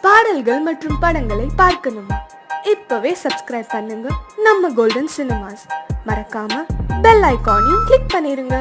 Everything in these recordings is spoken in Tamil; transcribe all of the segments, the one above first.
பாடல்கள் மற்றும் படங்களை பார்க்கணுமா? இப்பவே சப்ஸ்கிரைப் பண்ணுங்க நம்ம கோல்டன் சினிமாஸ். மறக்காம பெல் ஐகானையும் கிளிக் பண்ணிருங்க.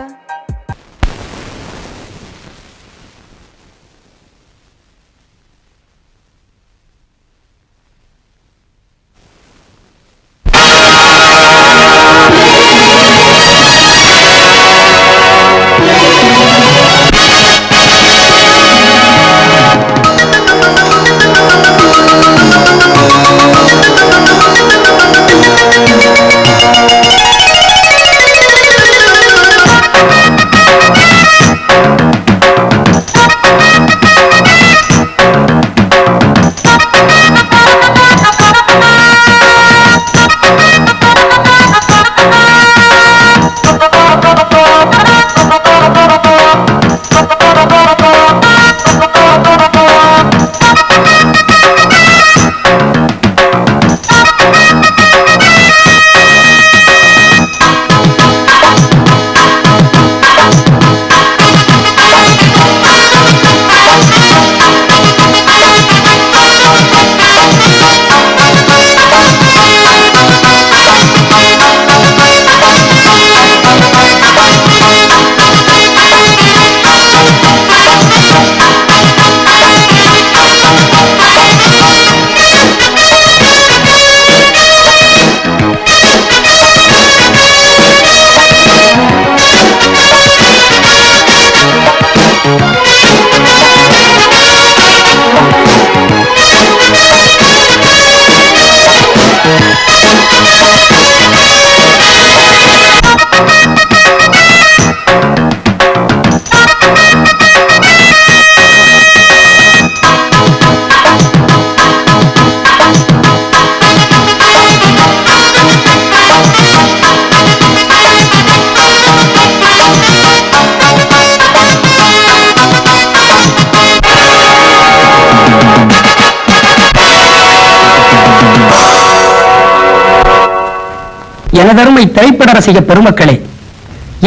எனதருமை திரைப்பட ரசிக பெருமக்களே,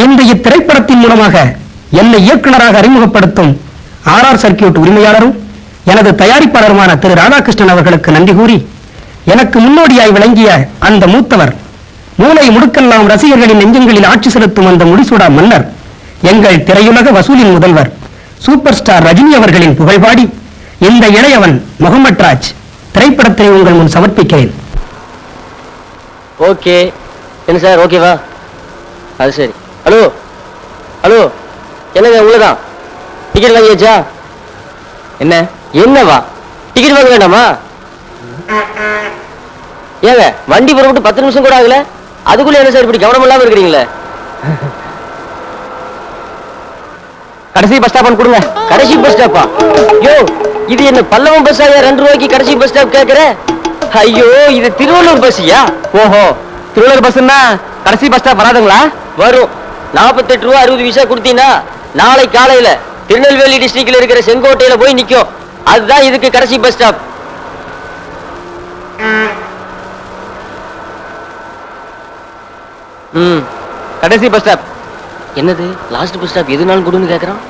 இன்றைய திரைப்படத்தின் மூலமாக என்னை இயக்குநராக அறிமுகப்படுத்தும் ஆர்ஆர் சர்க்கியூட் உரிமையாளரும் எனது தயாரிப்பாளருமான திரு ராதாகிருஷ்ணன் அவர்களுக்கு நன்றி கூறி, எனக்கு முன்னோடியாய் விளங்கிய அந்த மூத்தவர், மூலை முடுக்கெல்லாம் ரசிகர்களின் நெஞ்சங்களில் ஆட்சி செலுத்தும் அந்த முடிசூடா மன்னர், எங்கள் திரையுலக வசூலின் முதல்வர் சூப்பர் ஸ்டார் ரஜினி அவர்களின் புகழ்பாடி இந்த இளையவன் முகமது ராஜ் திரைப்படத்தை உங்கள் முன் சமர்ப்பிக்கிறேன். ஓகே என்ன சார், ஓகேவா? அது சரி. ஹலோ ஹலோ, என்னங்க உள்ளதான் டிக்கெட் வாங்கியாச்சா? என்னவா டிக்கெட் வாங்க வேண்டாமா? ஏங்க வண்டி புறப்பட்டு 10 நிமிஷம் கூட ஆகல, அதுக்குள்ள என்ன சார் இப்படி கவனம் இல்லாம இருக்கிறீங்களே? கடைசி பஸ் ஸ்டாப் கொடுங்க. கடைசி பஸ் ஸ்டாப்பா? யோ, இது என்ன பல்லவம் பஸ் ஆயா 2 ரூபாய்க்கு கடைசி பஸ் ஸ்டாப் கேக்குற? ஐயோ, இது திருவள்ளூர் பஸ்யா? ஓஹோ, திருவள்ளூர் பஸ்னா கடைசி பஸ் ஸ்டாப் வராதுங்களா? வரும். 48 ரூபா 60 பைசா கொடுத்தீங்கன்னா நாளை காலையில திருநெல்வேலி டிஸ்ட்ரிக்ட்ல இருக்கிற செங்கோட்டையில போய் நிக்கும். அதுதான் இதுக்கு கடைசி பஸ் ஸ்டாப். கடைசி பஸ் ஸ்டாப் என்னது? லாஸ்ட் பஸ் ஸ்டாப் எதுனாலும் கொடுன்னு கேக்குறான்.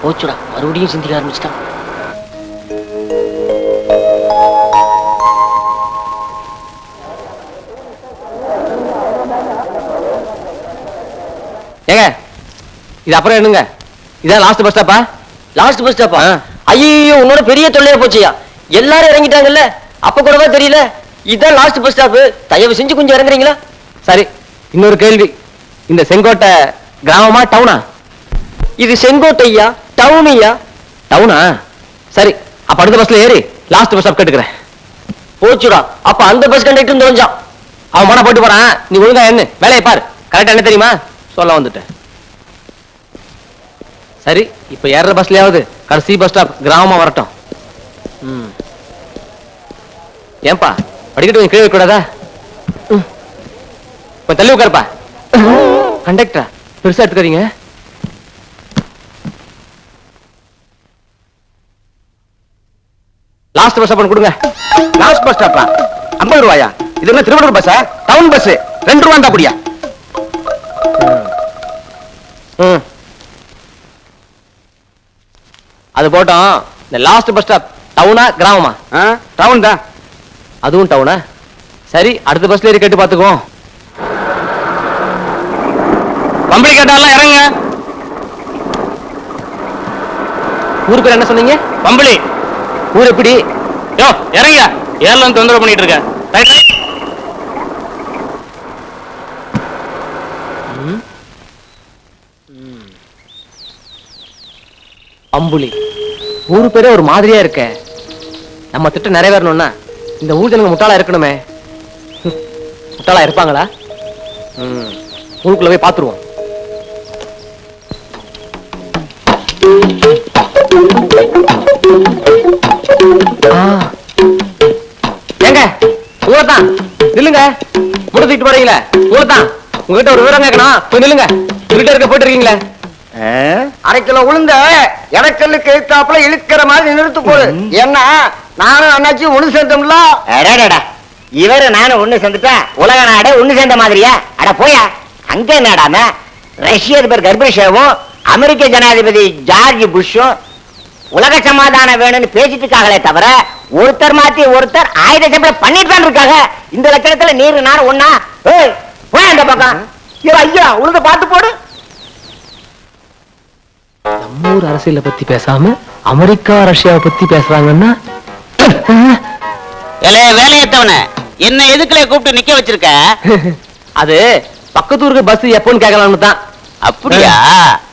போச்சுடா, மறுபடியும் சிந்திக்க ஆரம்பிச்சிட்டான். ஏங்க இது அப்புறம் என்னங்க? இதான் லாஸ்ட் பஸ் ஸ்டாப்பா? லாஸ்ட் பஸ் ஸ்டாப்பா? ஐயோ, உன்னோட பெரிய தொல்லையா போச்சியா. எல்லாரும் இறங்கிட்டாங்கல்ல, அப்ப கூடவா தெரியல? இதான் லாஸ்ட் பஸ் ஸ்டாப். தயவு செஞ்சு கொஞ்சம் இறங்குறீங்களா? சரி, இன்னொரு கேள்வி. இந்த செங்கோட்டை கிராமமா டவுனா? இது செங்கோட்டையா டவுனியா? டவுனா? சரி, அப்ப அடுத்த பஸ்ல ஏறி லாஸ்ட் பஸ் ஸ்டாப் கேட்டுக்கிறேன். போச்சுடா, அப்ப அந்த பஸ் கண்டக்டர் தொலைஞ்சான். அவன் மன போட்டு போறான். நீ ஒழுங்கா என்ன வேலையை பாரு. கரெக்டா என்ன தெரியுமா சொல்ல வந்துட்டேன். சரி, இப்ப ஏற பஸ்லயாவது கடைசி பஸ் ஸ்டாப் கிராமமா வரட்டும். ஏன்பா படிக்கட்டு கொஞ்சம் கீழே வைக்க கூடாதா? கொஞ்சம் தள்ளி உட்காருப்பா. கண்டக்டரா பெருசா எடுத்துக்கிறீங்க? லாஸ்ட் பஸ் ஸ்டாப் கொடுங்க. லாஸ்ட் பஸ் ஸ்டாப்பா? 50 ரூபாயா? இது என்ன திருவள்ளூர் பஸ்ஸா? டவுன் பஸ் 2 ரூபா தான் புடியா? அது போட்டோம். இந்த லாஸ்ட் பஸ் ஸ்டாப் டவுனா கிராமமா? டவுன் தான். அதுவும் டவுனா? சரி, அடுத்த பஸ்ல ஏறி கேட்டு பாத்துக்குவோம். பம்பளி கேட்டாலாம் இறங்க. ஊர் பேர் என்ன சொன்னீங்க? பம்பளி. ஊர் எப்படி? யோ இறங்க, ஏர்ல தொந்தரவு பண்ணிட்டு இருக்க. Right right. அம்புலி. ஊரு பேரே ஒரு மாதிரியா இருக்க. நம்ம திட்டம் நிறைவேறணும்னா இந்த ஊர் ஜனங்க முட்டாளா இருக்கணுமே. முட்டாளா இருப்பாங்களா? ஊருக்குள்ள போய் பாத்துருவோம். ஏங்க ஊரத்தான் நில்லுங்க. முட்டை தூக்கிட்டு போறீங்களே ஊரத்தான். உங்ககிட்ட ஒரு விவரம் கேட்கணும். போய் நில்லுங்க. உங்ககிட்ட இருக்க போயிட்டு இருக்கீங்களே. 1/2 கிலோ உளுந்த இடக்கல்லுக்கு எழுத்தாப்புல இழுக்கிற மாதிரி நிறுத்து போடு. ஏன்னா நானும் அண்ணாச்சி ஒண்ணு சேர்ந்தோம்ல. இவரு நானும் ஒண்ணு சேர்ந்துட்டா உலக நாடு ஒண்ணு சேர்ந்த மாதிரியா? அட போயா. அங்க என்னடாம ரஷ்ய அதிபர் கர்பஷேவும் அமெரிக்க ஜனாதிபதி ஜார்ஜ் புஷும் உலக சமாதானம் வேணும்னு பேசிட்டு இருக்காங்களே தவிர ஒருத்தர் மாத்தி ஒருத்தர் ஆயுத சம்பளம் பண்ணிட்டு தான் இருக்காங்க. இந்த லட்சணத்துல நீர் நானும் ஒண்ணா? போய் அந்த பக்கம். ஐயா உளுந்த பார்த்து போடு. நம்ம ஊர் அரசியலை பத்தி பேசாம அமெரிக்கா ரஷ்யாவை பத்தி பேசுறாங்கன்னா வேலையத்தவன என்ன எதுக்குல கூப்பிட்டு நிக்க வச்சிருக்க? அது பக்கத்து ஊருக்கு பஸ் எப்போன்னு கேட்கலாம்னு தான். அப்படியா?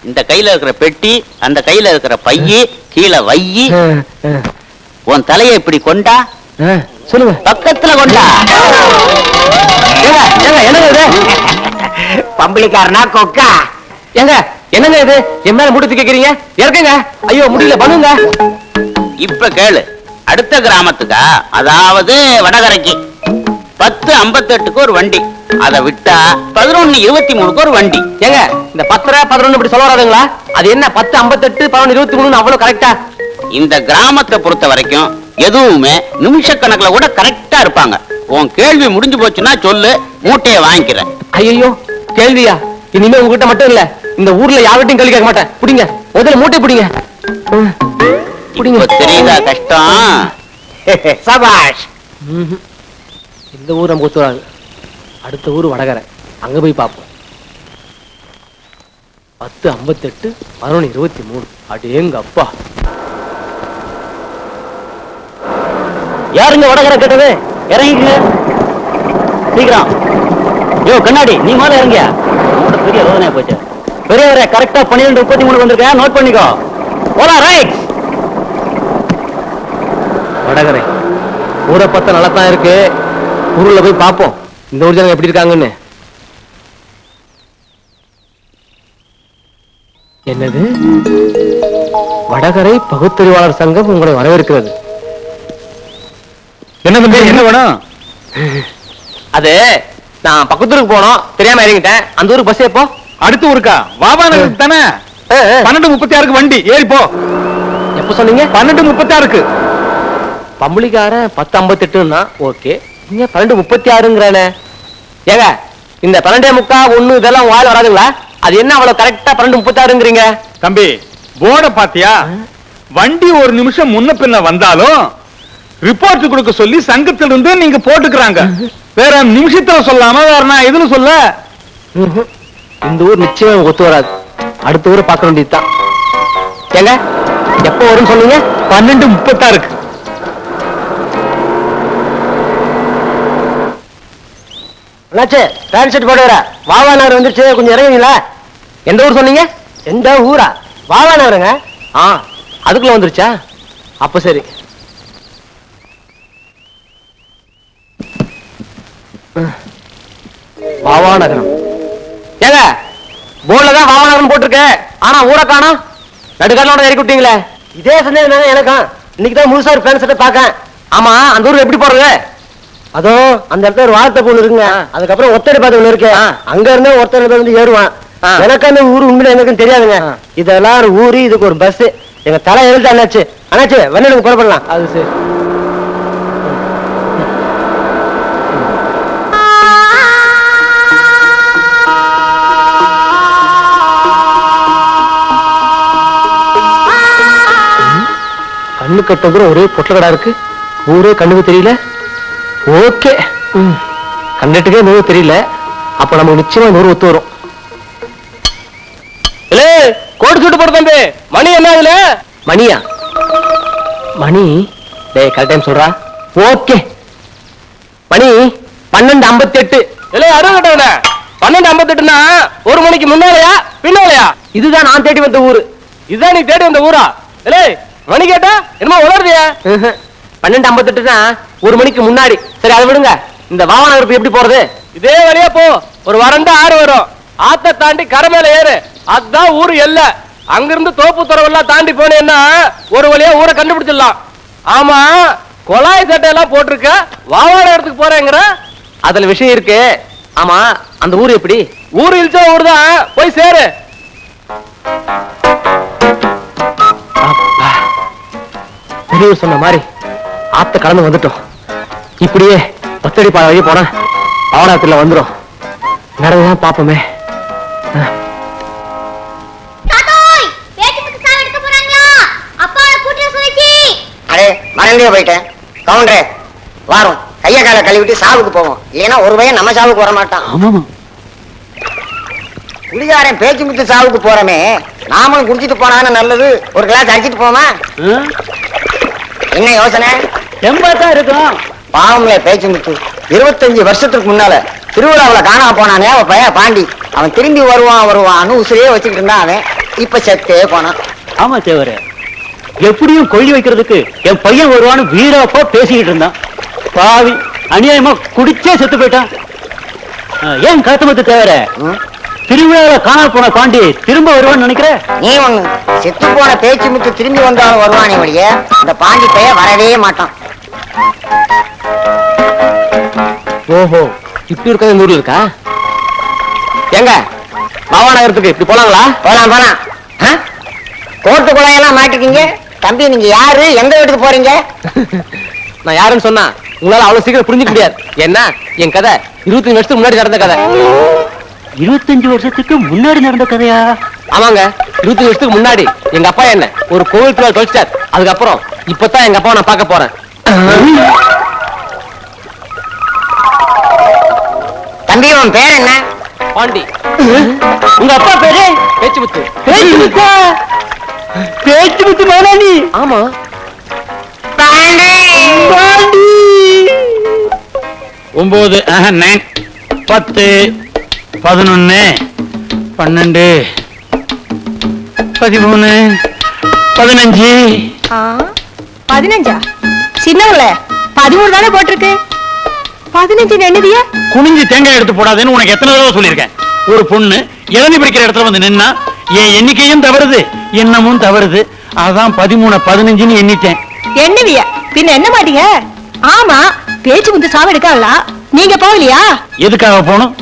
இந்த கையில இருக்கிற பெட்டி, அந்த கையில இருக்கிற பையி கீழே வையி, உன் தலையை இப்படி கொண்டா, சொல்லுங்க. பக்கத்துல கொண்டா. என்னங்க இது? பம்பளிக்காரனா கொக்கா? ஏங்க என்னங்க இது? என் மேல முடி கேக்குறீங்க? இறக்குங்க. ஐயோ முடியல, பண்ணுங்க. இப்ப கேளு. அடுத்த கிராமத்துக்கா, அதாவது வடகரைக்கு 10:58க்கு ஒரு வண்டி. அதை விட்டா 11:23க்கு ஒரு வண்டி. ஏங்க இந்த 10:11 இப்படி சொல்ல வராதுங்களா? அது என்ன 10:58 11:23 அவ்வளவு கரெக்டா? இந்த கிராமத்தை பொறுத்த வரைக்கும் எதுவுமே நிமிஷ கணக்குல கூட கரெக்டா இருப்பாங்க. உன் கேள்வி முடிஞ்சு போச்சுன்னா சொல்லு, மூட்டையை வாங்கிக்கிறேன். ஐயோ கேள்வியா? இனிமே உங்ககிட்ட மட்டும் இல்ல, இந்த ஊர்ல யார்கிட்டையும் கேள்வி கேட்க மாட்டேன். புடிங்க, முதல்ல மூட்டை புடிங்க. இப்ப தெரியுதா கஷ்டம்? சபாஷ். இந்த ஊர் நமக்கு ஒத்து வராது. அடுத்த ஊர் வடகரை, அங்க போய் பார்ப்போம். 10:58 11:23. அடேங்க அப்பா. யாருங்க வடகரை கேட்டது? இறங்கிங்க சீக்கிரம். யோ கண்ணாடி, நீ மேல இறங்கியா? பெரிய ரோதனையா போச்சு. பெரியவரே கரெக்டா 12:33 வந்திருக்க, நோட் பண்ணிக்கோ. போலாம். ரைட். வடகரை ஊரை பத்த நல்லா தான் இருக்கு. ஊர்ல போய் பார்ப்போம் இந்த ஊர் ஜனங்க எப்படி இருக்காங்கன்னு. என்னது? வடகரை பகுத்தறிவாளர் சங்கம் உங்களை வரவேற்கிறது. என்ன தம்பி, என்ன வேணும்? அது நான் பக்கத்தூருக்கு போனோம், தெரியாம இறங்கிட்டேன். அந்த ஊருக்கு பஸ் எப்போ? அடுத்த ஊருக்கா? வாவா நகருக்கு தானே. 12:36க்கு வண்டி, ஏறி போ. எப்ப சொன்னீங்க? 12:36க்கு. பம்பளிக்காரன் 10:58ன்னா ஓகே, நீங்க 12:36ங்கறானே. ஏங்க இந்த 12:45 1 இதெல்லாம் வாயில வராதுங்களா? அது என்ன அவ்வளவு கரெக்டா 12:36ங்கறீங்க? தம்பி போர்ட பாத்தியா? வண்டி ஒரு நிமிஷம் முன்ன பின்ன வந்தாலும் ரிப்போர்ட் கொடுக்க சொல்லி சங்கத்திலிருந்து நீங்க போட்டுக்கிறாங்க. வேற நிமிஷத்துல சொல்லாம வேற நான் எதுன்னு சொல்ல? இந்த ஊர் நிச்சயம் ஒத்து வராது. அடுத்த ஊரை பார்க்க வேண்டியதுதான். ஏங்க எப்ப வரும்னு சொல்லுங்க? 12:36க்கு. அண்ணாச்சி பேண்ட் ஷர்ட் போட்டு வர. வாவா நகர் வந்துருச்சு, கொஞ்சம் இறங்குங்களா? எந்த ஊர் சொன்னீங்க? எந்த ஊரா? வாவா நகருங்க. அதுக்குள்ள வந்துருச்சா? அப்ப சரி. வாவா நகரம். ஏங்க போர்டுல தான் வாவா நகரம் போட்டிருக்கு, ஆனா ஊரை காணோம். நடுக்காரோட இறக்கி விட்டீங்களே. இதே சந்தேகம் தானே எனக்கும். இன்னைக்கு தான் முழுசா ஒரு பேண்ட் ஷர்ட்டை பார்க்கேன். ஆமா, அந்த ஊருக்கு எப்படி போறது? அதோ அந்த இடத்துல ஒரு வார்த்தை பொண்ணு இருக்குங்க. அதுக்கப்புறம் ஒத்தடி பார்த்து ஒண்ணு இருக்கு. அங்க இருந்து ஒருத்தர் வந்து ஏறுவான். எனக்கு அந்த ஊரு உண்மையில எனக்கும் தெரியாதுங்க. இதெல்லாம் ஒரு ஊரு, இதுக்கு ஒரு பஸ். எங்க தலை எழுத்து அண்ணாச்சு. அண்ணாச்சு வெண்ணனுக்கு புறப்படலாம். அது சரி. கண்ணு கட்டதும் ஒரே பொட்டலடா இருக்கு, ஊரே கண்ணுக்கு தெரியல. ஓகே, கண்ணுட்டுக்கே நூறு தெரியல, அப்ப நமக்கு நிச்சயமா நூறு ஒத்து வரும். இல்ல கோட்டு சுட்டு போட தம்பி, மணி என்ன ஆகுல? மணியா? மணி டேய் கரெக்ட் டைம் சொல்றா. ஓகே, மணி 12:58. இல்ல அறுபது 12:58னா 1 மணிக்கு முன்னாலயா பின்னாலயா? இதுதான் நான் தேடி வந்த ஊரு. இதுதான் நீ தேடி வந்த ஊரா? இல்ல மணி கேட்டா என்னமோ உளறுதியா? 12:58னா 1 மணிக்கு முன்னாடி. சரி அதை விடுங்க, இந்த வாகனம் எப்படி போறது? இதே வழியா போ, ஒரு வறண்ட ஆறு வரும், ஆத்த தாண்டி கரை மேல ஏறு, அதுதான் ஊரு எல்ல. அங்கிருந்து தோப்பு துறவெல்லாம் தாண்டி போனேன்னா ஒரு வழியா ஊரை கண்டுபிடிச்சிடலாம். ஆமா, கொலாய் சட்டை எல்லாம் போட்டிருக்க, வாவாட இடத்துக்கு போறேங்கிற, அதுல விஷயம் இருக்கு. ஆமா, அந்த ஊர் எப்படி? ஊர் இழிச்ச ஊர் தான், போய் சேரு. பெரியவர் சொன்ன மாதிரி ஆத்த கடந்து வந்துட்டோம். இப்படியே பத்தடி பாதை வழி போனா பாவனாத்துல வந்துடும். நடந்துதான் பாப்போமே. அடே மறந்தே போயிட்டேன். கவுண்டரே வாரம் கைய கால கழுவிட்டு சாவுக்கு போவோம், இல்லைன்னா ஒரு பையன் நம்ம சாவுக்கு வர மாட்டான். குடிகாரன் பேச்சு முத்து சாவுக்கு போறமே, நாமளும் குடிச்சிட்டு போனான்னு நல்லது, ஒரு கிளாஸ் அடிச்சிட்டு போமா? என்ன யோசனை? எம்பதான் இருக்கும். பாவம்ல பேச்சு முத்து 25 வருஷத்துக்கு முன்னால திருவிழாவுல காணாம போனானே அவன் பையன் பாண்டி, அவன் திரும்பி வருவான்னு உசுரையே வச்சுக்கிட்டு இருந்தான். அவன் இப்ப செத்தே போனான். ஆமா தேவரே, எப்படியும் கொள்ளி வைக்கிறதுக்கு என் பையன் வருவான்னு வீரப்பா பேசிக்கிட்டு இருந்தான். பாவி அநியாயமா குடிச்சே செத்து போயிட்டான். ஏன் காத்தமத்து தேவர திருவிழாவில காணாம போன பாண்டி திரும்ப வருவான்னு நினைக்கிற? நீ ஒண்ணு, செத்து போன பேச்சு முத்து திரும்பி வந்தாலும் வருவானே வழிய, இந்த பாண்டி பையன் வரவே மாட்டான். ஓஹோ, இப்படி இருக்க இந்த ஊர்ல இருக்கா? எங்க பாவாநகரத்துக்கு இப்படி போலாங்களா? போலாம். கோர்ட்டு குழையெல்லாம் மாட்டிக்கிங்க. தம்பி நீங்க யாரு, எந்த வீட்டுக்கு போறீங்க? நான் யாருன்னு சொன்னா உங்களால அவ்வளவு சீக்கிரம் புரிஞ்சுக்க முடியாது. என்ன என் கதை 25 வருஷத்துக்கு முன்னாடி நடந்த கதை. 25 வருஷத்துக்கு முன்னாடி நடந்த கதையா? ஆமாங்க, 25 வருஷத்துக்கு முன்னாடி எங்க அப்பா என்ன ஒரு கோவில் திருவிழா தொலைச்சிட்டார். அதுக்கப்புறம் இப்பதான் எங்க அப்பாவை நான் பார்க்க போறேன். தம்பி உன் பேர் என்ன? பாண்டி. உங்க அப்பா பேரு? பேச்சுமுத்து. பேச்சுமுத்து மாலானி? ஆமா. பாண்டி 9 10 11 12 13 15. 15? சின்னவங்கள 13 தானே போட்டிருக்கு, 15 என்னதிய? குனிஞ்சு தேங்காய் எடுத்து போடாதேன்னு உனக்கு எத்தனை தடவை சொல்லியிருக்கேன். ஒரு பொண்ணு இளநீ பிடிக்கிற இடத்துல வந்து நின்னா என் எண்ணிக்கையும் தவறுது, எண்ணமும் தவறுது. அதான் 13 15ன்னு எண்ணிட்டேன். என்னவிய பின்ன என்ன மாட்டீங்க? ஆமா, பேச்சு முத்து சாவு எடுக்காங்களா? நீங்க போகலையா? எதுக்காக போகணும்?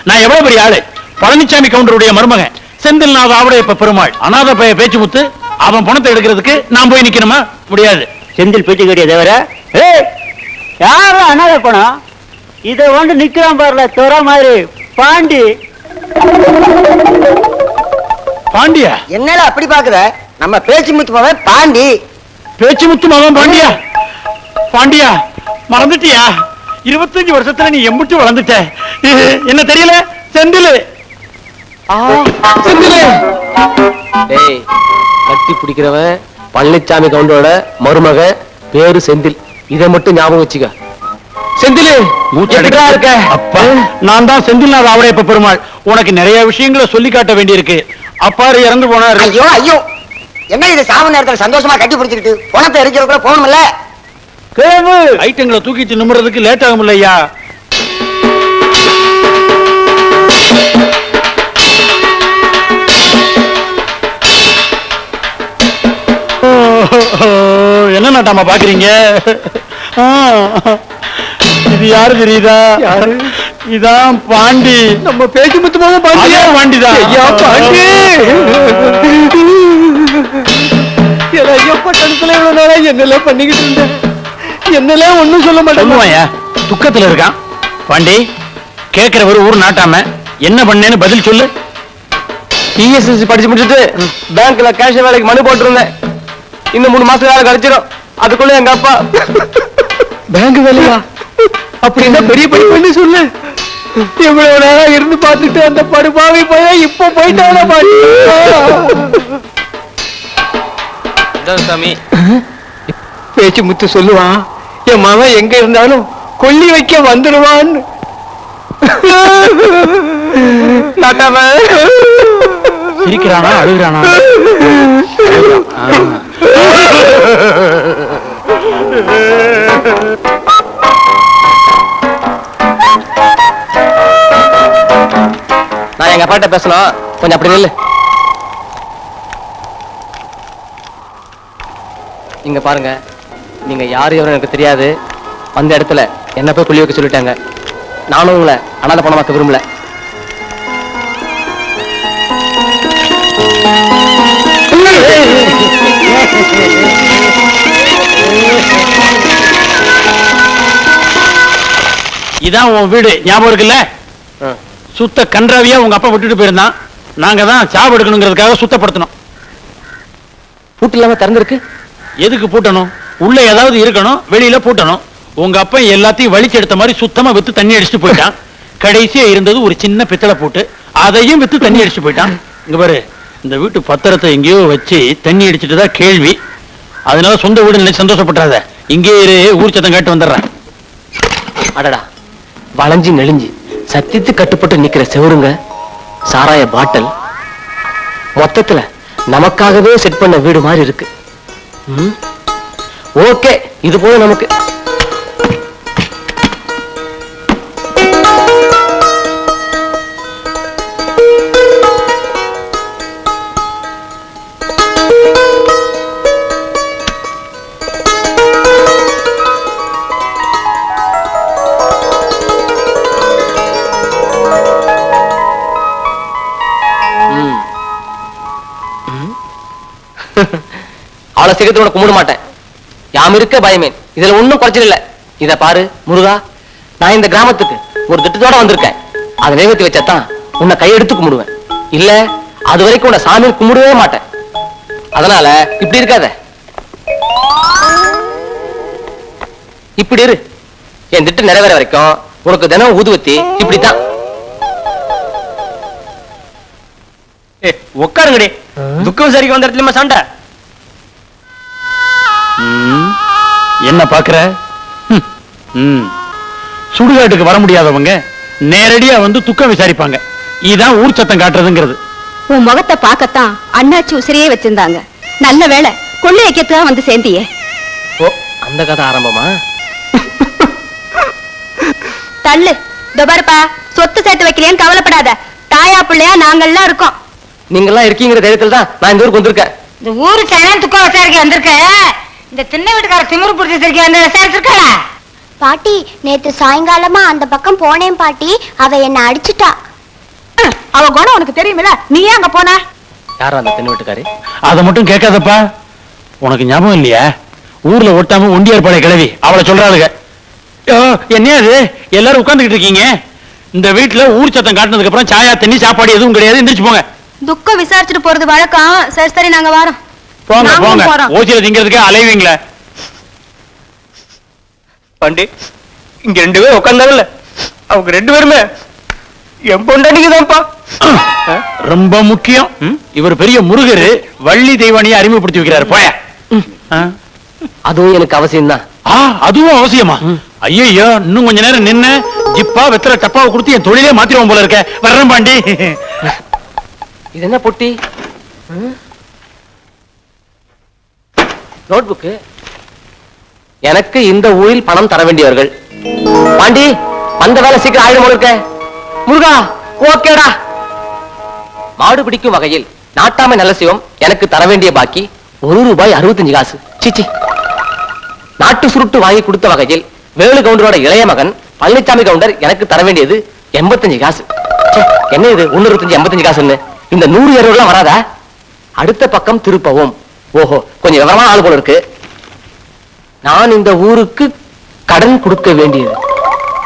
நான் எவ்வளவு பெரிய ஆளு, பழனிசாமி கவுண்டருடைய மருமகன் செந்தில்நாத ஆவுடையப்ப பெருமாள், அநாத பைய பேச்சுமுத்து. அவன் பணத்தை எடுக்கிறதுக்கு நான் போய் நிக்கணுமா? முடியாது. செந்தில் பேச்சு கேட்டிய தேவர, யாரும் அனாத பணம் இத வந்து நிக்கிறான் பாருல துற மாதிரி பாண்டி. பாண்டியா? என்னல அப்படி பாக்குற? நம்ம பேச்சு முத்து போவ பாண்டி. பேச்சுமுத்து மகன் பாண்டியா? பாண்டியா மறந்துட்டியா? 25 வருஷத்துல நீ எம்பிட்டு வளர்ந்துட்ட. என்ன தெரியல? செந்தில். டேய், கட்டி பிடிக்கிறவன் பழனிசாமி கவுண்டரோட மருமக, பேரு செந்தில். இதை மட்டும் ஞாபகம் வச்சுக்க. செந்தில் மூச்சா இருக்க? அப்பா, நான் தான் செந்தில்நாத ஆவுடையப்ப பெருமாள். உனக்கு நிறைய விஷயங்களை சொல்லி காட்ட வேண்டியிருக்கு. அப்பாரு இறந்து போனாரு. ஐயோ என்ன இது, சாவு நேரத்துல சந்தோஷமா கட்டி பிடிச்சிக்கிட்டு பணத்தை எரிக்கிறதுக்குள்ள போகணும்ல? கிழவு ஐட்டங்களை தூக்கிட்டு நிமிறதுக்கு லேட் ஆகும் இல்லையா? என்ன நாட்டாமா பாக்குறீங்க? இது யாரு தெரியுதா? இதான் பாண்டி. நம்ம பேச்சு முத்துமாக பாண்டியா? பாண்டிதான். ஐயா பாண்டி, ஐயப்பட்டத்துல இவ்வளவு நேரம் என்னெல்லாம் பண்ணிக்கிட்டு இருந்தேன், என்னெல்லாம் ஒண்ணும் சொல்ல மாட்டேன். துக்கத்துல இருக்கான் பாண்டி. கேட்கிறவர் ஊர் நாட்டாம என்ன பண்ணேன்னு பதில் சொல்லு. பிஎஸ்எல்சி படிச்சு முடிச்சுட்டு பேங்க்ல கேஷ் வேலைக்கு மனு போட்டிருந்தேன். இன்னும் 3 மாசம் வேலை கிடைச்சிடும். அதுக்குள்ள எங்க அப்பா பேங்க் வேலையா? அப்படின்னா பெரிய படிப்புன்னு சொல்லு. இவ்வளவு நேரம் இருந்து பார்த்துட்டு அந்த படுபாவி பையன் இப்ப போயிட்டான பாட்டி. சாமி பேச்சு முத்து சொல்லுவான், என் மகன் எங்க இருந்தாலும் கொல்லி வைக்க வந்துடுவான்னு. சிரிக்கிறானா அழுகிறானா? நான் எங்க அப்பாட்ட பேசணும், கொஞ்சம் அப்படி நில்லு. இங்க பாருங்க, நீங்க யாரு எவரும் எனக்கு தெரியாது. அந்த இடத்துல என்ன போய் கொல்லி வைக்க சொல்லிட்டாங்க. நானும் உங்களை அனாதை பணமாக்க விரும்பல. இதான் உன் வீடு, ஞாபகம் இருக்குல்ல? சுத்த கன்றாவியா உங்க அப்பா விட்டுட்டு போயிருந்தான். நாங்க தான் சாவு எடுக்கணுங்கிறதுக்காக சுத்தப்படுத்தணும். பூட்டு இல்லாம திறந்திருக்கு. எதுக்கு பூட்டணும்? உள்ள ஏதாவது இருக்கணும், வெளியில பூட்டணும். உங்க அப்பா எல்லாத்தையும் வலிச்சு எடுத்த மாதிரி சுத்தமா வித்து தண்ணி அடிச்சுட்டு போயிட்டான். கடைசியா இருந்தது ஒரு சின்ன பித்தளை பூட்டு, அதையும் வித்து தண்ணி அடிச்சுட்டு போயிட்டான். இங்க பாரு, இந்த வீட்டு பத்திரத்தை எங்கேயோ வச்சு தண்ணி அடிச்சுட்டு தான் கேள்வி. அதனால சொந்த வீடு நினைச்சு சந்தோஷப்பட்டாத. இங்கே ஊர் சத்தம் கேட்டு வந்துடுறேன். அடடா, வளைஞ்சு நெளிஞ்சு சத்தித்து கட்டுப்பட்டு நிக்கிற செவருங்க, சாராய பாட்டில், மொத்தத்துல நமக்காகவே செட் பண்ண வீடு மாதிரி இருக்கு. ஓகே, இது போல நமக்கு. அவ்வளவு சீக்கிரத்தோட கும்பிட மாட்டேன். யாம் இருக்க பயமேன். இதுல ஒண்ணும் குறைச்சல் இல்ல. இத பாரு முருகா, நான் இந்த கிராமத்துக்கு ஒரு திட்டத்தோட வந்திருக்கேன். அதை நிறைவேற்றி வச்சாதான் உன்னை கையெடுத்து கும்பிடுவேன். இல்ல அது வரைக்கும் உன்னை சாமி கும்பிடவே மாட்டேன். அதனால இப்படி இருக்காத, இப்படி இரு. என் திட்டம் நிறைவேற வரைக்கும் உனக்கு தினம் ஊதுவத்தி இப்படித்தான். உட்காருங்கடி. துக்கம் விசாரிக்க வந்த இடத்துல சண்டை. என்ன பாக்குற? சுடுகாட்டுக்கு வர முடியாதவங்க நேரடியா வந்து துக்கம் விசாரிப்பாங்க. இதான் ஊர் சத்தம் காட்டுறதுங்கிறது. உன் முகத்தை பார்க்கத்தான் அண்ணாச்சி உசிரியே வச்சிருந்தாங்க. நல்ல வேளை கொள்ளை ஐக்கியத்தான் வந்து சேர்ந்தியே. ஓ, அந்த கதை ஆரம்பமா? தள்ளு. பாருப்பா, சொத்து சேர்த்து வைக்கிறேன்னு கவலைப்படாத. தாயா பிள்ளையா நாங்கெல்லாம் இருக்கோம். நீங்கெல்லாம் இருக்கீங்கிற தைரியத்துல தான் நான் இந்த ஊருக்கு வந்திருக்கேன். இந்த ஊருக்கு துக்கம் விசாரிக்க வந்திருக்க. இந்த திண்ணை வீட்டுக்கார திமிரு பிடிச்சிருக்க வந்து விசாரிச்சிருக்கா? பாட்டி, நேத்து சாயங்காலமா அந்த பக்கம் போனேன் பாட்டி. அவ என்ன அடிச்சுட்டா. அவ குணம் உனக்கு தெரியுமில்ல, நீ ஏன் அங்க போன? யாரா அந்த தென்னை வீட்டுக்காரு? அதை மட்டும் கேட்காதப்பா. உனக்கு ஞாபகம் இல்லையா? ஊர்ல ஒட்டாம ஒண்டியார் பழைய கிழவி, அவளை சொல்றாளுங்க. என்ன அது எல்லாரும் உட்கார்ந்துகிட்டு இருக்கீங்க? இந்த வீட்டுல ஊர் சத்தம் காட்டினதுக்கு அப்புறம் சாயா தண்ணி சாப்பாடு எதுவும் கிடையாது. எந்திரிச்சு போங்க. துக்கம் விசாரிச்சுட்டு போறது வழக்கம். சரி சரி, நாங்க வரோம். போங்க போங்க. ஓசியில திங்கிறதுக்கு அலைவீங்களே. பண்டி, இங்க 2 பேரும் உட்கார்ந்தாங்கல்ல, அவங்க 2 பேருமே என் பொண்டாட்டிக்குதான்ப்பா. ரொம்ப முக்கியம். இவர் பெரிய முருகரு, வள்ளி தெய்வானியை அறிமுகப்படுத்தி வைக்கிறாரு. போய. அதுவும் எனக்கு அவசியம் தான். அதுவும் அவசியமா? ஐயோ, இன்னும் கொஞ்ச நேரம் நின்னு ஜிப்பா வெத்தலை டப்பாவை கொடுத்து என் தொழிலே மாத்திருவோம் போல இருக்க. வர்றேன் பாண்டி. இது என்ன பொட்டி? நோட்புக்கு. எனக்கு இந்த ஊரில் பணம் தர வேண்டியவர்கள். பாண்டி, அந்த வேலை சீக்கிரம் ஆயிரம் இருக்க. முருகா, ஓகேடா. மாடு பிடிக்கும் வகையில் நாட்டாமை நல்ல சிவம் எனக்கு தர வேண்டிய பாக்கி ₹1.65. சிச்சி. நாட்டு சுருட்டு வாங்கி கொடுத்த வகையில் வேலு கவுண்டரோட இளைய மகன் பழனிசாமி கவுண்டர் எனக்கு தர வேண்டியது $85. என்ன இது 125 $85? இந்த 100 வராதா? அடுத்த பக்கம் திருப்பவும். ஓஹோ, கொஞ்சம் விவரமா ஆள் போல இருக்கு. நான் இந்த ஊருக்கு கடன் கொடுக்க வேண்டியது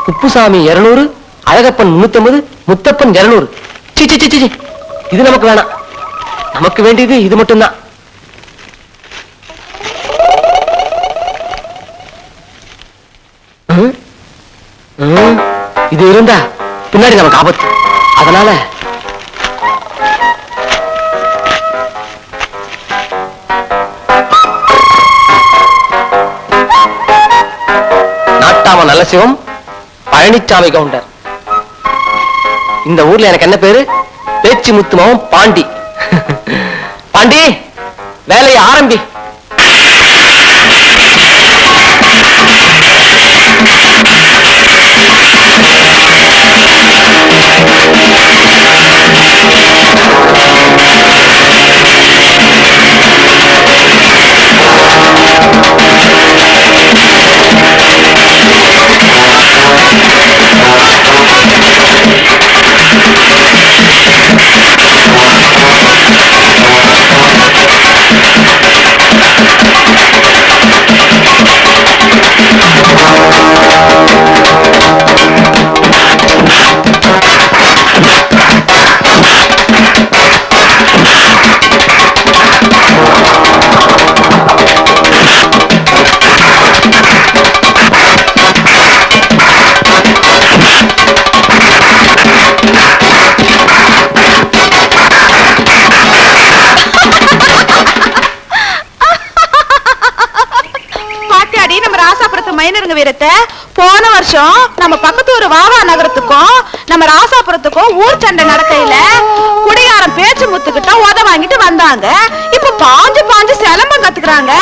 குப்புசாமி 200, அழகப்பன் 350, முத்தப்பன் 200. சி, இது நமக்கு வேணாம். நமக்கு வேண்டியது இது மட்டும்தான். இது இருந்தா பின்னாடி நமக்கு ஆபத்து. அதனால நாட்டாம நல்ல சிவம், பழனிச்சாமி கவுண்டர். இந்த ஊர்ல எனக்கு என்ன பேரு? பேச்சு முத்துமாவும் பாண்டி. பாண்டி, வேலையை ஆரம்பி. வீரத்தை போன வருஷம் நம்ம பக்கத்து ஒரு வாவா நகரத்துக்கும் நம்ம ராசாபுரத்துக்கும் ஊர் சண்டை நடக்கையில குடிகாரன் பேச்சு முத்துக்கிட்ட உத வாங்கிட்டு வந்தாங்க. இப்ப பாஞ்சு பாஞ்சு சிலம்பம் கத்துக்கிறாங்க.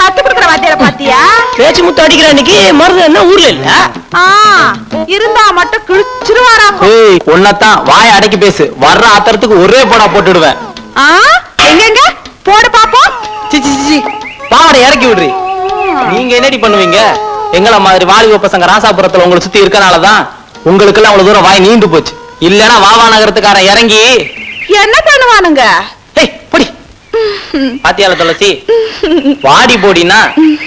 கத்து கொடுக்குற வாத்தியார பாத்தியா? பேச்சு முத்து அடிக்கிற அன்னைக்கு மருந்து என்ன ஊர்ல இல்ல? இருந்தா மட்டும் கிழிச்சிருவாரா. ஒன்னதான் வாய அடக்கி பேசு. வர்ற ஆத்திரத்துக்கு ஒரே போடா போட்டுடுவேன். எங்க போடு பாப்போம். பாவடை இறக்கி விடுறி. நீங்க என்னடி பண்ணுவீங்க? எங்கள மாதிரி வாலிப பசங்க ராசாபுரத்துல உங்களை சுத்தி இருக்கனாலதான் உங்களுக்கு எல்லாம் அவ்வளவு தூரம் வாய் நீண்டு போச்சு. இல்லன்னா வாவா நகரத்துக்காரன் இறங்கி என்ன பண்ணுவானுங்க? பாத்தியால துளசி, வாடி போடினா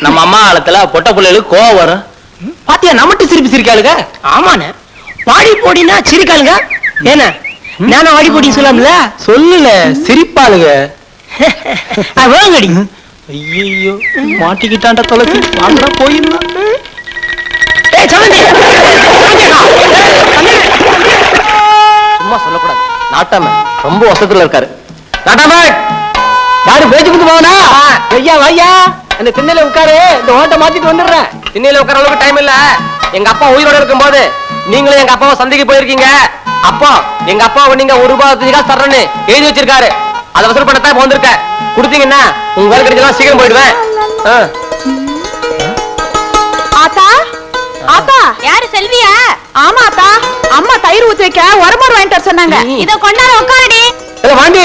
நம்ம அம்மா காலத்துல பொட்ட பிள்ளைகளுக்கு கோவம் வரும். பாத்தியா நம்மட்டு சிரிப்பு சிரிக்காளுங்க. ஆமாண்ணே, வாடி போடினா சிரிக்காளுங்க. ஏன்னா நானும் வாடி போடின்னு சொல்லாமல சொல்லல, சிரிப்பாளுங்க. வாங்கடி. ஐயோ மாட்டிக்கிட்டாண்ட தொலைச்சி வாங்கடா போயிருந்தான். சும்மா சொல்லக்கூடாது. நாட்டாம ரொம்ப வசத்துல இருக்காரு. நாட்டாம யாரு பேச்சு கொடுத்து போவனா? ஐயா வையா அந்த திண்ணையில உட்காரு. இந்த ஓட்ட மாத்திட்டு வந்துடுறேன். திண்ணையில உட்கார அளவுக்கு டைம் இல்ல. எங்க அப்பா உயிரோட இருக்கும் போது நீங்களும் எங்க அப்பாவை சந்தைக்கு போயிருக்கீங்க. அப்பா எங்க அப்பாவை நீங்க ₹1 காசு தரணும்னு எழுதி வச்சிருக்காரு. அதை வசூல் பண்ணத்தான் வந்திருக்க. கொடுத்தீங்கன்னா உங்க வேலை கிடைச்சா சீக்கிரம் போயிடுவேன். ஆத்தா ஆத்தா, யாரு செல்வியா? ஆமா ஆத்தா, அம்மா தயிர் ஊத்தி வைக்க உரமோர் வாங்கிட்டு வர சொன்னாங்க. இத கொண்டாட உட்காரடி. ஏல வாண்டி,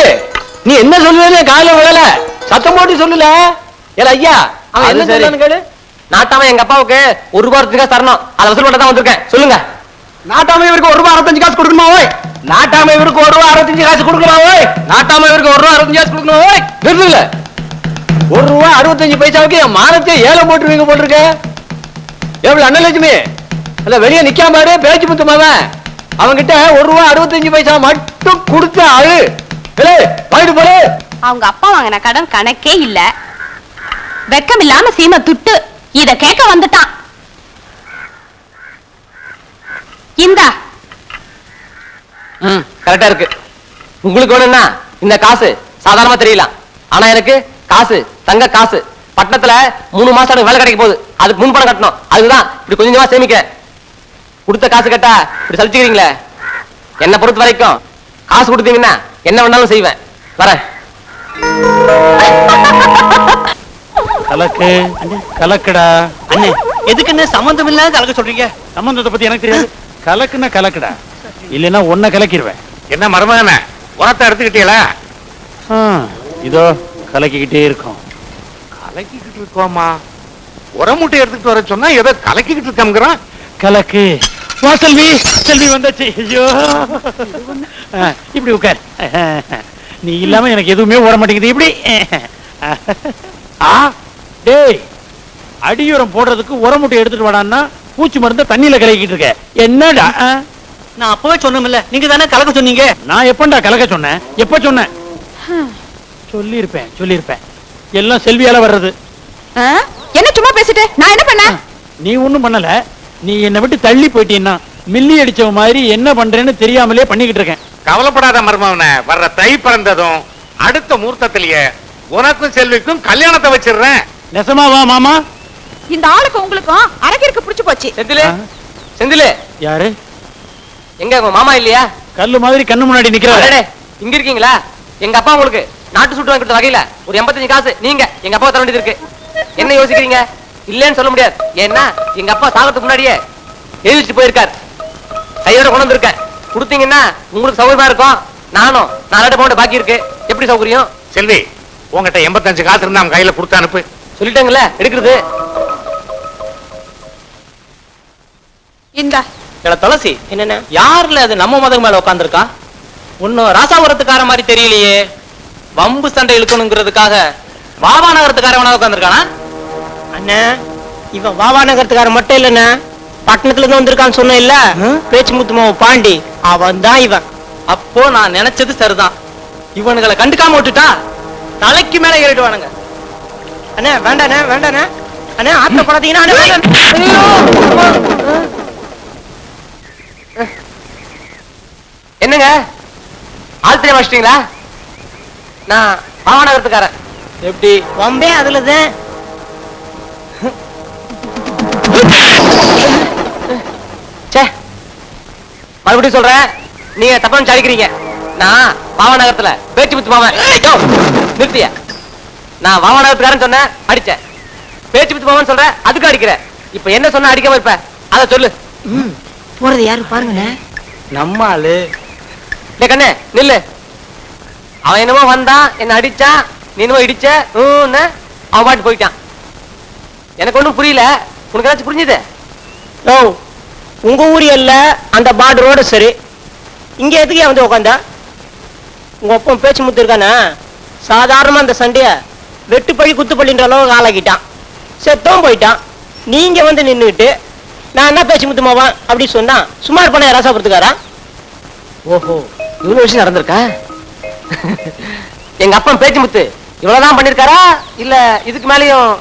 நீ என்ன சொல்லுவே காலையில விழல, சத்தம் போட்டு சொல்லல. ஏல ஐயா, அவன் என்ன சொல்றான்னு கேளு. நாட்டாம எங்க அப்பாவுக்கு ₹1 காசு தரணும். அதை வசூல் பண்ண தான் வந்திருக்கேன். சொல்லுங்க. நாட்டாம இவருக்கு ₹1.65 காசு கொடுக்கணுமா? ஓய், நாட்டாம இவருக்கு ₹1.65 காசு கொடுக்கணுமா? ஓய், நாட்டாம இவருக்கு ₹1.65 காசு கொடுக்கணுமா? ஓய், நிறுத்துங்க. ₹1.65 என் மானத்தை ஏலம் போட்டுருவீங்க போட்டிருக்க. எவ்வளவு அண்ணலட்சுமி அல்ல வெளியே நிக்காம பாரு. பேச்சு முத்துமாவன் அவங்கிட்ட ₹1.65 மட்டும் கொடுத்த ஆளு. வாங்கிட்டு போல. அவங்க அப்பா வாங்கின கடன் கணக்கே இல்ல. வெக்கம் இல்லாம சீம துட்டு இத கேட்க வந்துட்டான். இந்தா. கரெக்டா இருக்கு. உங்களுக்கு வேணும்னா இந்த காசு சாதாரணமா தெரியலாம். ஆனா எனக்கு காசு தங்க காசு. பட்டணத்துல 3 மாசம் வேலை கிடைக்க போகுது. அதுக்கு முன் பணம் கட்டணும். அதுதான் இப்படி கொஞ்சம் கொஞ்சமா சேமிக்கிறேன். கொடுத்த காசு கேட்டா இப்படி சலிச்சுக்கிறீங்களே. என்ன பொறுத்த வரைக்கும் காசு கொடுத்தீங்கன்னா என்ன வேணாலும் செய்வேன். வரேன். கலக்கு கலக்குடா. அண்ணே, எதுக்கு என்ன சம்பந்தம் இல்லாத கலக்க சொல்றீங்க? சம்பந்தத்தை பத்தி எனக்கு தெரியாது. கலக்குன்னா கலக்குடா, இல்லைன்னா ஒன்ன கலக்கிடுவேன். என்ன மருமகனே, உரத்தை எடுத்துக்கிட்டீங்களா? இதோ கலக்கிக்கிட்டே இருக்கோம். கலக்கிக்கிட்டு இருக்கோமா? உரமூட்டை எடுத்துக்கிட்டு வர சொன்னா ஏதோ கலக்கிக்கிட்டு இருக்கோங்கிறான். கலக்கு. வா செல்வி, செல்வி வந்தாச்சு. ஐயோ, இப்படி உட்கார். நீ இல்லாம எனக்கு எதுவுமே ஓட மாட்டேங்குது. இப்படி டேய், அடியுரம் போடுறதுக்கு உரமூட்டை எடுத்துட்டு வாடான்னா பூச்சி மருந்த தண்ணியில கலக்கிட்டு இருக்க. என்னடா? நான் அப்பவே சொன்னோம்ல, நீங்க தானே கலக்க சொன்னீங்க. நான் எப்பண்டா கலக்க சொன்னேன்? எப்ப சொன்னேன்? சொல்லிருப்பேன். எல்லாம் செல்வியால வர்றது. என்ன சும்மா பேசிட்டு நான் என்ன பண்ண? நீ ஒண்ணும் பண்ணல. நீ என்னை விட்டு தள்ளி போயிட்டீன்னா மில்லி அடிச்சவ மாதிரி என்ன பண்றேன்னு தெரியாமலே பண்ணிக்கிட்டு இருக்கேன். கவலைப்படாத மருமவனே, வர்ற தை பிறந்ததும் அடுத்த முகூர்த்தத்திலேயே உனக்கும் செல்விக்கும் கல்யாணத்தை வச்சிடுறேன். நெசமாவா மாமா? இந்த ஆளுக்கு உங்களுக்கும் அரங்கிற்கு புடிச்சு போச்சு. செந்திலே, செந்திலே யாரு? எங்க உங்க மாமா இல்லையா? கல்லு மாதிரி கண்ணு முன்னாடி நிக்கிறாரு. அடடே, இங்க இருக்கீங்களா? எங்க அப்பா உங்களுக்கு நாட்டு சுட்டு வாங்கி கொடுத்த வகையில ஒரு 85 காசு நீங்க எங்க அப்பா தர வேண்டியது இருக்கு. என்ன யோசிக்கிறீங்க? இல்லன்னு சொல்ல முடியாது. ஏன்னா எங்க அப்பா சாகிறதுக்கு முன்னாடியே எழுதிட்டு போயிருக்காரு. கையோட கொண்டு வந்திருக்கேன். கொடுத்தீங்கன்னா உங்களுக்கு சௌகரியமா இருக்கும். நானும் 4 பவுண்ட் பாக்கி இருக்கு. எப்படி சௌகரியம்? செல்வி, உங்ககிட்ட 85 காசு இருந்தா அவன் கையில கொடுத்து அனுப்பு. சொல்லிட்டாங்கல்ல, எடுக்கிறது. இந்த துளசி என்னென்ன யாருல அது நம்ம மதம் மேல உட்காந்துருக்கா? ஒன்னும் ராசாபுரத்துக்கார மாதிரி தெரியலையே. வம்பு சண்டை இழுக்கணுங்கிறதுக்காக வாவா நகரத்துக்காரவனா உட்காந்துருக்கானா? அண்ணா, இவன் வாவா நகரத்துக்காரன் மட்டும் இல்லண்ணா, பட்டணத்துல இருந்து வந்திருக்கான்னு சொன்ன இல்ல, பேச்சு முத்துமாவ பாண்டி, அவன் தான் இவன். அப்போ நான் நினைச்சது சரிதான். இவனுங்களை கண்டுக்காம விட்டுட்டா தலைக்கு மேல ஏறிடுவானுங்க. அண்ணா வேண்டாண்ணே, வேண்டாண்ணே அண்ணா, ஆத்த படாதீங்கன்னா என்னங்க ஆழ்த்திய வச்சிட்டீங்களா? நான் பாவநகரத்துக்காரன். எப்படி வம்பே அதுலதான். மறுபடியும் சொல்றேன், நீங்க தப்பா அடிக்கிறீங்க. நான் பாவநகரத்துல பேச்சு முத்து மாமன். நிறுத்திய. நான் வாவநகரத்துக்காரன் சொன்னேன், அடிச்சேன். பேச்சு முத்து மாமன் சொல்றேன், அதுக்கு அடிக்கிறேன். இப்ப என்ன சொன்ன அடிக்காம இருப்ப? அத சொல்லு. போறது யாரு பாருங்க. நம்ம ஆளு. கண்ணே நில்லு. அவன் என்னமோ வந்தான், என்ன அடிச்சான், நீ என்னமோ இடிச்ச, அவன் பாட்டு போயிட்டான். எனக்கு ஒண்ணும் புரியல. உனக்கு ஏதாச்சும் புரிஞ்சுது? ஓ, உங்க ஊர் இல்ல அந்த பார்டரோட சரி, இங்க எதுக்கு வந்து உட்காந்தா? உங்க ஒப்பம் பேச்சு முத்து இருக்கானா? சாதாரணமா அந்த சண்டைய வெட்டுப்பள்ளி குத்துப்பள்ளின்ற அளவுக்கு ஆளாக்கிட்டான். செத்தவும் போயிட்டான். நீங்க வந்து நின்றுட்டு நான் என்ன பேச்சு முத்துமாவா அப்படி சொன்னா சும்மா இருப்பானே ராசாபுரத்துக்காரா? ஓஹோ, இவ்வளவு விஷயம் நடந்திருக்கா? எங்க அப்பா பேச்சு முத்து இவ்வளவுதான் பண்ணிருக்காரா இல்ல இதுக்கு மேலயும்?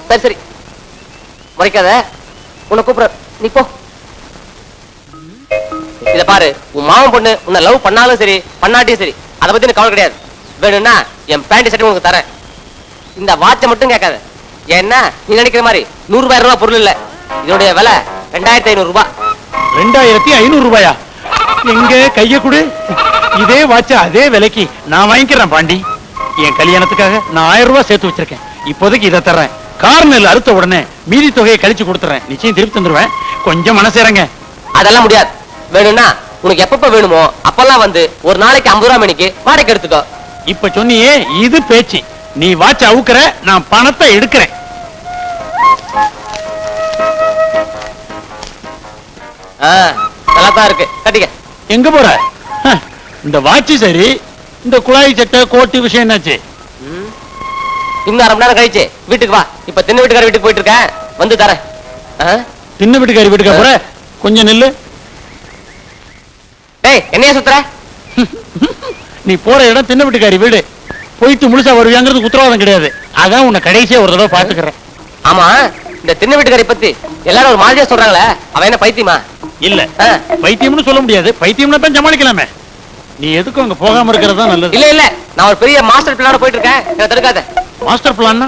சரி சரி, முறைக்காத. உன்னை கூப்பிட, நீ போ. இத பாரு, உன் மாமன் பொண்ணு உன்னை லவ் பண்ணாலும் சரி பண்ணாட்டியும் சரி, அதை பத்தி எனக்கு கவலை கிடையாது. வேணும்னா என் பேண்ட் சட்டை உனக்கு தரேன். இந்த வாட்சை மட்டும் கேட்காத. ஏன்னா நீ நினைக்கிற மாதிரி 100,000 ரூபாய் பொருள் இல்ல. இதனுடைய விலை 2500 ரூபாய். 2500 ரூபாயா? எங்க கைய கொடு. இதே வாட்ச அதே விலைக்கு நான் வாங்கிக்கிறேன் பாண்டி. என் கல்யாணத்துக்காக நான் 1000 ரூபாய் சேர்த்து வச்சிருக்கேன். இப்போதைக்கு இதை தர்றேன். கார்னல் அறுத்த உடனே மீதி தொகையை கழிச்சு கொடுத்துறேன். நிச்சயம் திருப்பி தந்துருவேன். கொஞ்சம் மனசேரங்க. அதெல்லாம் முடியாது. வேணும்னா உனக்கு எப்பப்ப வேணுமோ அப்பெல்லாம் வந்து ஒரு நாளைக்கு 50 ரூபாய் மணிக்கு வாடகை எடுத்துக்கோ. இப்ப சொன்னியே இது பேச்சு. நீ வாட்ச அவுக்குற, நான் பணத்தை எடுக்கிறேன். நல்லாதான் இருக்கு, கட்டிக்க. எங்க போற? இந்த வாட்சி சரி, இந்த குழாய் சட்டை கோட்டு விஷயம் என்னாச்சு? இன்னும் 1/2 மணி நேரம் கழிச்சு வீட்டுக்கு வா. இப்ப தின்ன வீட்டுக்கார வீட்டுக்கு போயிட்டு இருக்கேன், வந்து தரேன். தின்ன வீட்டுக்காரி வீட்டுக்கு போற? கொஞ்சம் நில்லு. டேய், என்னையா சுத்துற? நீ போற இடம் தின்ன வீட்டுக்காரி வீடு. போயிட்டு முழுசா வருவியாங்கிறது உத்தரவாதம் கிடையாது. அதான் உன்னை கடைசியா ஒரு தடவை பாத்துக்கிறேன். ஆமா, இந்த தின்ன வீட்டுக்காரி பத்தி எல்லாரும் ஒரு மாதிரியா சொல்றாங்களே, அவ என்ன பைத்தியமா? இல்ல, பைத்தியம்னு சொல்ல முடியாது. பைத்தியம்னா தான் சமாளிக்கலாமே. நீ எதுக்கும் அங்க போகாம இருக்கிறது தான் நல்லது. இல்ல இல்ல, நான் ஒரு பெரிய மாஸ்டர் பிளானோட போயிட்டு இருக்கேன். என்ன தடுக்காத. மாஸ்டர் பிளான்னா?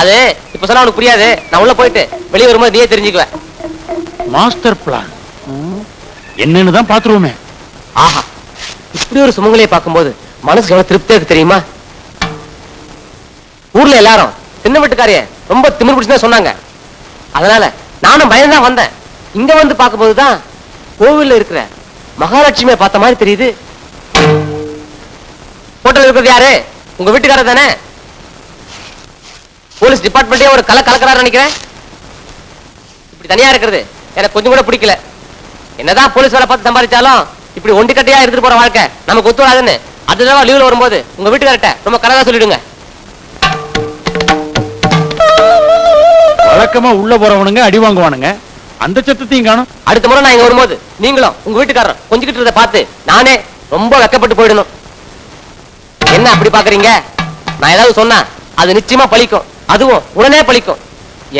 அது இப்ப சொன்னா உனக்கு புரியாது. நான் உள்ள போயிட்டு வெளியே வரும்போது நீயே தெரிஞ்சுக்குவேன். மாஸ்டர் பிளான் என்னன்னு தான் பாத்துருவோமே. ஆஹா, இப்படி ஒரு சுமங்கலியை பார்க்கும்போது மனசுக்கு எவ்வளவு திருப்தியா இருக்கு தெரியுமா? ஊர்ல எல்லாரும் சின்ன வீட்டுக்காரிய ரொம்ப திமிரு பிடிச்சுதான் சொன்னாங்க. அதனால நானும் பயந்தான் வந்தேன். இங்க வந்து பார்க்கும்போதுதான் கோவில்ல இருக்கிற மகாலட்சுமியை பார்த்த மாதிரி தெரியுது. ஹோட்டல் இருக்கிறது யாரு? உங்க வீட்டுக்காரர் தானே? போலீஸ் டிபார்ட்மெண்டே ஒரு கலக்கிறாரு நினைக்கிறேன். இப்படி தனியா இருக்கிறது எனக்கு கொஞ்சம் கூட பிடிக்கல. என்னதான் போலீஸ் வேலை பார்த்து சம்பாதிச்சாலும் இப்படி ஒண்டி கட்டையா எடுத்துட்டு போற வாழ்க்கை நமக்கு ஒத்து வராதுன்னு அதுதான் லீவ்ல வரும்போது உங்க வீட்டுக்காரட்ட ரொம்ப கரெக்டா சொல்லிடுங்க. வழக்கமா உள்ள போறவனுங்க அடி வாங்குவானுங்க. அந்த சத்தத்தையும் காணும். அடுத்த முறை நான் இங்க வரும்போது நீங்களும் உங்க வீட்டுக்காரர் கொஞ்சிக்கிட்டு இருந்த பார்த்து நானே ரொம்ப வெக்கப்பட்டு போயிடணும். என்ன அப்படி பாக்குறீங்க? நான் ஏதாவது சொன்னா அது நிச்சயமா பழிக்கும். அதுவும் உடனே பழிக்கும்.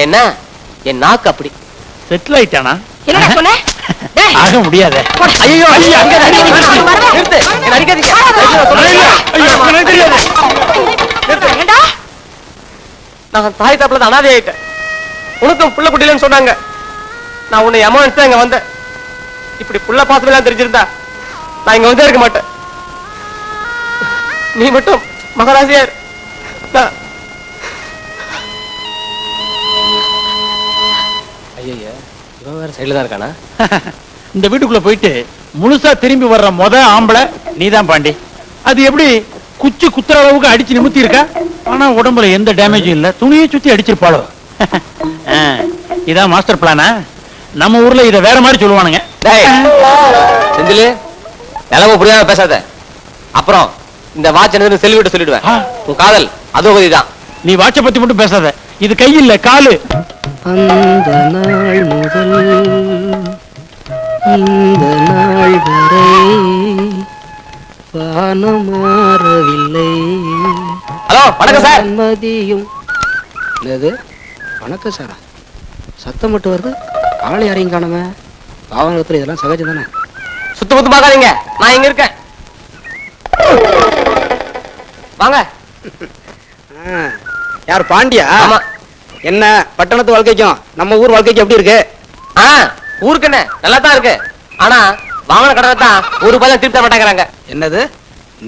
ஏன்னா என் நாக்கு அப்படி. செட்டில் ஆயிட்டானா? என்னடா சொன்ன? டேய், ஆக முடியாத. ஐயோ ஐயோ அங்க நிறுத்து. என்ன அடிக்காதீங்க. ஏண்டா? நான் தாய் தப்புல அனாதை ஆயிட்டேன். உனக்கும் புள்ள குட்டிலன்னு சொன்னாங்க. நான் உன்னை அம்மான்னு தான் இங்க வந்தேன். இப்படி புள்ள பாசமெல்லாம் தெரிஞ்சிருந்தா நான் இங்க வந்தே இருக்க மாட்டேன். நீ மட்டும் மகாராஜியார். ஐயா இவன் வேற சைடுல தான் இருக்கானா? இந்த வீட்டுக்குள்ள போயிட்டு முழுசா திரும்பி வர்ற ஆம்பளை நீதான் பாண்டி. அது எப்படி குச்சி குத்துற அளவுக்கு அடிச்சு நிமித்தி இருக்கா? ஆனா உடம்புல எந்த டேமேஜும் இல்ல. துணியை சுத்தி அடிச்சிருப்பாளோ. இதான் மாஸ்டர் பிளானா? நம்ம ஊர்ல இத வேற மாதிரி சொல்லுவானுங்க. செந்திலு நிலவு புரியாம பேசாத. அப்புறம் இந்த வாட்ச் என்னதுன்னு செல்விட்டு சொல்லிடுவேன். உன் காதல் அதோ தான். நீ வாட்ச பத்தி மட்டும் பேசாத. இது கை இல்ல காலு. அந்த நாள் முதல் இந்த நாள் வரை வானம் மாறவில்லை. ஹலோ வணக்கம் சார். மதியும் என்னது வணக்கம் சாரா? சத்தம் மட்டும் வருது, ஆளை யாரையும் காணாம. பாவனத்துல இதெல்லாம் சகஜம் தானே. சுத்து முத்து பார்க்காதீங்க, நான் இங்க இருக்கேன். வாங்க. யார் பாண்டியா? ஆமா. என்ன பட்டணத்து வாழ்க்கைக்கும் நம்ம ஊர் வாழ்க்கைக்கும் எப்படி இருக்கு? ஊருக்கு என்ன நல்லா தான் இருக்கு. ஆனா வாங்கின கடனை தான் ஒரு ரூபாய் திருப்பி தர மாட்டேங்கிறாங்க. என்னது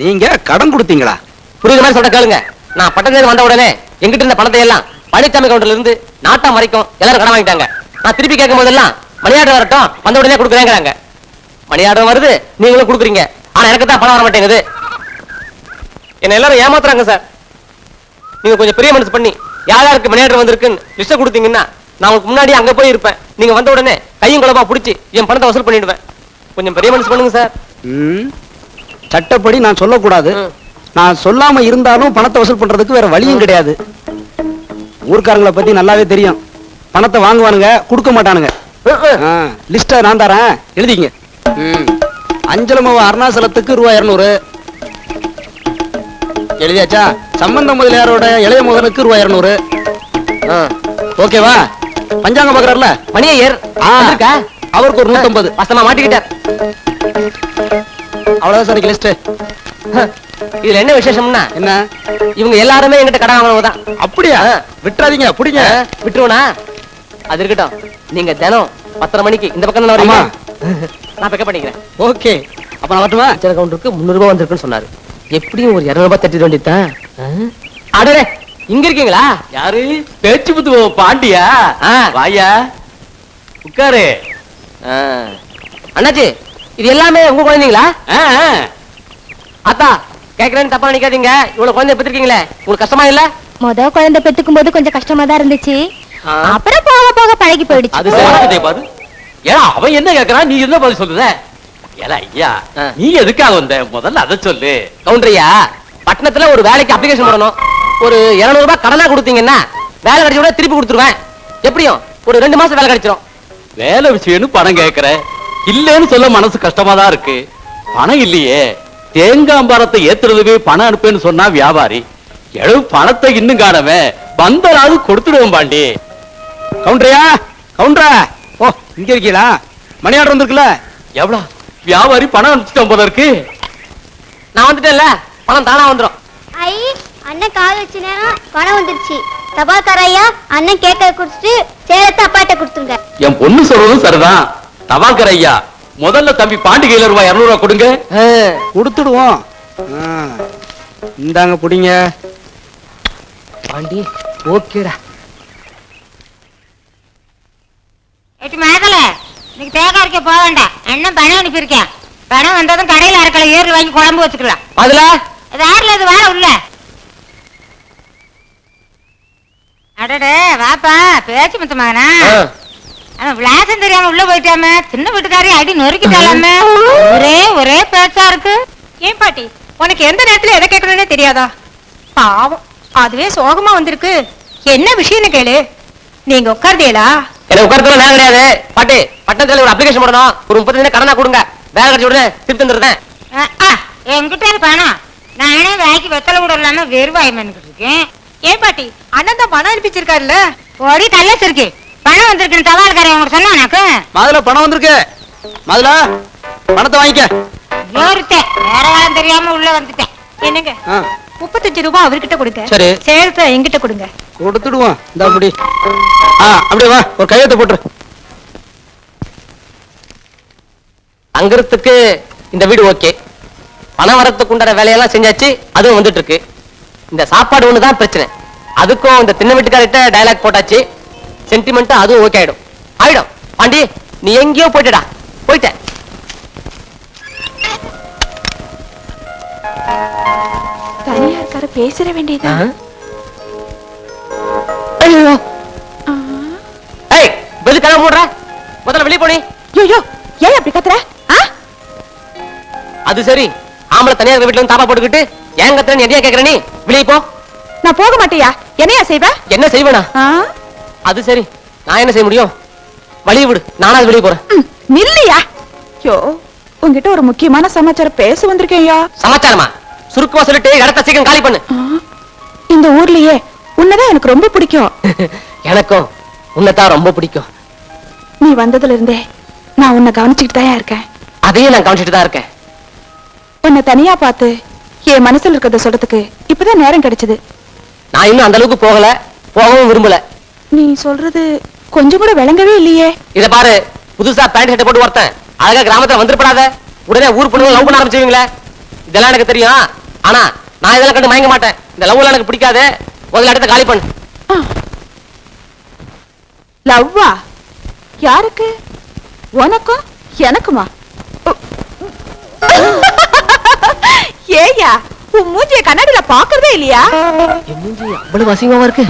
நீங்க கடன் கொடுத்தீங்களா? புரியுற மாதிரி சொல்ற கேளுங்க. நான் பட்டணத்துக்கு வந்த உடனே எங்கிட்ட இருந்த பணத்தை எல்லாம் பழனிசாமி கவுண்டர்ல இருந்து நாட்டம் வரைக்கும் எல்லாரும் கடன் வாங்கிட்டாங்க. நான் திருப்பி கேட்கும் போதெல்லாம் மணியாட்டம் வரட்டும் வந்த உடனே கொடுக்குறேங்கிறாங்க. மணியாட்டம் வருது, நீங்களும் கொடுக்குறீங்க. ஆனா எனக்கு தான் பணம் வர மாட்டேங்குது. என்ன எல்லாரும் ஏமாத்துறாங்க சார். நீங்க கொஞ்சம் பெரிய மனசு பண்ணி யார் யாருக்கு மணியாட்டம் வந்திருக்குன்னு லிஸ்ட் கொடுத்தீங்கன்னா நான் உங்களுக்கு முன்னாடி அங்க போய் இருப்பேன். நீங்க வந்த உடனே கையும் குழம்பா பிடிச்சி என் பணத்தை வசூல் பண்ணிடுவேன். கொஞ்சம் பெரிய மனசு பண்ணுங்க சார். சட்டப்படி நான் சொல்லக்கூடாது. நான் சொல்லாம இருந்தாலும் பணத்தை வசூல் பண்றதுக்கு வேற வழியும் கிடையாது. ஊர்க்காரங்களை பத்தி நல்லாவே தெரியும். பணத்தை வாங்குவானுங்க, கொடுக்க மாட்டானுங்க. லிஸ்ட நான் தரேன், எழுதிங்க. அஞ்சலமாவ அருணாசலத்துக்கு ரூபாய் 200 எழுதியாச்சா? சம்பந்த முதலியாரோட இளைய மகனுக்கு ரூபாய் 200. ஓகேவா? பஞ்சாங்கம் பாக்குறாருல மணியர் அவருக்கு ஒரு 150. வசமா மாட்டிக்கிட்டார். அவ்வளவுதான் சார் லிஸ்ட். இதுல என்ன விசேஷம்னா என்ன? இவங்க எல்லாருமே எங்கிட்ட கடன் வாங்கினவங்கதான். அப்படியா? விட்டுறாதீங்க, புடிங்க. விட்டுருவனா? அது இருக்கட்டும். நீங்க தினம் 10:30 மணிக்கு இந்த பக்கம் தானே வரீங்க? நான் பிக்கப் பண்ணிக்கிறேன். ஓகே, அப்ப நான் வரட்டுமா? அச்சர கவுண்டருக்கு 300 ரூபாய் வந்திருக்குன்னு சொன்னாரு. எப்படியும் ஒரு 200 ரூபாய் தட்டிட வேண்டியதுதான். அடரே, இங்க இருக்கீங்களா? யாரு? பேச்சு புத்து பாண்டியா? வாயா உட்காரு. அண்ணாச்சி, இது எல்லாமே உங்க குழந்தைங்களா? அத்தா கேக்குறேன்னு தப்பா நினைக்காதீங்க. இவ்வளவு குழந்தை பெற்றிருக்கீங்களே, உங்களுக்கு கஷ்டமா இல்ல? முத குழந்தை பெத்துக்கும் போது கொஞ்சம் கஷ்டமா தான் இருந்துச்சு. அப்புறம் போக போக பழகி போயிடுச்சு. அது சரி பாரு. ஏன்னா அவன் என்ன கேக்குறான், நீ என்ன பதில் சொல்லுத? ஏல ஐயா, நீ எதுக்காக வந்த? முதல்ல அதை சொல்லு. கவுண்டரியா, பட்டணத்துல ஒரு வேலைக்கு அப்ளிகேஷன் போடணும். ஒரு 200 ரூபாய் கடனா கொடுத்தீங்கன்னா வேலை கிடைச்ச உடனே திருப்பி கொடுத்துருவேன். எப்படியும் ஒரு 2 மாசம் வேலை கிடைச்சிரும். வேலை விஷயம்னு பணம் கேக்குற, இல்லன்னு சொல்ல மனசு கஷ்டமா தான் இருக்கு. பணம் இல்லையே. தேங்காய் மரத்தை ஏத்துறதுக்கு பணம் அனுப்புன்னு சொன்னா வியாபாரி, எவ்வளவு பணத்தை இன்னும் காணவே வந்தராது கொடுத்துடுவோம் பாண்டி. கவுண்டரியா, கவுண்டரா, ஓ இங்க இருக்கீங்களா? மணி ஆர்டர் வந்திருக்குல்ல? எவ்வளவு? வியாபாரி பணம் அனுப்பிச்சிட்டோம் போல இருக்கு. நான் வந்துட்டேன்ல, பணம் தானா வந்துடும். ஐ, அண்ணன் கால் வச்ச நேரம் பணம் வந்துருச்சு. தபால்காரையா, அண்ணன் கேட்க குடிச்சிட்டு சேலத்தை அப்பாட்ட கொடுத்துருங்க. என் பொண்ணு சொல்றதும் சரிதான். தபால்கர் ஐயா, முதல்ல தம்பி பாண்டி கையில ரூபாய் 200 ரூபாய் கொடுங்க. கொடுத்துடுவோம். இந்தாங்க புடிங்க. பாண்டி ஓகேடா. எட்டு மேகல, இன்னைக்கு தேங்காய் அரைக்க போக வேண்டாம். அண்ணன் பணம் அனுப்பியிருக்கேன். பணம் வந்ததும் கடையில் அரைக்கலை ஏறு வாங்கி குழம்பு வச்சுக்கலாம். அதுல வேறல இது வேற உள்ள. அடடே வாப்பா, பேச்சு மத்த மகனா. அவன் விளாசம் தெரியாம உள்ள போயிட்டாம, சின்ன வீட்டுக்காரி அடி நொறுக்கிட்டாலாம. ஒரே பேச்சா இருக்கு. ஏன் பாட்டி, உனக்கு எந்த நேரத்துல எதை கேட்கணும்னே தெரியாதா? பாவம், அதுவே சோகமா வந்திருக்கு. என்ன விஷயம்னு கேளு. நீங்க உட்கார்ந்தீங்களா? எனக்கு உட்கார்த்துல நேரம் கிடையாது. பாட்டி, பட்டணத்துல ஒரு அப்ளிகேஷன் போடணும். ஒரு 30 தினம் கடனா கொடுங்க. வேலை கிடைச்ச உடனே திருப்பி தந்துடுறேன். என்கிட்ட பணம் நானே வாங்கி வெத்தலை கூட இல்லாம வெறுவாயமனுக்கு இருக்கேன். ஏன் பாட்டி, அண்ணன் தான் பணம் அனுப்பிச்சிருக்காருல்ல? ஓடி கல்லஸ் இருக்கு. பணம் வந்திருக்குன்னு தவால்காரன் உங்கள்ட்ட சொன்னா எனக்கு மாதுள பணம் வந்திருக்கு. மாதுள பணத்தை வாங்கிக்க. ஏறிட்டேன், வேற வேலை தெரியாம உள்ள வந்துட்டேன். என்னங்க 35 ரூபாய் அவர்கிட்ட கொடுங்க. சரி. சேர்த்த என்கிட்ட கொடுங்க. கொடுத்துடுவோம். இந்த அப்படி அப்படியே வா, ஒரு கையெழுத்து போட்டுரு. தங்கறதுக்கு இந்த வீடு ஓகே. பணம் வரத்துக்கு உண்டான வேலையெல்லாம் செஞ்சாச்சு, அதுவும் வந்துட்டு இருக்கு. இந்த சாப்பாடு ஒண்ணுதான் பிரச்சனை. அதுக்கும் இந்த தின்ன வீட்டுக்காரிட்ட டயலாக் போட்டாச்சு. சென்டிமெண்ட் அதுவும் ஓகே ஆயிடும். பாண்டி நீ எங்கேயோ போயிட்டடா, போயிட்ட. தனியா இருக்காரு, பேசிட வேண்டியதா? ஐயோ ஏய் வெது கதை மூடுற, முதல்ல வெளியே போனி. ஐயோ ஏன் அப்படி கத்துற? அது சரி, ஆம்பளை தனியார் வீட்டுல வந்து தாப்பா போட்டுக்கிட்டு ஏன் கத்துறேன்னு எதையா கேக்குற? நீ வெளியே போ. நான் போக மாட்டியா? என்னையா செய்வ? என்ன செய்வேனா? அது சரி, நான் என்ன செய்ய முடியும்? வழியை விடு, நானாவது வெளியே போறேன். நில்லையா? ஐயோ உங்ககிட்ட ஒரு முக்கியமான சமாச்சாரம் பேச வந்திருக்கேன்யா. சமாச்சாரமா? சுருக்கமா சொல்லிட்டு இடத்த சீக்கிரம் காலி பண்ணு. இந்த ஊர்லயே உன்னதான் எனக்கு ரொம்ப பிடிக்கும். எனக்கும் உன்னைத்தான் ரொம்ப பிடிக்கும். நீ வந்ததுல இருந்தே நான் உன்னை கவனிச்சுக்கிட்டு தான் இருக்கேன். அதையும் நான் கவனிச்சுட்டு தான் இருக்கேன். உன்னை தனியா பார்த்து என் மனசுல இருக்கிறத சொல்றதுக்கு இப்பதான் நேரம் கிடைச்சது. நான் இன்னும் அந்த அளவுக்கு போகல, போகவும் விரும்பல. நீ சொல்றது கொஞ்சம் கூட விளங்கவே இல்லையே. இத பாரு, புதுசா பேண்ட் ஷர்ட் போட்டு ஒருத்தன் அழகா கிராமத்துல வந்துருப்படாத உடனே ஊர் பொண்ணு லவ் பண்ண ஆரம்பிச்சுவீங்களே. இதெல்லாம் எனக்கு தெரியும். ஆனா நான் இதெல்லாம் கண்டு மயங்க மாட்டேன். இந்த லவ் எனக்கு பிடிக்காது. முதல்ல இடத்த காலி பண்ணு. லவ்வா? யாருக்கு? உனக்கும் எனக்குமா? ஏயா உன் மூஞ்சிய கண்ணாடியில பாக்குறதே இல்லையா? என் மூஞ்சி அவ்வளவு அசிங்கமா இருக்கு.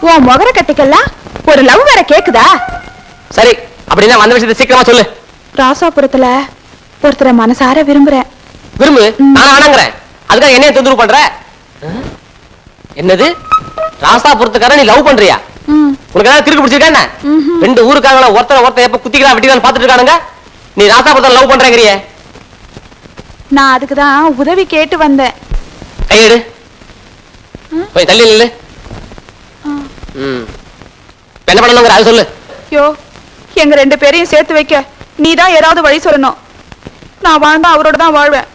உன் முகர கட்டிக்கெல்லாம் ஒரு லவ் வேற கேக்குதா? சரி, அப்படின்னா வந்த விஷயத்தை சீக்கிரமா சொல்லு. ராசாபுரத்துல ஒருத்தரை மனசார விரும்புறேன். விரும்பு, நான் வேணாங்கிறேன். அதுக்காக என்னைய தொந்தரவு பண்ற? என்னது, ராசாபுரத்துக்கார நீ லவ் பண்றியா? உனக்கு ஏதாவது கிறுக்கு பிடிச்சிருக்கா என்ன? ரெண்டு ஊருக்காரங்கள ஒருத்தர் எப்ப குத்திக்கலாம் வெட்டிக்கலாம் பாத்துட்டு இருக்கானுங்க. நீ ராசாபுரத்துல லவ் பண்றேங்கிறிய? நான் அதுக்குதான் உதவி கேட்டு வந்தேன். கையெடு, போய் தள்ளி நில்லு. என்ன பண்ணணுங்கிற அது சொல்லு. யோ, எங்க ரெண்டு பேரையும் சேர்த்து வைக்க நீதான் ஏதாவது வழி சொல்லணும். நான் வாழ்ந்தா அவரோட தான் வாழ்வேன்,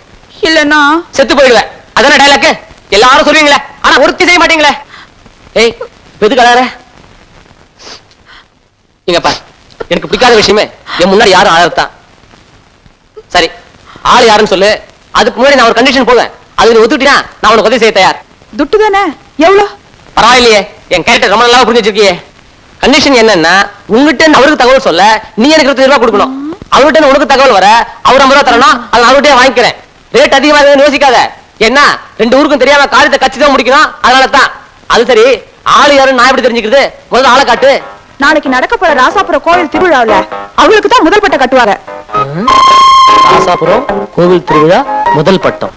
இல்லன்னா செத்து போயிடுவேன். அதான டயலாக் எல்லாரும் சொல்லுவீங்களே, ஆனா ஒருத்தி செய்ய மாட்டீங்களே. ஏய் எது கலார இங்கப்பா, எனக்கு பிடிக்காத விஷயமே என் முன்னாடி யாரும் ஆளத்தான். சரி, ஆள் யாருன்னு சொல்லு. அதுக்கு முன்னாடி நான் ஒரு கண்டிஷன் போவேன். அது நீ ஒத்துக்கிட்டா நான் உனக்கு உதவி செய்ய தயார். துட்டு தானே? எவ்வளவு? பரவாயில்லையே, என் கேரக்டர் ரொம்ப நல்லா புரிஞ்சு வச்சிருக்கியே. கண்டிஷன் என்னன்னா, உங்ககிட்ட அவருக்கு தகவல் சொல்ல நீ எனக்கு 20 ரூபாய் கொடுக்கணும். அவர்கிட்ட உனக்கு தகவல் வர அவர் 50 ரூபாய் தரணும். அதை அவர்கிட்டயே வாங்கிக்கிறேன். ரேட் அதிகமா யோசிக்காத. என்ன, ரெண்டு ஊருக்கும் தெரியாம காரியத்தை கட்சிதான் முடிக்கணும். அதனால தான். அது சரி, ஆளு யாருன்னு நான் எப்படி தெரிஞ்சுக்கிறது? முதல்ல ஆளை காட்டு. நாளைக்கு நடக்க போற ராசாபுரம் கோவில் திருவிழாவில் அவளுக்கு தான் முதல் பட்டம் கட்டுவாரு. ராசாபுரம் கோவில் திருவிழா முதல் பட்டம்.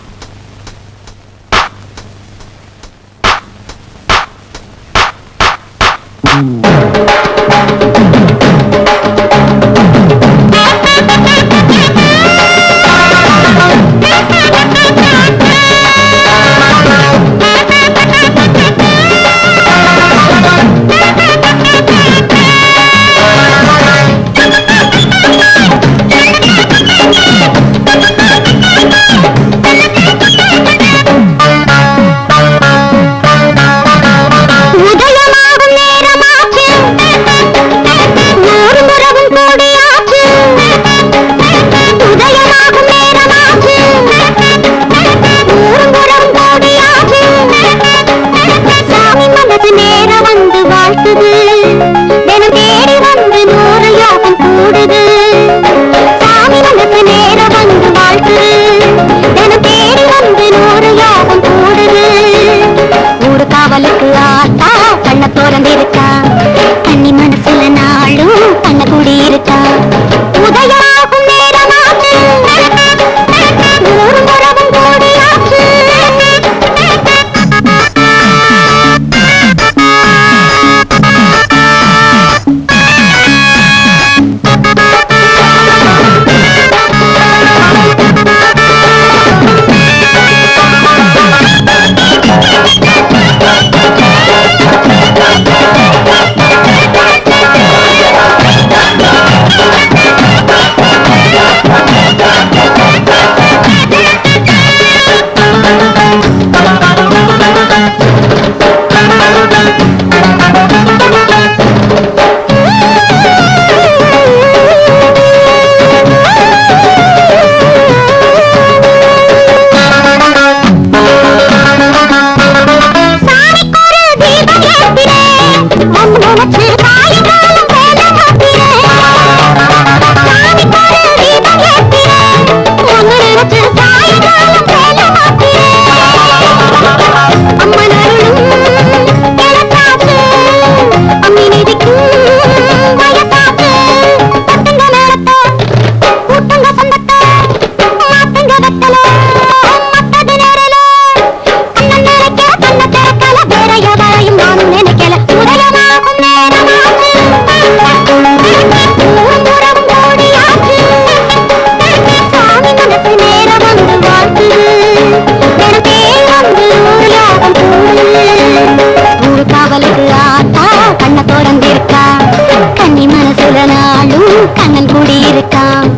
நாளும் கண்ணன் கூடி இருக்கான்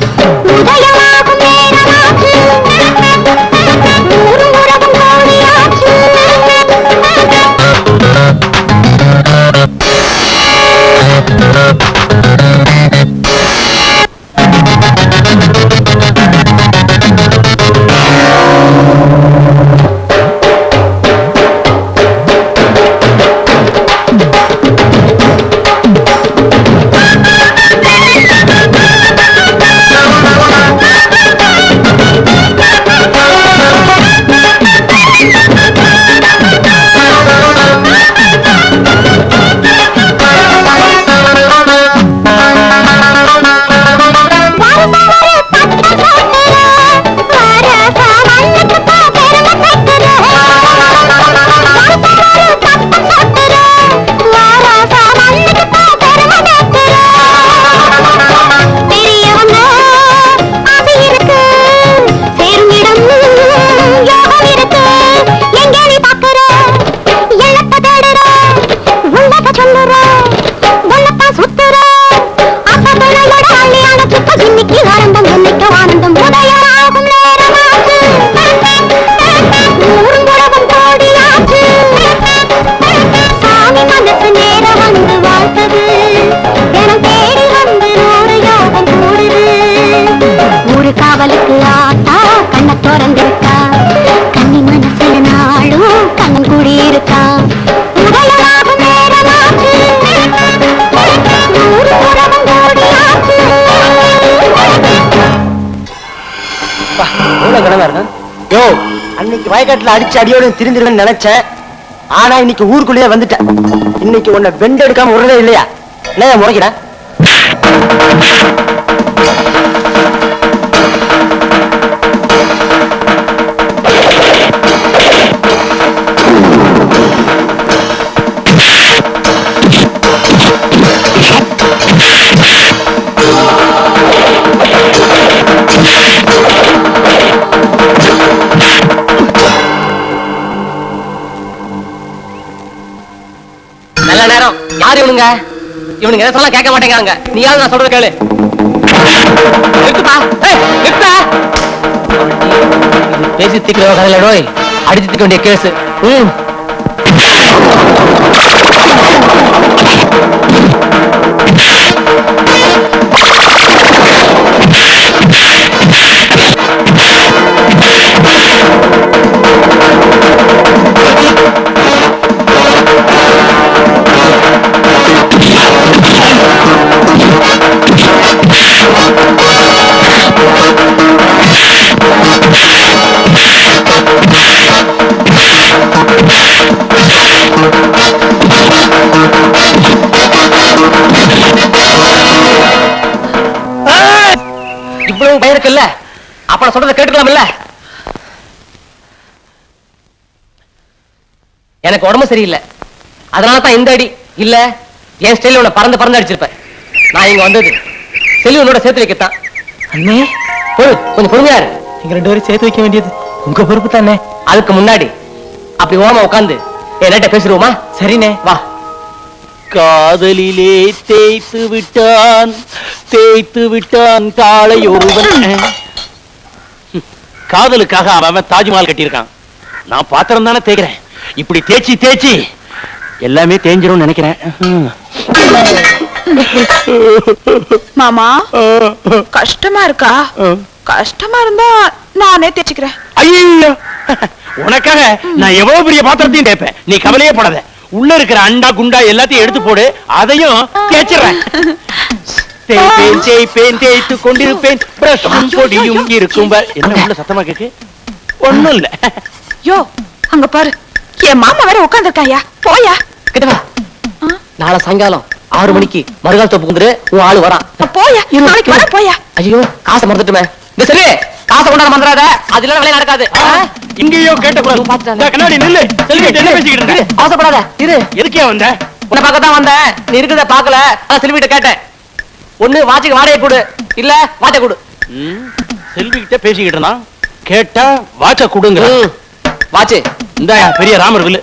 உதயமாகும் நேரமாச்சு ஊரும் உறவும் கோடியாச்சு காவலுக்கு ஆத்தா கண்ண திறந்திருக்கா கண்ணி மனசுல நாளும் கண்ணன் கூடி இருக்கா உதயமாகும் நேரமாச்சு ஊரு உறவும் கூடியாச்சு யோ அன்னைக்கு வயக்காட்டுல அடிச்சு அடியோட திருந்திருவேன்னு நினைச்சேன். ஆனா இன்னைக்கு ஊருக்குள்ளேயே வந்துட்டேன். இன்னைக்கு உன்னை வெண்டு எடுக்காம உடனே இல்லையா? என்ன முறைக்கிற? நல்ல நேரம். யாரு இவனுங்க? இவனுங்க எதை சொல்ல கேட்க மாட்டேங்கிறாங்க. நீயாவது நான் சொல்றத கேளு. நிறுத்துப்பா. ஏய், நிறுத்தா. பேசி திக்கிற கதையில டோய் அடிச்சு திக்க வேண்டிய கேஸ். இவ்வளவு பயம் இருக்குல்ல, அப்ப நான் சொல்றதை கேட்டுக்கலாம் இல்ல? எனக்கு உடம்பு சரியில்லை, அதனால தான் இந்த அடி. இல்ல என் ஸ்டைல உன்னை பறந்து பறந்து அடிச்சிருப்பேன். நான் இங்க வந்தது செல்வனோட சேர்த்து வைக்கத்தான். அண்ணே கொஞ்சம் பொறுமையா இரு. நீங்க ரெண்டு பேரும் சேர்த்து வைக்க வேண்டியது உங்க பொறுப்பு தானே. அதுக்கு முன்னாடி அப்படி ஓரமா உட்காந்து என்கிட்ட பேசிடுவோமா? சரிண்ணே, வா. காதலிலே தேய்த்து விட்டான் காளை ஒருவன். காதலுக்காக அவன் தாஜ்மஹால் கட்டியிருக்கான். நான் பாத்திரம் தானே தேய்க்கிறேன். இப்படி தேய்ச்சி எல்லாமே தேஞ்சிரும் நினைக்கிறேன். மாமா கஷ்டமா இருக்கா? கஷ்டமா இருந்தா நானே தேய்ச்சிக்கிறேன். ஐயோ, உனக்காக நான் எவ்வளவு பெரிய பாத்திரத்தையும் தேய்ப்பேன். நீ கவலையே படாத. உள்ள இருக்கிற அண்டா குண்டா எல்லாத்தையும் எடுத்து போடு, அதையும் தேய்ச்சிடுறேன். தேய்த்து கொண்டிருப்பேன், பிரஷும் பொடியும் இருக்கும். என்ன உள்ள சத்தமா கேக்கு? ஒண்ணும் இல்ல. யோ அங்க பாரு, என் மாமா வேற உட்கார்ந்துருக்காயா. போயா கிட்டவா. நாளை சாயங்காலம் 6 மணிக்கு மறுகால் தோப்பு வந்துரு. உன் ஆளு வரான். போயா, நாளைக்கு வர போயா. ஐயோ காசை மறந்துட்டுமே. இந்த சரி காசை கொண்டாட மறந்துடாத, அது இல்ல வேலை நடக்காது. இங்கேயோ கேட்ட கண்ணாடி நில்லு. செல்வி என்ன பேசிக்கிட்டு இருக்க? அவசரப்படாத இரு. எதுக்கே வந்த? உன்னை பார்க்கத்தான் வந்தேன். நீ இருக்கிறத பார்க்கல, செல்விட்ட கேட்டேன். ஒண்ணு வாட்சுக்கு வாடகை கொடு, இல்ல வாட்சை கொடு. செல்வி கிட்ட பேசிக்கிட்டு இருந்தான், கேட்டா வாட்ச கொடுங்க. வாட்சு இந்த பெரிய ராமர் வில்லு.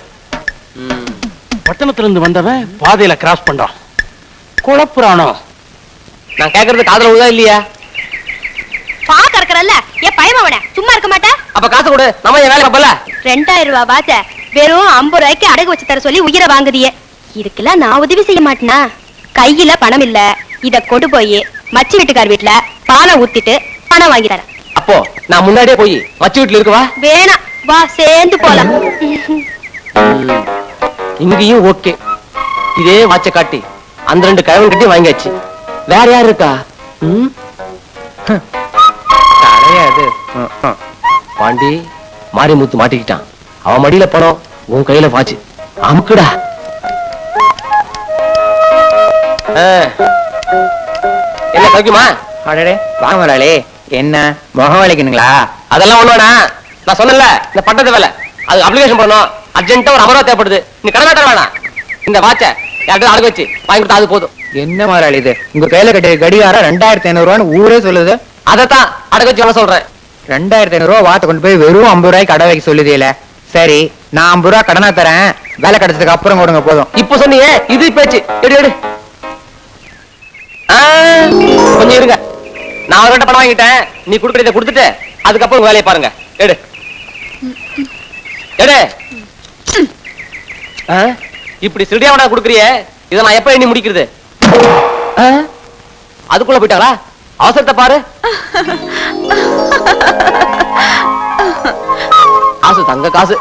பட்டணத்துல இருந்து வந்தவன் பாதையில கிராஸ் பண்றான். குழப்புறானோ? நான் கேக்குறது காதுல உதா இல்லையா? பாக்க இருக்கறல்ல ஏன் பயமாவன சும்மா இருக்க மாட்டா? அப்ப காசு கொடு, நம்ம என் வேலை பார்ப்பல. 2000 ரூபாய் பாத்த வெறும் 50 ரூபாய்க்கு அடகு வச்சு தர சொல்லி உயிரை வாங்குதியே. இதுக்கெல்லாம் நான் உதவி செய்ய மாட்டேனா? கையில பணம் இல்ல, இத கொண்டு போய் மச்சி வீட்டுக்கார் வீட்டுல பாலை ஊத்திட்டு பணம் வாங்கி தரேன். அப்போ நான் முன்னாடியே போய் மச்சி வீட்டுல இருக்குவா? வேணாம், வா சேர்ந்து போலாம். இங்கேயும் ஓகே. இதே வாட்ச காட்டி அந்த 2 கழவன் கட்டி வாங்கியாச்சு. வேற யாரு இருக்கா? கிடையாது. பாண்டி மாரிமுத்து மாட்டிக்கிட்டான். அவன் மடியில பணம், உன் கையில வாச்சு. அமுக்குடா. என்ன சௌக்கியமா? அடடே வாங்க முதலாளி. என்ன முகம் வலிக்கணுங்களா? அதெல்லாம் ஒண்ணுவேணா. நான் சொன்னல இந்த பட்டத்து வேலை, அது அப்ளிகேஷன் பண்ணணும். அர்ஜென்ட்டா ஒரு 50 ரூபா தேவைப்படுது. நீ கடனாட்ட வேணாம். இந்த வாட்ச யார்கிட்ட அடகு வச்சு வாங்கி கொடுத்தா அது போதும். என்ன முதலாளி இது? உங்க கையில கட்டிய கடிகாரம் 2500 ரூபான்னு ஊரே சொல்லுது. அதைத்தான் அடகு வச்சு வேணா சொல்றேன். 2500 ரூபா வாத்த கொண்டு போய் வெறும் 50 ரூபாய்க்கு கடை வைக்க சொல்லுதேல. சரி, நான் 50 ரூபா கடனா தரேன், வேலை கிடைச்சதுக்கு அப்புறம் கொடுங்க போதும். இப்ப சொன்னீங்க இது பேச்சு. எடு எடு. கொஞ்சம் இருங்க, நான் அவர்கிட்ட பணம் வாங்கிட்டேன். நீ கொடுக்கறத கொடுத்துட்டு அதுக்கப்புறம் வேலையை பாருங்க. எடு எடு. இப்படி சிடியாவனா கொடுக்குறியே, இதை நான் எப்ப எண்ணி முடிக்கிறது? அதுக்குள்ள போயிட்டாங்களா? அவசரத்தை பாரு. காசு தங்க காசு.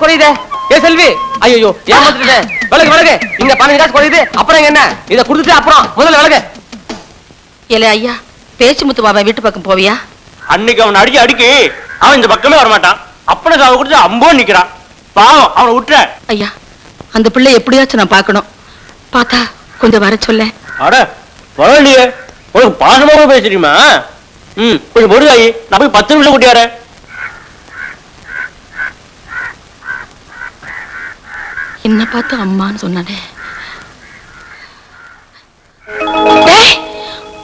குறையுதே. ஏ செல்வி, ஐயோ ஏமாத்திட்டேன். விலகு விலகு. இங்க 15 காசு குறையுது. அப்புறம் என்ன? இத கொடுத்துட்டு அப்புறம் முதல்ல விலகு. ஏலே ஐயா, பேச்சுமுத்து பாபா வீட்டு பக்கம் போவியா? அன்னைக்கு அவன் அடிக்கி அவன் இந்த பக்கமே வரமாட்டான். அப்பனை சாவ கொடுத்து அம்போ நிக்கிறான். பாவம், அவனை விட்டுற. ஐயா, அந்த பிள்ளை எப்படியாச்சும் நான் பார்க்கணும். பார்த்தா கொஞ்சம் வர சொல்ல. அட பரவாயில்லையே, உனக்கு பாசமாவும் பேசுறீமா? கொஞ்சம் பொருளாயி நான் போய் 10 நிமிஷம் கூட்டி வரேன். என்ன பார்த்து அம்மான்னு சொன்னானே.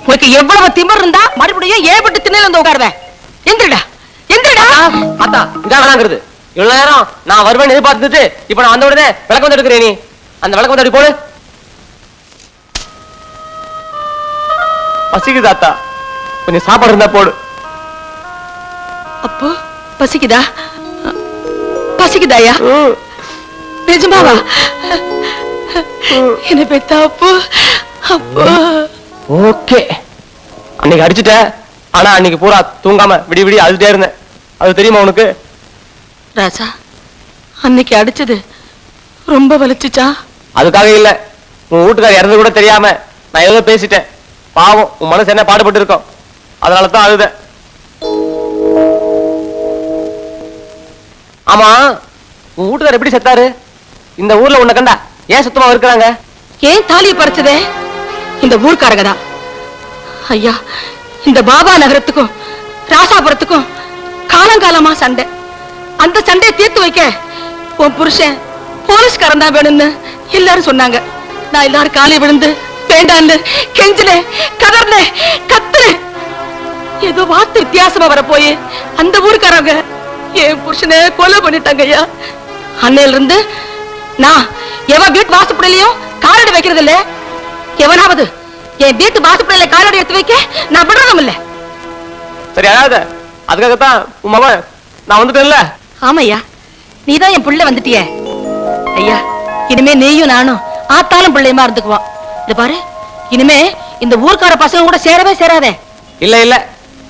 உனக்கு எவ்வளவு திமிர் இருந்தா மறுபடியும் ஏற்பட்டு திண்ணையில வந்து உட்காருவ. எந்திரடா எந்திரடா. அத்தா இதான் வேணாங்கிறது. இவ்வளவு நேரம் நான் வருவேன் எதிர்பார்த்துட்டு இப்ப நான் வந்த உடனே விளக்கம் வந்து எடுக்கிறேன். நீ அந்த விளக்கம் வந்து போடு. பசிக்குது அத்தா, கொஞ்சம் சாப்பாடு இருந்தா போடு. அப்போ பசிக்குதா? பசிக்குதாயா? நிஜமாவா? என்ன பெத்தா அப்போ? அப்போ ஓகே. அன்னைக்கு அடிச்சுட்ட, ஆனா அன்னைக்கு பூரா தூங்காம விடி விடி அழுதுட்டே இருந்தேன். அது தெரியுமா உனக்கு? ராசா, அன்னைக்கு அடிச்சது ரொம்ப வலிச்சுச்சா? அதுக்காக இல்ல, உன் வீட்டுக்கார இறந்து கூட தெரியாம நான் ஏதோ பேசிட்டேன். பாவம், உன் மனசு என்ன பாடுபட்டு இருக்கோம், அதனாலதான் அழுத. ஆமா, உன் வீட்டுக்கார எப்படி செத்தாரு? இந்த ஊர்ல உன்னை கண்டா ஏன் சுத்தமா இருக்கிறாங்க? ஏன் தாலியை பறிச்சதே இந்த ஊர்க்காரங்க தான். ஐயா, இந்த பாபா நகரத்துக்கும் ராசாபுரத்துக்கும் காலங்காலமா சண்டை. அந்த சண்டையை தீர்த்து வைக்க உன் புருஷன் போலீஸ்காரன் தான் வேணும்னு எல்லாரும் சொன்னாங்க. நான் எல்லாரும் காலை விழுந்து வேண்டான்னு கெஞ்சினே, கதர்னே, கத்துனே. ஏதோ வார்த்தை வித்தியாசமா வர போய் அந்த ஊருக்காரங்க என் புருஷனை கொலை பண்ணிட்டாங்க. ஐயா, அன்னையில இருந்து நான் எவன் வீட்டு வாசப்படையிலையும் காலடி வைக்கிறது இல்ல. எவனாவது என் வீட்டு வாசப்படையில காலடி எடுத்து வைக்க நான் விடுறதும் இல்ல. சரி, அதாவது அதுக்காகத்தான் உன் மகன் நான் வந்துட்டேன்ல. ஆமையா, நீதான் என் புள்ள வந்துட்டிய. ஐயா, இனிமே நீயும் நானும் ஆத்தாலும் பிள்ளையுமா இருந்துக்குவோம். இது பாரு, இனிமே இந்த ஊர்க்கார பசங்க கூட சேரவே சேராதே. இல்ல இல்ல,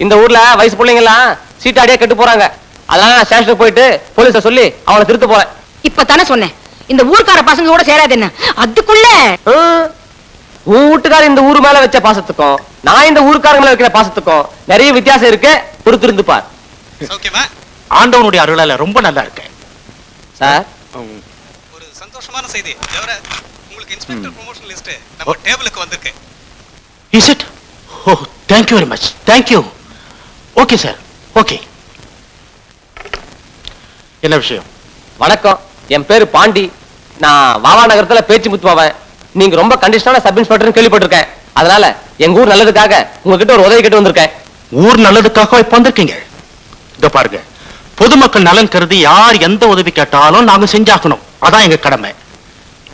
இந்த ஊர்ல வயசு பிள்ளைங்க எல்லாம் சீட்டாடியே கெட்டு போறாங்க. அதனால நான் ஸ்டேஷனுக்கு போயிட்டு போலீஸ சொல்லி அவனை திருத்த போறேன். இப்பதானே சொன்னேன் இந்த ஊர்க்கார பசங்க கூட சேராது. என்ன அதுக்குள்ள உன் வீட்டுக்கார இந்த ஊர் மேல வச்ச பாசத்துக்கும் நான் இந்த ஊருக்காரங்க மேல வைக்கிற பாசத்துக்கும் நிறைய வித்தியாசம் இருக்கு. பொறுத்திருந்து பார். ஆண்டவனுடைய அருளால ரொம்ப நல்லா இருக்கு சார். ஒரு சந்தோஷமான செய்தி. உங்களுக்கு இன்ஸ்பெக்டர் ப்ரமோஷன் லிஸ்ட் நம்ம டேபிளுக்கு வந்திருக்கு. Is it? Oh thank you very much, thank you. Okay sir, okay. என்ன விஷயம்? வணக்கம், என் பேரு பாண்டி. நான் வாவா நகரத்துல பேச்சு முத்துவாவேன். நீங்க ரொம்ப கண்டிஷனான சப் இன்ஸ்பெக்டர் கேள்விப்பட்டிருக்கேன். அதனால எங்க ஊர் நல்லதுக்காக உங்ககிட்ட ஒரு உதவி கேட்டு வந்திருக்கேன். ஊர் நல்லதுக்காக இப்ப வந்திருக்கீங்க? இத பாருங்க, பொதுமக்கள் நலன் கருதி யார் எந்த உதவி கேட்டாலும் நாங்க செஞ்சாக்கணும். அதான் எங்க கடமை.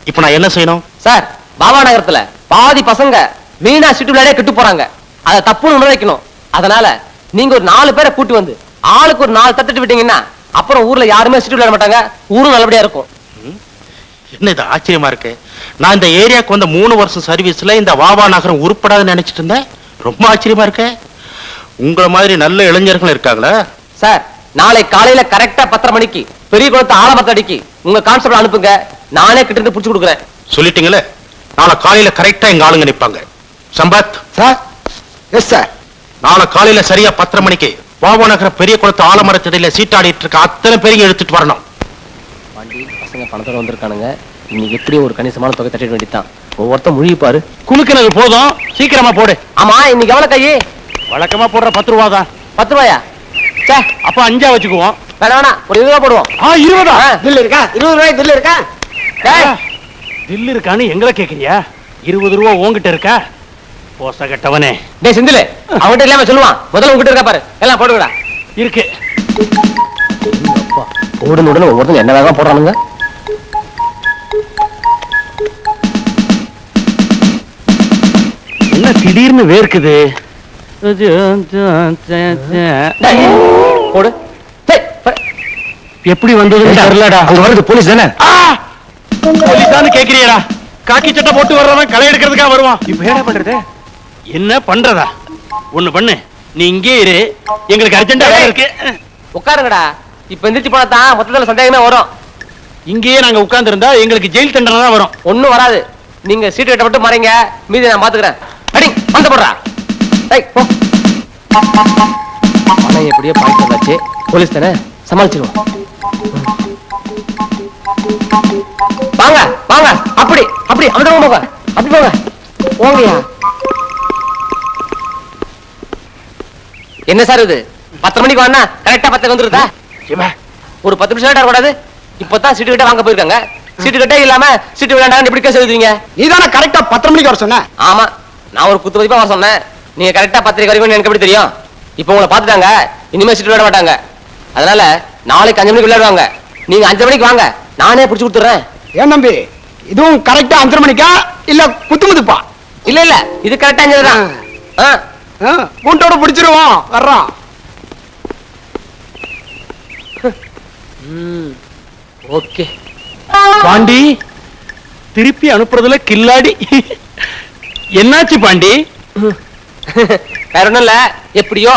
இப்ப நான் என்ன செய்யணும்? சார், பாபா நகரத்துல பாதி பசங்க வீணா சிட்டு விளையாடே கெட்டு போறாங்க. அதை தப்புன்னு உணர வைக்கணும். அதனால நீங்க ஒரு 4 பேரை கூட்டி வந்து ஆளுக்கு ஒரு 4 தட்டுட்டு விட்டீங்கன்னா அப்புறம் ஊர்ல யாருமே சிட்டு விளையாட மாட்டாங்க. ஊரும் நல்லபடியா இருக்கும். என்ன இது ஆச்சரியமா இருக்கு. நான் இந்த ஏரியாவுக்கு வந்த 3 வருஷம் சர்வீஸ்ல இந்த வாவா நகரம் உருப்படாதுன்னு நினைச்சிட்டு இருந்தேன். ரொம்ப ஆச்சரியமா இருக்கு. உங்கள மாதிரி நல்ல இளைஞர்கள் இருக்காங்களா? சார், நாளை காலையில கரெக்டா 10:30 மணிக்கு பெரிய குளத்து ஆலமரத்தடிக்கு உங்க கான்ஸ்டபிள் அனுப்புங்க. நானே கிட்ட இருந்து புடிச்சு கொடுக்குறேன். சொல்லிட்டீங்களே, நாளை காலையில கரெக்டா எங்க ஆளுங்க நிப்பாங்க. சம்பத் சார். Yes sir. நாளை காலையில சரியா 10:30 மணிக்கு வாவா நகர பெரிய குளத்து ஆலமரத்தடியில சீட்டாடிட்டு இருக்க அத்தனை பேரையும் எடுத்துட்டு வரணும். வண்டி பசங்க பணத்தோட வந்திருக்கானுங்க. இன்னைக்கு எப்படியும் ஒரு கணிசமான தொகை தட்டிட வேண்டியதான். ஒவ்வொருத்தம் முழுகிப்பாரு. குலுக்கினது போதும், சீக்கிரமா போடு. ஆமா, இன்னைக்கு எவ்வளவு கையே? வழக்கமா போடுற 10 ரூபா தான். 10 ரூபாயா? சே, அப்ப 5 வச்சுக்குவோம். வேணா ஒரு 20 ரூபா போடுவோம். 20 பில் இருக்கா? 20 ரூபாய் பில் இருக்கா? தில்லு இருக்கான்னு எங்களை கேக்குறியா? 20 ரூபா உங்ககிட்ட இருக்கா? போச கட்டவனே. டேய் செந்தில், அவன்கிட்ட இல்லாம சொல்லுவான். முதல்ல உங்ககிட்ட இருக்கா பாரு. எல்லாம் போடுங்கடா. இருக்கு. போடுன உடனே ஒவ்வொருத்தங்க என்ன வேகம் போடுறானுங்க. என்ன திடீர்னு வேர்க்குது? போடு. எப்படி வந்ததுன்னு தெரியலடா. அங்க வருது போலீஸ் தானே? போலீஸான்னு கேக்குறியடா? காக்கி சட்டை போட்டு வர்றவன் களை எடுக்கிறதுக்காக வருவான். இப்ப என்ன பண்றது? என்ன பண்றதா? ஒண்ணு பண்ணு, நீ இங்கே இரு, எங்களுக்கு அர்ஜென்டா வேலை இருக்கு. உட்காருங்கடா. இப்ப எந்திரிச்சு போனா தான் மொத்தத்துல சந்தேகமே வரும். இங்கேயே நாங்க உட்கார்ந்து இருந்தா எங்களுக்கு ஜெயில் தண்டனை தான் வரும். ஒண்ணும் வராது. நீங்க சீட்டு கட்ட மட்டும் மறைங்க, மீதி நான் பாத்துக்கிறேன். அடி வந்து போடுறா. டேய் போ. பணம் எப்படியோ பாய்ட்டு வந்தாச்சு. போலீஸ் தானே, சமாளிச்சிருவோம். வாங்க வாங்க. அப்படி அப்படி அந்த போங்க. அப்படி போங்க. போங்கயா. என்ன சார் இது? 10 மணிக்கு வானா கரெக்டா 10 வந்துருதா? ஒரு 10 நிமிஷம் லேட்டா கூடாது. இப்பதான் சீட்டு கிட்ட வாங்க போயிருக்காங்க. சீட்டு கிட்டே இல்லாம சீட்டு விளையாண்டாங்கன்னு எப்படி கேஸ் எழுதுவீங்க? நீதானே கரெக்டா 10 மணிக்கு வர சொன்ன? ஆமா, நான் ஒரு குத்து மதிப்பா வர சொன்னேன். நீங்க கரெக்டா 10 வரைக்கும் எனக்கு எப்படி தெரியும்? இப்ப உங்களை பாத்துட்டாங்க, இனிமே சீட்டு விளையாட மாட்டாங்க. அதனால நாளைக்கு 5 மணிக்கு விளையாடுவாங்க. நீங்க 5 மணிக்கு வாங்க, நானே பிடிச்சு கொடுத்துறேன். ஏன் தம்பி, இதுவும் கரெக்டா 5:30 மணிக்கா இல்ல குத்துமுதுப்பா? இல்ல இல்ல, இது கரெக்டா 5 தான். கூண்டோட பிடிச்சிருவோம். வர்றோம். ஓகே. பாண்டி, திருப்பி அனுப்புறதுல கில்லாடி. என்னாச்சு பாண்டி? வேற ஒண்ணும் இல்ல, எப்படியோ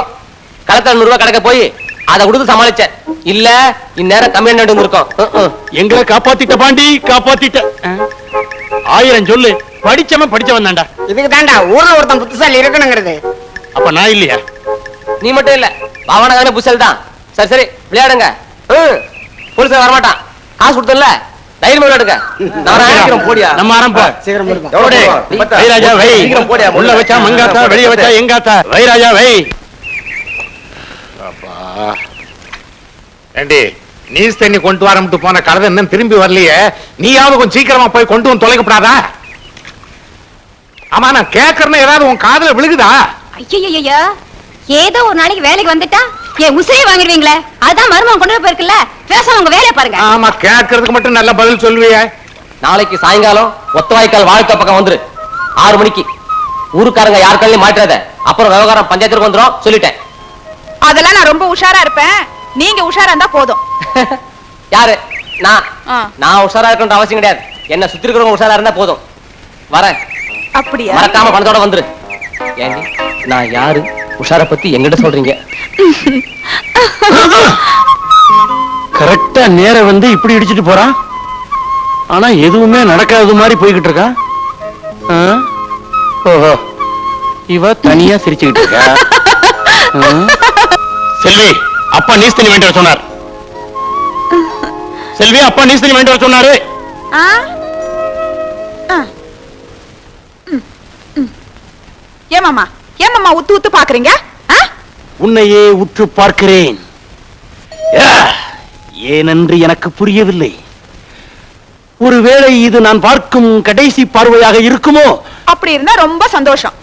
களத்துல 100 ரூபாய் கிடைக்க போய் அதை கொடுத்து சமாளிச்சேன். இல்ல இந்நேரம் கம்மி இருக்கும். எங்களை காப்பாத்திட்ட பாண்டி, காப்பாத்திட்ட. 1000 சொல்லு, படிச்சவன் தான்டா. இதுக்கு தாண்டா ஊர்ல ஒருத்தன் புத்திசாலி இருக்கணுங்கிறது. அப்ப நான் இல்லையா? நீ மட்டும் இல்ல, பாவனகான புசல் தான். சரி சரி விளையாடுங்க. போலீஸ் வரமாட்டான். காசு கொடுத்தல, தைரியமா விளையாடுங்க. நான் போடியா. நம்ம ஆரம்பம். சீக்கிரம் போடுங்க. வைராஜா வை. சீக்கிரம் போடியா. உள்ள வச்சா மங்காத்தா, வெளிய வச்சா எங்காத்தா. வைராஜா வை. ஏண்டி, நீஸ் தண்ணி கொண்டு வரம்ட்டு போன கழுதை இன்னும் திரும்பி வரலையே. நீயாவது கொஞ்சம் சீக்கிரமா போய் கொண்டு வந்து தொலைக்கப்படாதா? ஆமா, நான் கேட்கறேன்னு ஏதாவது உன் காதுல விழுகுதா? ஐயோ, ஏதோ ஒரு நாளைக்கு வேலைக்கு வந்துட்டா என் உசிரியை வாங்கிடுவீங்களே, அதான் மருமகன் கொண்டு போயிருக்குல்ல. பேசாம உங்க வேலையை பாருங்க. ஆமா, கேட்கறதுக்கு மட்டும் நல்ல பதில் சொல்லுவிய. நாளைக்கு சாயங்காலம் ஒத்தவாய்க்கால் வாழ்க்கை பக்கம் வந்துரு. 6 மணிக்கு. ஊருக்காரங்க யார் கையிலையும் மாட்டாத. அப்புறம் விவகாரம் பஞ்சாயத்துக்கு வந்துரும் சொல்லிட்டேன். அதெல்லாம் நான் ரொம்ப உஷாரா இருப்பேன். நீங்க உஷாரா இருந்தா போதும். யாரு? நான் உஷாரா இருக்கணும்னு அவசியம் கிடையாது. என்ன சுத்தி இருக்கிறவங்க உஷாரா இருந்தா போதும். வரேன். அப்படியா? மறக்காம பணத்தோட வந்துரு. ஏண்டி, நான் யாரு? உஷார பத்தி எங்கிட்ட சொல்றீங்க? கரெக்டா நேரம் வந்து இப்படி இடிச்சிட்டு போறான். ஆனா எதுவுமே நடக்காத மாதிரி போய்கிட்டு இருக்கான். ஓஹோ, இவ தனியா சிரிச்சுக்கிட்டு இருக்கா. செல்வி, அப்பா நீஸ் தண்ணி வேண்டி வர சொன்னார். செல்வி, அப்பா நீஸ் தண்ணி வேண்டி வர சொன்னாரு. ஏமாமா, ஏமாமா உத்து உத்து பாக்குறீங்க? உன்னையே உற்று பார்க்கிறேன். ஏனென்று எனக்கு புரியவில்லை. ஒருவேளை இது நான் பார்க்கும் கடைசி பார்வையாக இருக்குமோ? அப்படி இருந்தா ரொம்ப சந்தோஷம்.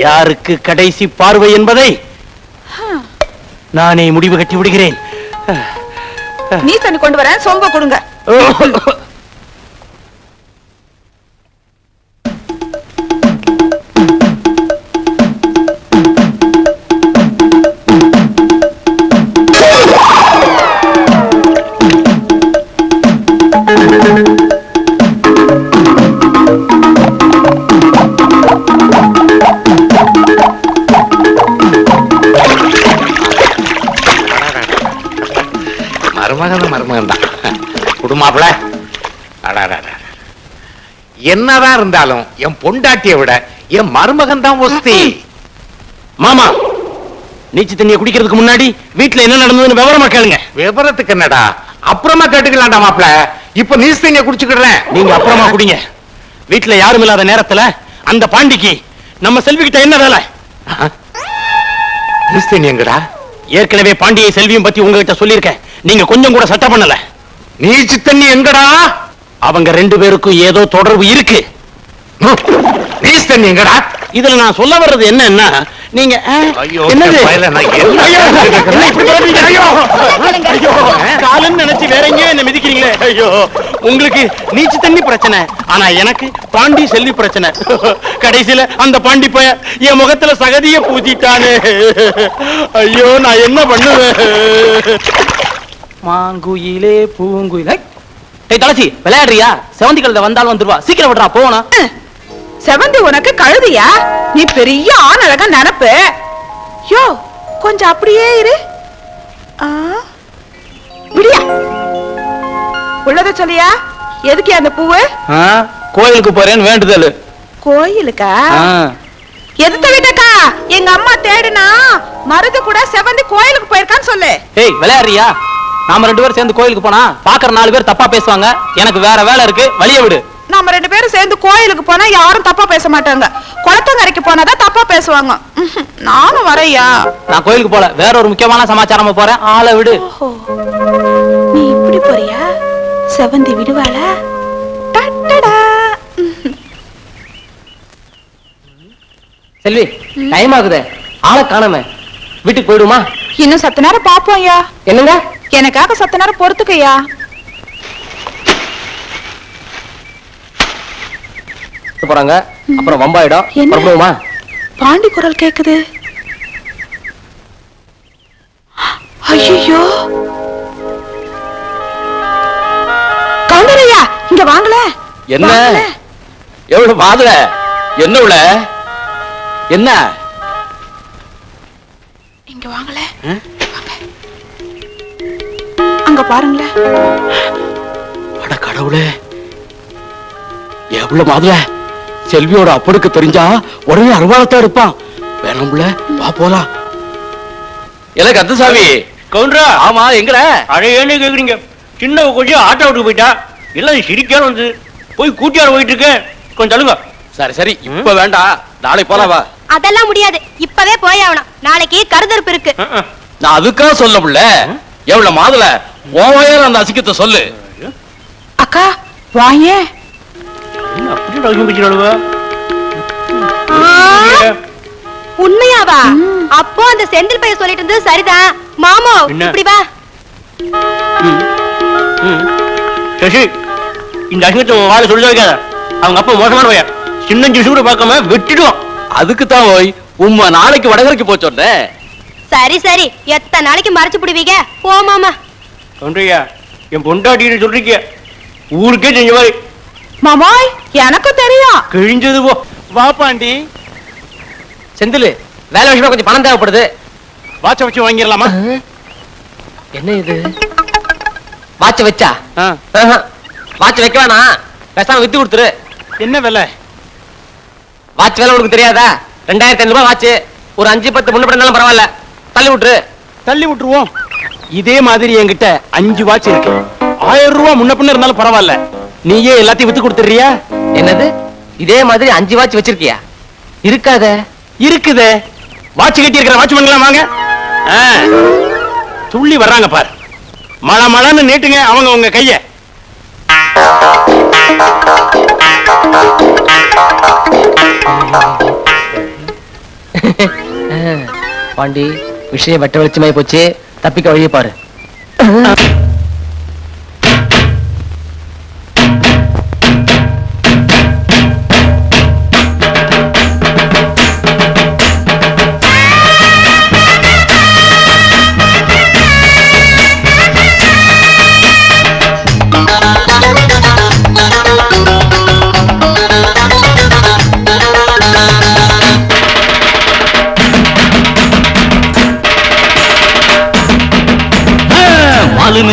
யாருக்கு கடைசி பார்வை என்பதை நானே முடிவு கட்டி விடுகிறேன். நீ தண்ணி கொண்டு வரேன், சொம்ப கொடுங்க. மருமகன் தான் குடுமாப்ல. என்னதான் இருந்தாலும் என் பொண்டாட்டியை விட என் மருமகன் தான் ஒஸ்தி. மாமா, நீச்சு தண்ணியை குடிக்கிறதுக்கு முன்னாடி வீட்டுல என்ன நடந்ததுன்னு விவரமா கேளுங்க. விவரத்துக்கு என்னடா, அப்புறமா கேட்டுக்கலாம்டா மாப்ள. இப்ப நீச்சு தண்ணியை குடிச்சுக்கிறேன். நீங்க அப்புறமா குடிங்க. வீட்டுல யாரும் இல்லாத நேரத்துல அந்த பாண்டிக்கு நம்ம செல்விகிட்ட என்ன வேலை? நீச்சு தண்ணி எங்கடா? ஏற்கனவே பாண்டியை செல்வியும் பத்தி உங்ககிட்ட சொல்லியிருக்கேன். நீங்க கொஞ்சம் கூட சட்டை பண்ணல. நீச்சு தண்ணி எங்கடா? அவங்க 2 பேருக்கும் ஏதோ தொடர்பு இருக்கு. நீச்சு தண்ணி எங்கடா? இதுல நான் சொல்ல வர்றது என்னன்னா, நீங்க என்னது காலன்னு நினைச்சு வேற எங்கேயோ என்ன மிதிக்கிறீங்களே. ஐயோ, உங்களுக்கு நீச்சு தண்ணி பிரச்சனை, ஆனா எனக்கு பாண்டி செல்வி பிரச்சனை. கடைசியில அந்த பாண்டி பைய என் முகத்துல சகதிய பூத்திட்டானே. ஐயோ, நான் என்ன பண்ணுவேன்? மாங்குயிலே பூங்குயிலே. தலசி விளையாடுறியா? செவந்தி கழுத வந்தாலும் வந்துருவா. சீக்கிரம் விடுறா, போனா. செவந்தி உனக்கு கழுதியா? நீ பெரிய ஆண் அழகா நினப்பு. யோ, கொஞ்சம் அப்படியே இரு. விடியா உள்ளத சொல்லியா? எதுக்கு அந்த பூவு? கோயிலுக்கு போறேன்னு வேண்டுதல். கோயிலுக்கா? எதுத்த வீட்டக்கா? எங்க அம்மா தேடுனா மருது கூட செவந்தி கோயிலுக்கு போயிருக்கான்னு சொல்லு. ஏய், விளையாடுறியா? நாம 2 பேரும் சேர்ந்து கோயிலுக்கு போனா பாக்குற 4 பேர் தப்பா பேசுவாங்க. எனக்கு வேற வேலை இருக்கு, வழிய விடு. நாம 2 பேரும் சேர்ந்து கோயிலுக்கு போனா யாரும் தப்பா பேச மாட்டாங்க. குளத்தங்கரைக்கு போனாதான் தப்பா பேசுவாங்க. நானும் வரையா? நான் கோயிலுக்கு போல, வேற ஒரு முக்கியமான சமாச்சாரமா போறேன். ஆளை விடு. நீ இப்படி போறியா? செவந்தி விடுவாளா? செல்வி, டைம் ஆகுதே, ஆளை காணாம. வீட்டுக்கு போயிடுமா? இன்னும் சத்த நேரம் பாப்போம் ஐயா. என்னங்க? எனக்காக சத்த நேரம் பொறுத்துக்கையா. போறாங்க, அப்புறம் வம்பாயிடும். போமா? பாண்டி குரல் கேக்குது. ஐயோ, கவுண்டரையா, இங்க வாங்கல. என்ன எவ்வளவு பாதுல? என்ன உள்ள? என்ன? இங்க வாங்கல. அங்க பாருங்களேன். அட கடவுளே, எவ்வளவு மாதுல? செல்வியோட அப்பனுக்கு தெரிஞ்சா உடனே அருவாளத்தான் இருப்பான். வேணும்ல, வா போலாம். எனக்கு அத்துசாமி கவுண்டரா. ஆமா, எங்கட? அழையன்னு கேக்குறீங்க. சின்ன கொஞ்சம் ஆட்டோ விட்டு போயிட்டா. இல்ல சிரிக்கான வந்து போய் கூட்டியார போயிட்டு இருக்க. கொஞ்சம் தள்ளுங்க. சரி சரி, இப்ப வேண்டாம், நாளைக்கு போலாம் வா. அதெல்லாம் முடியாது, இப்பவே போய் ஆகணும். நாளைக்கு கருதறுப்பு இருக்கு. நான் அதுக்காக சொல்ல முடியல. எவ்வளவு மாதுல ஓவையால அந்த அசிக்கத்தை சொல்லு. அக்கா வாயே. உண்மையாவா? அப்போ அந்த செந்தில் பையன் சொல்லிட்டு இருந்தது சரிதான். மாமோ, இப்படி வா. சசி, இந்த அசிங்கத்தை வாழ சொல்லி வைக்காத. அவங்க அப்பா மோசமான பையன். சின்ன ஜூஸ் கூட பார்க்காம வெட்டிடுவான். அதுக்கு தான் போய் உம்மா நாளைக்கு வடகரைக்கு போய் சொன்னேன். சரி சரி, எத்தனை நாளைக்கு மறைச்சு பிடிவீங்க? போ மாமா. கவுண்டரையா, என் பொண்டாட்டின்னு சொல்றீங்க, ஊருக்கே செஞ்ச மாதிரி. மாமாய், எனக்கு தெரியும். கிழிஞ்சது போ. வா பாண்டி. செந்தில், வேலை விஷயமா கொஞ்சம் பணம் தேவைப்படுது. வாட்ச வச்சு வாங்கிடலாமா? என்ன இது? வாட்ச வச்சா? வாட்ச வைக்க வேணாம், பேசாம வித்து கொடுத்துரு. என்ன விலை? வாட்ச் வேலை உனக்கு தெரியாதா? 2500 ரூபாய் வாட்ச். ஒரு 5-10 முன்ன பின்னாலும் பரவாயில்ல, தள்ளி விட்டுரு. தள்ளி விட்டுருவோம். இதே மாதிரி என்கிட்ட 5 வாட்ச் இருக்கு. 1000 ரூபாய் முன்ன பின்ன இருந்தாலும் பரவாயில்ல. நீயே எல்லாத்தையும் வித்து கொடுத்துறியா? என்னது? இதே மாதிரி 5 வாட்ச் வச்சிருக்கியா? இருக்காத. இருக்குதே. வாட்ச் கட்டி இருக்கிற வாட்ச்மேன்லாம் வாங்க. துள்ளி வர்றாங்க பாரு. மழை மழைன்னு நீட்டுங்க அவங்க உங்க கைய. பாண்டி, விஷயம் வெட்ட வெளிச்சமாய் போச்சு. தப்பிக்க வழியை பாரு.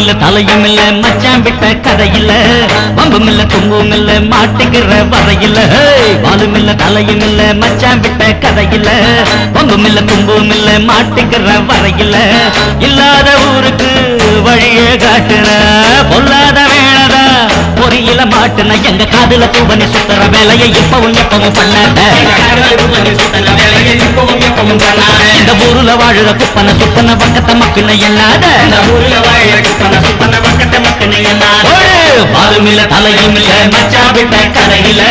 இல்ல தலையும் இல்ல மச்சான் விட்ட கதையில வம்பும் இல்ல தும்பும் இல்ல மாட்டுக்கிற வரையில வாலும் இல்ல தலையும் இல்ல மச்சான் விட்ட கதையில வம்பும் இல்ல தும்பும் இல்ல மாட்டுக்கிற வரையில இல்லாத ஊருக்கு வழியே காட்டுற பொல்லாத வேளதா பொறியில மாட்டுன எங்க காதுல பூவனி சுத்துற வேலையை இப்பவும் எப்பவும் பண்ணாத. இந்த ஊருல வாழுற குப்பன சுப்பன பக்கத்த மக்கள் என்னாத. பாலும் இல்ல தலையும் இல்ல மச்சா விட்ட கரையில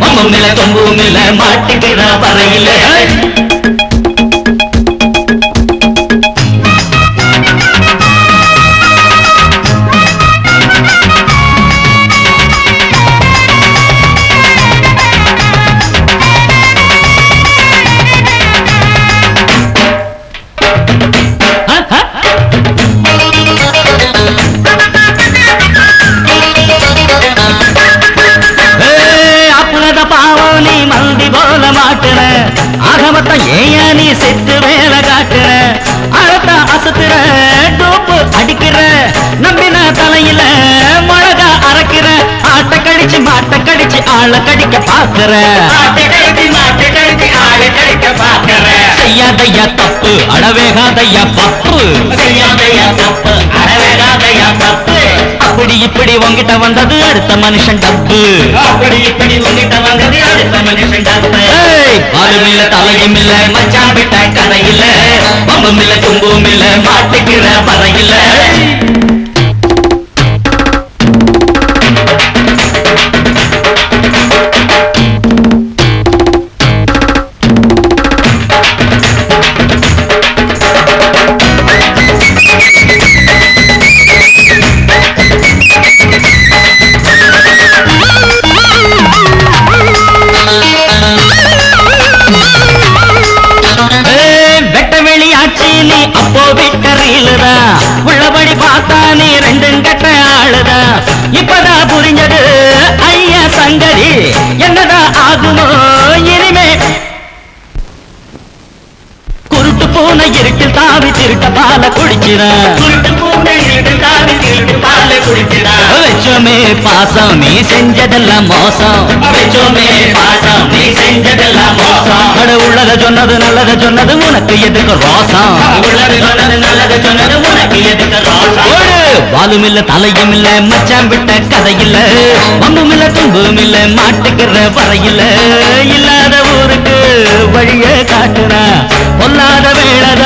மம்பும் இல்ல தொம்பும் இல்ல மாட்டுக்கிற வரையில ஆகமத்த ஏயா நீ செத்து வேலை காட்டுற அழத்தா அசத்துற டோப்பு அடிக்கிற நம்பின தலையில மிளகா அரைக்கிற ஆட்ட கடிச்சு மாட்ட கடிச்சு ஆள கடிக்க பாக்குற செய்யாதையா தப்பு அடவேகாதையா பப்பு செய்யாதையா தப்பு அடவேகாதையா தப்பு அப்படி இப்படி உங்கிட்ட வந்தது அடுத்த மனுஷன் டப்பு அப்படி இப்படி உங்கிட்ட வந்தது அடுத்த மனுஷன் டப்பு பாலும் இல்ல தலையும் இல்ல மச்சான் விட்ட கதையில பம்பும் இல்ல தும்பும் இல்ல மாட்டுக்கிற பறையில அப்போ விட்டறியிலுதா உள்ளபடி பார்த்தா நீ ரெண்டும் கட்ட ஆளுதா இப்பதான் புரிஞ்சது ஐயா சங்கதி என்னதா ஆகுமோ இனிமே குருட்டு பூனை இருட்டில் தாவி திருட்ட பால குடிச்சிட குருட்டு பூனை இருட்டில் தாவி திருட்டு பால குடிச்சிட வெச்சோமே பாசம் நீ செஞ்சதெல்லாம் மோசம் வெச்சோமே பாசம் நீ செஞ்சதெல்லாம் மோசம் அட உள்ளத சொன்னது நல்லத சொன்னது உனக்கு எதுக்கு ரோசம் உள்ளது சொன்னது நல்லது சொன்னது உனக்கு எதுக்கு ரோசம் வாலும் இல்ல தலையும் இல்ல மச்சான் விட்ட கதையில வம்பும் இல்ல தும்பும் இல்ல மாட்டுக்கிற வரையில இல்லாத ஊருக்கு வழிய காட்டுற பொல்லாத வேளத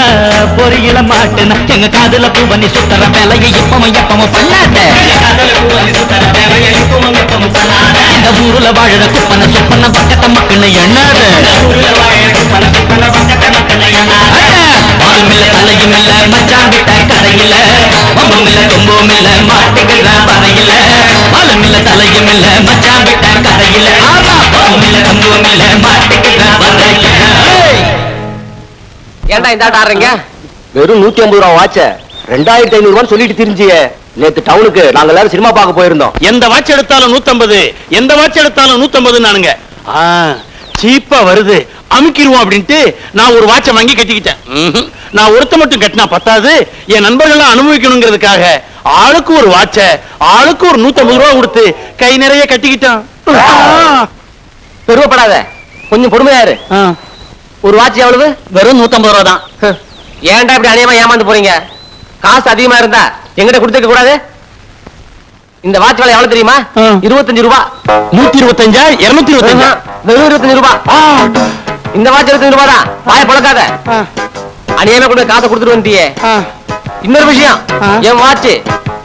பொறியில மாட்டுன எங்க காதுல பூவனி சுத்தர வேலையை இப்பவும் எப்பவும் பண்ணாத. இந்த ஊருல வாழற குப்பன சுப்பன பக்கத்த மக்கள் எண்ணாத. பாலும் இல்ல தலையும் இல்ல மச்சான் விட்ட கரையில வம்பும் இல்ல தும்பும் இல்ல மாட்டுக்கிற வரையில பாலும் இல்ல தலையும் இல்ல மச்சான் விட்ட கரையில வம்பும் இல்ல தும்பும் இல்ல மாட்டுக்கிற வரையில. ஏன்டா இந்த ஆட்ட ஆடுறீங்க? வெறும் 150 ரூபா வாட்ச 2500 ரூபான்னு சொல்லிட்டு தெரிஞ்சிய. நேத்து டவுனுக்கு நாங்க எல்லாரும் சினிமா பார்க்க போயிருந்தோம். எந்த வாட்ச் எடுத்தாலும் 150, எந்த வாட்ச் எடுத்தாலும் 150 நானுங்க. சீப்பா வருது அமுக்கிடுவோம் அப்படின்ட்டு நான் ஒரு வாட்சை வாங்கி கட்டிக்கிட்டேன். நான் ஒருத்த மட்டும் கட்டினா பத்தாது, என் நண்பர்கள் அனுபவிக்கணுங்கிறதுக்காக ஆளுக்கு ஒரு வாட்ச ஆளுக்கு ஒரு 150 ரூபா கொடுத்து கை நிறைய கட்டிக்கிட்டான். பெருமைப்படாத, கொஞ்சம் பொறுமையாரு. ஒரு வாட்ச் எவ்வளவு? வெறும் 150 ரூபா தான். ஏன்டா இப்படி அநியமா ஏமாந்து போறீங்க? காசு அதிகமா இருந்தா எங்கிட்ட கொடுத்துக்க கூடாது. இந்த வாட்ச் விலை எவ்வளவு தெரியுமா? 25 ரூபா. 125 225 வெறும் 25 ரூபா. இந்த வாட்ச் எடுத்து ரூபாடா வாய பழக்காத அநியாயமா கூட காசை கொடுத்துட்டு வந்தியே இன்னொரு விஷயம் என் வாட்ச்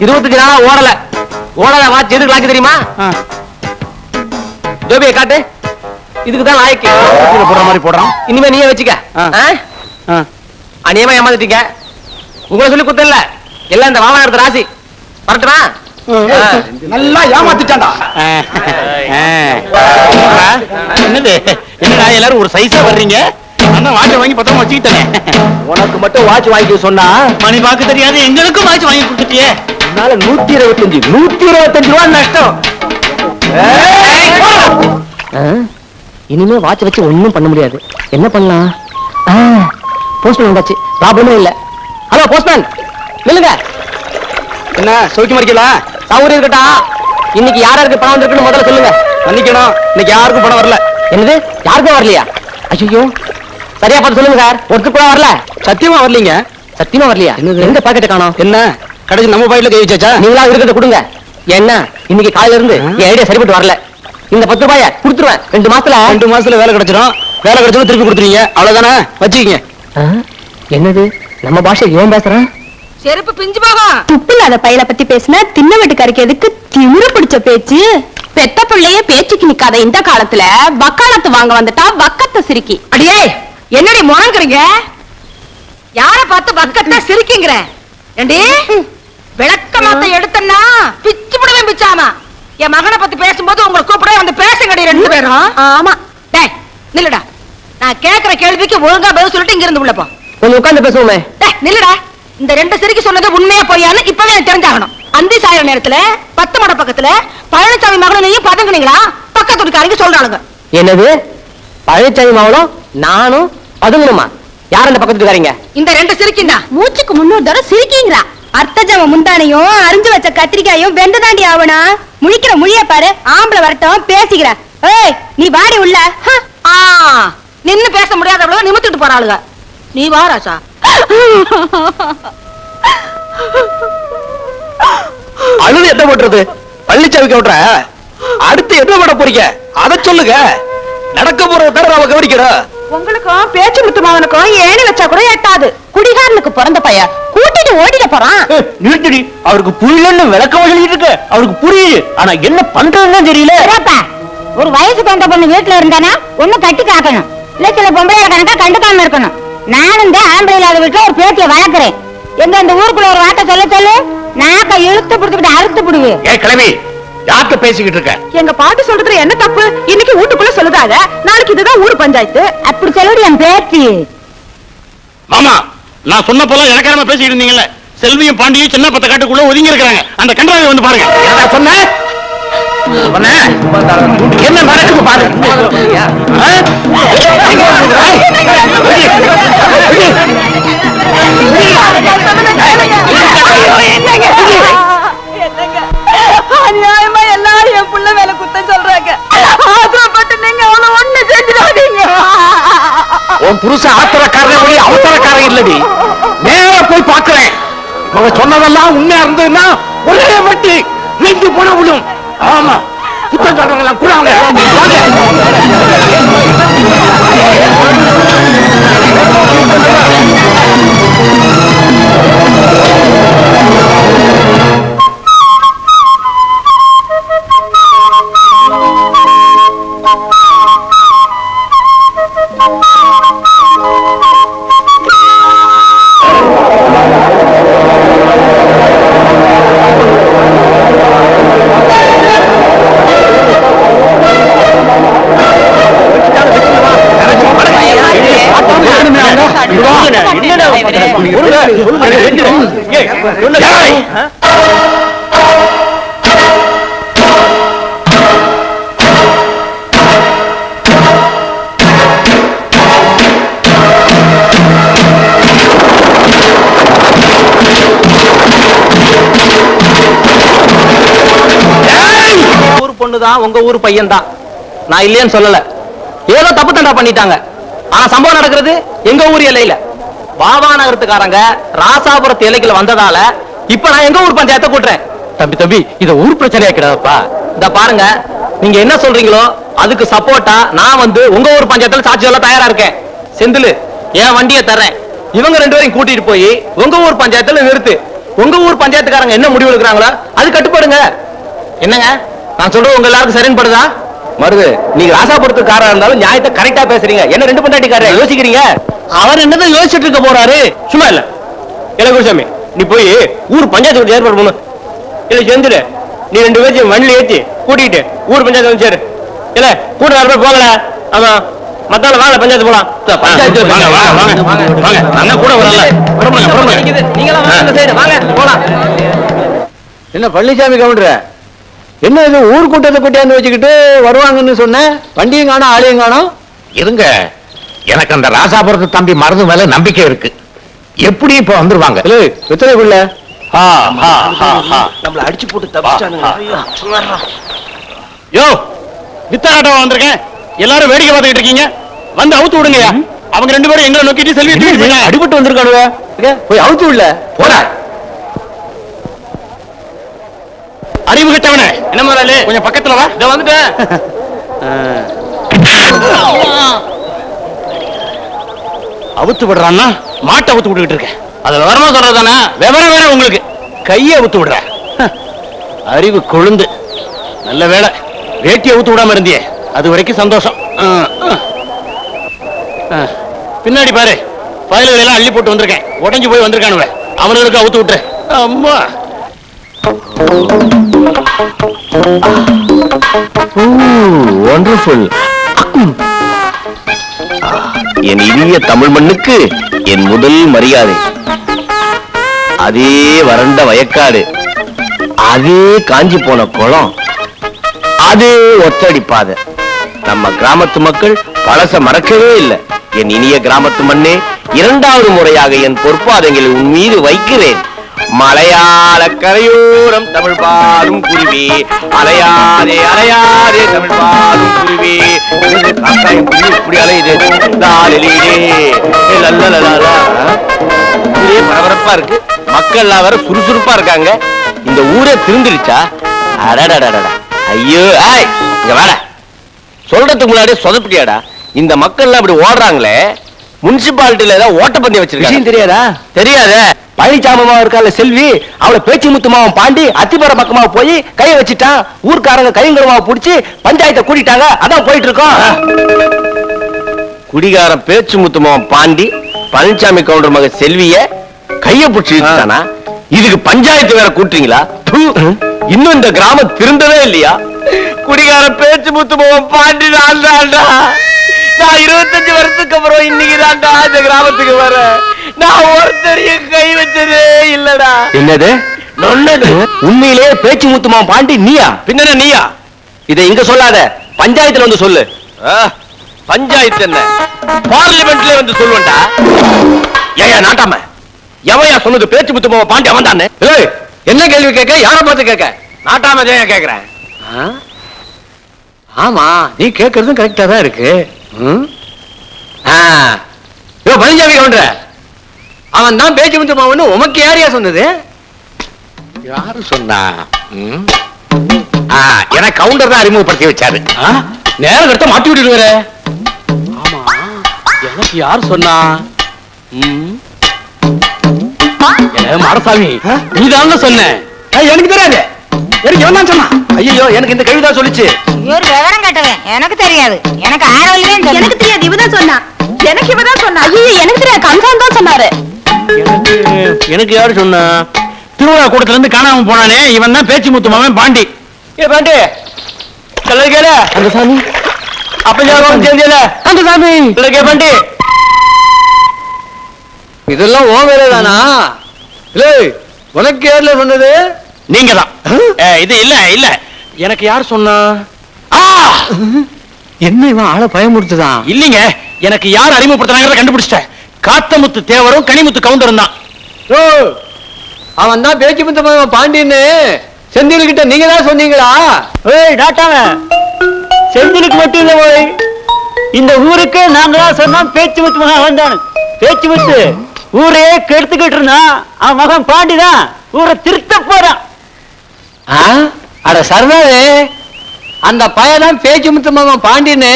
25 நாளா ஓடல வாட்ச் எதுக்கு லாக்கி தெரியுமா ஜோபியை காட்டு இதுக்குதான் லாய்க்கு போடுற மாதிரி போடுறான் இனிமே நீயே வச்சுக்க அநியமா ஏமாந்துட்டீங்க உங்களை சொல்லி குத்தல எல்லாம் இந்த வாவா எடுத்த ராசி வரட்டுமா நல்லா ஏமாத்திட்டான்டா. என்னது என்னடா எல்லாரும் ஒரு சைஸா வர்றீங்க அண்ணா வாட்ச் வாங்கி பத்திரமா வச்சுக்கிட்டேன் உனக்கு மட்டும் வாட்ச் வாங்கி சொன்னா மணி பார்க்க தெரியாது எங்களுக்கும் வாட்ச் வாங்கி கொடுத்துட்டியே அதனால 125 ரூபாய் நஷ்டம். இனிமே வாட்ச் வச்சு ஒண்ணும் பண்ண முடியாது என்ன பண்ணலாம் போஸ்ட்மேன் வந்தாச்சு ப்ராப்ளமே இல்ல ஹலோ போஸ்ட்மேன் நில்லுங்க என்ன சௌக்கியமா இருக்கீங்களா? சௌகரியம் இருக்கட்டா இன்னைக்கு யாருக்கு பணம் வந்திருக்குன்னு முதல்ல சொல்லுங்க மன்னிக்கணும், இன்னைக்கு யாருக்கும் பணம் வரல. என்னது யாருக்கும் வரலையா? ஐயோ சரியா பார்த்து சொல்லுங்க சார். ஒருத்தர் கூட வரல. சத்தியமா வரலீங்க. சத்தியமா வரலையா? எங்க பாக்கெட்டை காணோம்? என்ன கடைசி நம்ம பாயில கை வச்சாச்சா? நீங்களா இருக்கிறத கொடுங்க. என்ன இன்னைக்கு காலையில இருந்து என் ஐடியா சரிப்பட்டு வரல. இந்த 10 ரூபாய கொடுத்துருவேன் 2 மாசத்துல வேலை கிடைச்சிடும். வேலை கிடைச்சதும் திருப்பி கொடுத்துருவீங்க, அவ்வளவுதானே? வச்சுக்கீங்க. என்னது நம்ம பாஷை ஏன் பேசுறேன்? செருப்பு பிஞ்சு போகும். துப்பு இல்லாத பையனை பத்தி பேசினா தின்ன வீட்டுக்காருக்கு எதுக்கு திமிரு பிடிச்ச பேச்சு? பெத்த பிள்ளையே பேச்சுக்கு நிக்காத இந்த காலத்துல வக்காலத்து வாங்க வந்துட்டா வக்கத்தை சிரிக்கி. அடியே என்னடி முழங்குறீங்க? யார பார்த்து வக்கத்தை சிரிக்கிங்கிற? ஏண்டி விளக்கமாத்த எடுத்தன்னா பிச்சு புடவே பிச்சாமா. என் மகனை பத்தி பேசும்போது உங்களை கூப்பிட வந்து பேசுங்கடி 2 பேரும். ஆமா. டேய் நில்லுடா. நான் கேக்குற கேள்விக்கு ஒழுங்கா பதில் சொல்லிட்டு இங்க இருந்து உள்ள போ. கொஞ்சம் உட்கார்ந்து பேசுவோமே. டேய் நில்லுடா. இந்த 2 சிரிக்கு சொன்னது உண்மையா பொய்யான்னு இப்பவே எனக்கு தெரிஞ்சாகணும். அந்தி சாயிர நேரத்துல 10 மட பக்கத்துல பழனிசாமி மகனையும் பதங்குனீங்களா? பக்கத்து வீட்டுக்காரங்க சொல்றாளுங்க. என்னது பழனிசாமி மகனும் நானும் பதுங்கணுமா? யார் அந்த பக்கத்து வீட்டுக்காரங்க? இந்த 2 சிரிக்கிண்டா மூச்சுக்கு 300 தடவை சிரிக்கீங்களா? அர்த்தஜாம முந்தானையும் அரிஞ்சு வச்ச கத்திரிக்காயும் வெந்ததாண்டி ஆவனா? முழிக்கிற முழிய பாரு. ஆம்பளை வரட்டும் பேசிக்கிற. ஏய் நீ வாடி உள்ள. நின்னு பேச முடியாதவளோ நிமித்திட்டு போறாளுங்க. நீ வா ராசா. அழுது என்ன பண்றது? பழனிசாமி கவுட்ற அடுத்து என்ன பண்ண போறீங்க அத சொல்லுங்க. நடக்க போறத தர நாம கவனிக்கிறோம். உங்களுக்கும் பேச்சு முத்து மகனுக்கும் ஏணி வச்சா கூட எட்டாது. குடிகாரனுக்கு பிறந்த பையன் கூட்டிட்டு ஓடிட போறான். நிறுத்தடி. அவருக்கு புரியலன்னு விளக்கம் சொல்லிட்டு இருக்கு. அவருக்கு புரியுது, ஆனா என்ன பண்றதுன்னு தெரியல. ஒரு வயசு கொண்ட பொண்ணு வீட்டுல இருந்தானா ஒண்ணு கட்டி காக்கணும். இல்ல சில பொம்பளை கணக்கா கண்டுக்காம இருக்கணும். நான் இந்த ஆம்பளை இல்லாத வீட்டுல ஒரு பேத்திய வளர்க்கிறேன். எங்க இந்த ஊருக்குள்ள ஒரு வார்த்தை சொல்லு நாக்க இழுத்து பிடிச்சிட்டு அறுத்து பிடுவு. கிளம்பி யார்கிட்ட பேசிக்கிட்டு இருக்க? எங்க பாட்டு சொல்றதுல என்ன தப்பு? இன்னைக்கு வீட்டுக்குள்ள சொல்லுதாங்க, நாளைக்கு இதுதான் ஊர் பஞ்சாயத்து. அப்படி சொல்லுடி என் பேத்தி. மாமா நான் சொன்ன போல எனக்காரமா பேசிட்டு இருந்தீங்கல்ல, செல்வியும் பாண்டியும் சின்ன பத்த காட்டுக்குள்ள ஒதுங்கி இருக்காங்க. அந்த கன்றாவை வந்து பாருங்க. சொன்ன என்ன நடக்குது பாரு. அநியாயமா எல்லாரும் என் புள்ள மேல குத்தம் சொல்றாங்க. ஆத்திரப்பட்டு நீங்க அவனை ஒண்ணு செஞ்சிடாதீங்க. உன் புருஷன் ஆத்திரக்காரன் ஒளி அவசரக்காரன் இல்லடி. நேரா போய் பாக்குறேன். அவங்க சொன்னதெல்லாம் உண்மையா இருந்ததுன்னா ஒரே வட்டி நெஞ்சு போன விடும். ஆமா குத்தம் சொல்றவங்க கூட பொண்ணுதான் உங்க ஊர் பையன் தான். நான் இல்லையேன்னு சொல்லல. ஏதோ தப்பு தண்டா பண்ணிட்டாங்க. ஆனா சம்பவம் நடக்கிறது எங்க ஊர் எல்லையில. வாவா நகரத்துக்காரங்க ராசாபுரத்து எல்லைக்குள்ள வந்ததால இப்ப நான் எங்க ஊர் பஞ்சாயத்தை கூட்டுறேன். தம்பி இத ஊர் பிரச்சனையா கிடையாதுப்பா. இத பாருங்க, நீங்க என்ன சொல்றீங்களோ அதுக்கு சப்போர்ட்டா நான் வந்து உங்க ஊர் பஞ்சாயத்துல சாட்சி சொல்ல தயாரா இருக்கேன். செந்தில் என் வண்டியை தர்றேன், இவங்க 2 பேரையும் கூட்டிட்டு போய் உங்க ஊர் பஞ்சாயத்துல நிறுத்து. உங்க ஊர் பஞ்சாயத்துக்காரங்க என்ன முடிவு எடுக்கிறாங்களோ அது கட்டுப்படுங்க. என்னங்க நான் சொல்றது உங்க எல்லாருக்கும் சரின்னு படுதா? மருது, நீங்க ராசாபுரத்துக்காரா இருந்தாலும் நியாயத்தை கரெக்டா பேசுறீங்க. என்ன 2 பண்டாட்டிக்காரர் யோசிக்கிறீங்க? அவர் என்னதான் யோசிச்சுட்டு இருக்க போறாரு? சும்மா இல்ல இல்ல குருசாமி, நீ போய் ஊர் பஞ்சாயத்து ஏற்பாடு பண்ணு. இல்ல செந்தில், நீ 2 பேரையும் வண்டியில ஏற்றி கூட்டிட்டு ஊர் பஞ்சாயத்து வந்து சேரு. இல்ல கூட 2 பேர் போகல. ஆமா மத்தால வாங்க பஞ்சாயத்து போலாம். பஞ்சாயத்து வாங்க வாங்க வாங்க வாங்க. நான் கூட வரல. நீங்களா வாங்க அந்த சைடு வாங்க போலாம். என்ன பழனிசாமி கவுண்டர், என்ன இது ஊர் கூட்டத்தை கூட்டியாந்து வச்சுக்கிட்டு வருவாங்கன்னு சொன்ன, வண்டியும் காணும் ஆளையும் காணும். இருங்க, எனக்கு அந்த ராசாபுரத்து தம்பி மருந்து மேல நம்பிக்கை இருக்கு. எப்படி இப்ப வந்துருவாங்க? எத்தனை பிள்ள நம்மள அடிச்சு போட்டு தப்பிச்சானுங்க. யோ வித்தாட்டம் வந்திருக்கேன், எல்லாரும் வேடிக்கை பார்த்துக்கிட்டு இருக்கீங்க, வந்து அவுத்து விடுங்கயா. அவங்க 2 பேரும் எங்களை நோக்கிட்டு செல்வி அடிபட்டு வந்திருக்கானுவ, போய் அவுத்து விடல போற. அறிவு கட்டவனே, என்ன முதலாளி கொஞ்சம் பக்கத்துல வா. இத வந்துட்டேன். அவுத்து விடுறான்னா மாட்டை அவுத்து விட்டுக்கிட்டு இருக்கேன். அது விவரமா சொல்றதானே? விவரம் வேற உங்களுக்கு. கையை அவுத்து விடுற அறிவு கொழுந்து. நல்ல வேலை வேட்டியை அவுத்து விடாம இருந்தியே, அது வரைக்கும் சந்தோஷம். பின்னாடி பாரு, பயல்கள் எல்லாம் அள்ளி போட்டு வந்திருக்கேன், உடஞ்சு போய் வந்திருக்கானுவ, அவனுக்கு அவுத்து விட்டுரு. அம்மா வண்டர்ஃபுல். என் இனிய தமிழ் மண்ணுக்கு என் முதல் மரியாதை. அதே வறண்ட வயக்காடு, அதே காஞ்சி போன குளம், அதே ஒத்தடி பாதை. நம்ம கிராமத்து மக்கள் பழச மறக்கவே இல்லை. என் இனிய கிராமத்து மண்ணே, 2வது முறையாக என் பொற்பாதங்களை உன் மீது வைக்கிறேன். மலையாள கரையோரம் தமிழ் பாடும் குருவி, அலையாதே அலையாதே தமிழ் பாடும் குருவி. இப்படி அலையுது பரபரப்பா இருக்கு. மக்கள் வேற சுறுசுறுப்பா இருக்காங்க. இந்த ஊரே திருந்துருச்சா? அடடடடா, ஐயோ இங்க வேற சொல்றதுக்கு முன்னாடியே சொதப்பிட்டியாடா. இந்த மக்கள் அப்படி ஓடுறாங்களே, முனிசிபாலிட்டியில ஏதாவது ஓட்டப்பந்தயம் வச்சிருக்காங்க தெரியாதா? தெரியாதே. பழனிசாமமா இருக்கால செல்வி, அவளை பேச்சு முத்துமாவன் பாண்டி அத்திப்பற பக்கமா போய் கையை வச்சுட்டான். ஊர்க்காரங்க கைங்கரமாவை பிடிச்சி பஞ்சாயத்தை கூட்டிட்டாங்க. அதான் போயிட்டு இருக்கோம். குடிகாரன் பேச்சு முத்துமாவன் பாண்டி பழனிசாமி கவுண்டர் மக செல்விய கைய பிடிச்சிட்டானா? இதுக்கு பஞ்சாயத்து வேற கூட்டுறீங்களா? இன்னும் இந்த கிராமம் திருந்தவே இல்லையா? குடிகாரன் பேச்சு முத்துமாவன் பாண்டி நான் 25 வருஷத்துக்கு அப்புறம் இன்னைக்கு தான்டா இந்த கிராமத்துக்கு வர. நான் ஒருத்தரையும் கை வச்சதே இல்லடா. என்னது நொன்னது? உண்மையிலேயே பேச்சு முத்துமா பாண்டி நீயா? பின்ன நீயா? இதை இங்க சொல்லாத, பஞ்சாயத்துல வந்து சொல்லு. பஞ்சாயத்து என்ன, பார்லிமெண்ட்ல வந்து சொல்லுவேன்டா. ஏயா நாட்டாம, எவையா சொன்னது பேச்சு முத்துமா பாண்டி அவன் தானே? என்ன கேள்வி கேட்க? யாரை பார்த்து கேட்க? நாட்டாம ஜெயா கேட்கிறேன். ஆமா, நீ கேட்கறதும் கரெக்டா தான் இருக்கு. பழனிசாமி கவுண்டர, அவன் தான் பேச்சு முத்துமாவன்னு உமக்கு யாரையா சொன்னது? யாரு சொன்னா? எனக்கு கவுண்டர் தான் அறிமுகப்படுத்தி வச்சாரு. நேரம் எடுத்த மாட்டி விட்டுருவாரு. ஆமா, எனக்கு யார் சொன்னா? மாடசாமி, நீதான் சொன்ன. எனக்கு தெரியாது. எனக்கு எவன் சொன்னா? ஐயோ, எனக்கு இந்த கவிதா சொல்லிச்சு. இவர் விவரம் கட்டவன், எனக்கு தெரியாது. எனக்கு ஆரோக்கியம் எனக்கு தெரியாது, இவதான் சொன்னா. எனக்கு இவதான் சொன்னா. ஐயோ, எனக்கு தெரியாது, கம்சான் தான் சொன்னாரு. எனக்கு யாரு சொன்னா? திருவிழா கூட்டத்துல இருந்து காணாம போனானே, இவன் தான் பேச்சு முத்துமாவன் பாண்டி. ஏ பாண்டி, கேள அந்த சாமி அப்ப அந்த சாமி கே பாண்டி. இதெல்லாம் ஓ வேலைதானா? உனக்கு யாருல சொன்னது? நீங்க தான். இது இல்ல இல்ல, எனக்கு யார் சொன்னா? என்ன இவன் ஆளை பயமுறுத்துதான்? இல்லீங்க, எனக்கு யார் அறிமுகப்படுத்துறாங்க கண்டுபிடிச்சிட்டேன். காத்தமுத்து தேவரும் கனிமுத்து கவுண்டரும் தான். அவன் தான் பேச்சு முத்து பாண்டியன்னு செந்தில் கிட்ட நீங்க தான் சொன்னீங்களா? செந்திலுக்கு மட்டும் இல்ல போய், இந்த ஊருக்கு நாங்க தான் சொன்னோம் பேச்சு முத்து மகன் வந்தான். பேச்சு முத்து ஊரையே கெடுத்துக்கிட்டு இருந்தான். அவன் மகன் பாண்டிதான் ஊரை திருத்த போறான். அட சர்தாரே, அந்த பையன் பேச்சு முத்தமாமன் பாண்டியன்னு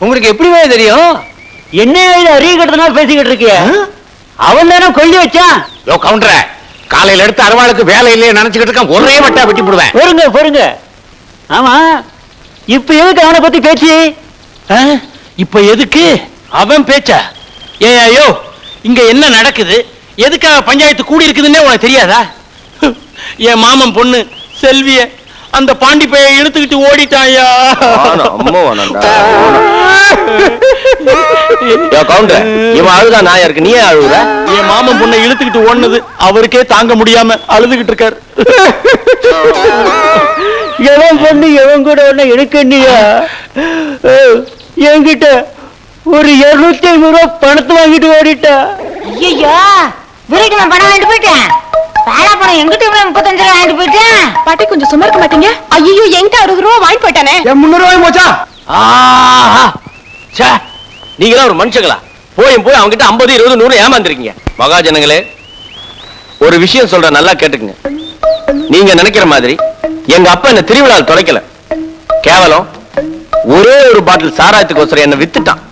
உங்களுக்கு எப்படிவே தெரியும்? என்ன அறிய கட்டதுனால பேசிக்கிட்டு இருக்கிய? அவன் தானே கொல்லி வச்சான். யோ கவுண்டர, காலையில எடுத்து அருவாளுக்கு வேலை இல்லையே நினைச்சுக்கிட்டு இருக்கான். ஒரே வட்டா வெட்டி போடுவேன். பொறுங்க. ஆமா, இப்ப எதுக்கு அவனை பத்தி பேச்சு? இப்ப எதுக்கு அவன் பேச்சா? ஐயோ, இங்க என்ன நடக்குது, எதுக்காக பஞ்சாயத்து கூடி இருக்குதுன்னே உனக்கு தெரியாதா? என் மாமன் பொண்ணு செல்விய அந்த பாண்டி பைய இழுத்துக்கிட்டு ஓடிட்டாயா. இவன் அழுதா நான் இருக்கு, நீயே அழுகுற? என் மாமன் பொண்ணை இழுத்துக்கிட்டு ஓடுனது அவருக்கே தாங்க முடியாம அழுதுகிட்டு இருக்காரு. எவன் பொண்ணு எவன் கூட ஒண்ணு எடுக்கண்டியா? என்கிட்ட ஒரு 250 ரூபாய் பணத்தை வாங்கிட்டு ஓடிட்டா. ஐயோ, வீட்டுக்கு நான் பணம் வாங்கிட்டு போயிட்டேன். பாலாப்பழம் எங்கிட்ட 35 ரூபாய் வாங்கிட்டு போயிட்டேன். பாட்டி கொஞ்சம் சும்மா இருக்க மாட்டீங்க? ஐயோ, என்கிட்ட 60 ரூபா வாங்கி போயிட்டானே. 300 ரூபாய் போச்சா? நீங்களா ஒரு மனுஷங்களா? போய் அவங்கிட்ட 50, 20, 100 ஏமாந்துருக்கீங்க. மகாஜனங்களே, ஒரு விஷயம் சொல்ற, நல்லா கேட்டுக்குங்க. நீங்க நினைக்கிற மாதிரி எங்க அப்பா என்ன திருவிழாவில் தொலைக்கல. கேவலம் ஒரே ஒரு பாட்டில் சாராயத்துக்கு என்ன வித்துட்டான்.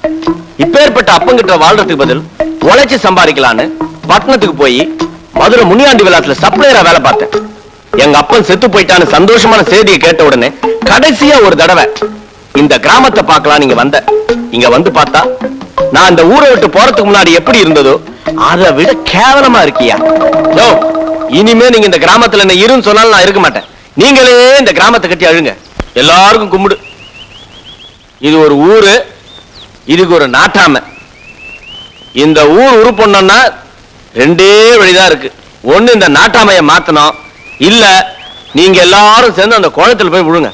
இப்பேற்பட்ட அப்பங்கிட்ட வாழ்றதுக்கு பதில் உழைச்சு சம்பாதிக்கலான்னு பட்டணத்துக்கு போய் மதுரை முனியாண்டி விழாத்துல சப்ளையரா வேலை பார்த்தேன். எங்க அப்பன் செத்து போயிட்டான்னு சந்தோஷமான செய்தியை கேட்ட உடனே கடைசியா ஒரு தடவை இந்த கிராமத்தை பார்க்கலாம் நீங்க வந்த. இங்க வந்து பார்த்தா நான் இந்த ஊரை விட்டு போறதுக்கு முன்னாடி எப்படி இருந்ததோ அதை விட கேவலமா இருக்கியா. இனிமே நீங்க இந்த கிராமத்துல என்ன இருன்னு சொன்னாலும் நான் இருக்க மாட்டேன். நீங்களே இந்த கிராமத்தை கட்டி அழுங்க. எல்லாருக்கும் கும்பிடு. இது ஒரு ஊரு, இதுக்கு ஒரு நாட்டாமை. இந்த ஊர் உருப்பொண்ணா 2 வழிதான் இருக்கு. ஒண்ணு இந்த நாட்டாமையை மாத்தணும், இல்ல நீங்க எல்லாரும் சேர்ந்து அந்த குளத்துல போய் விழுங்க.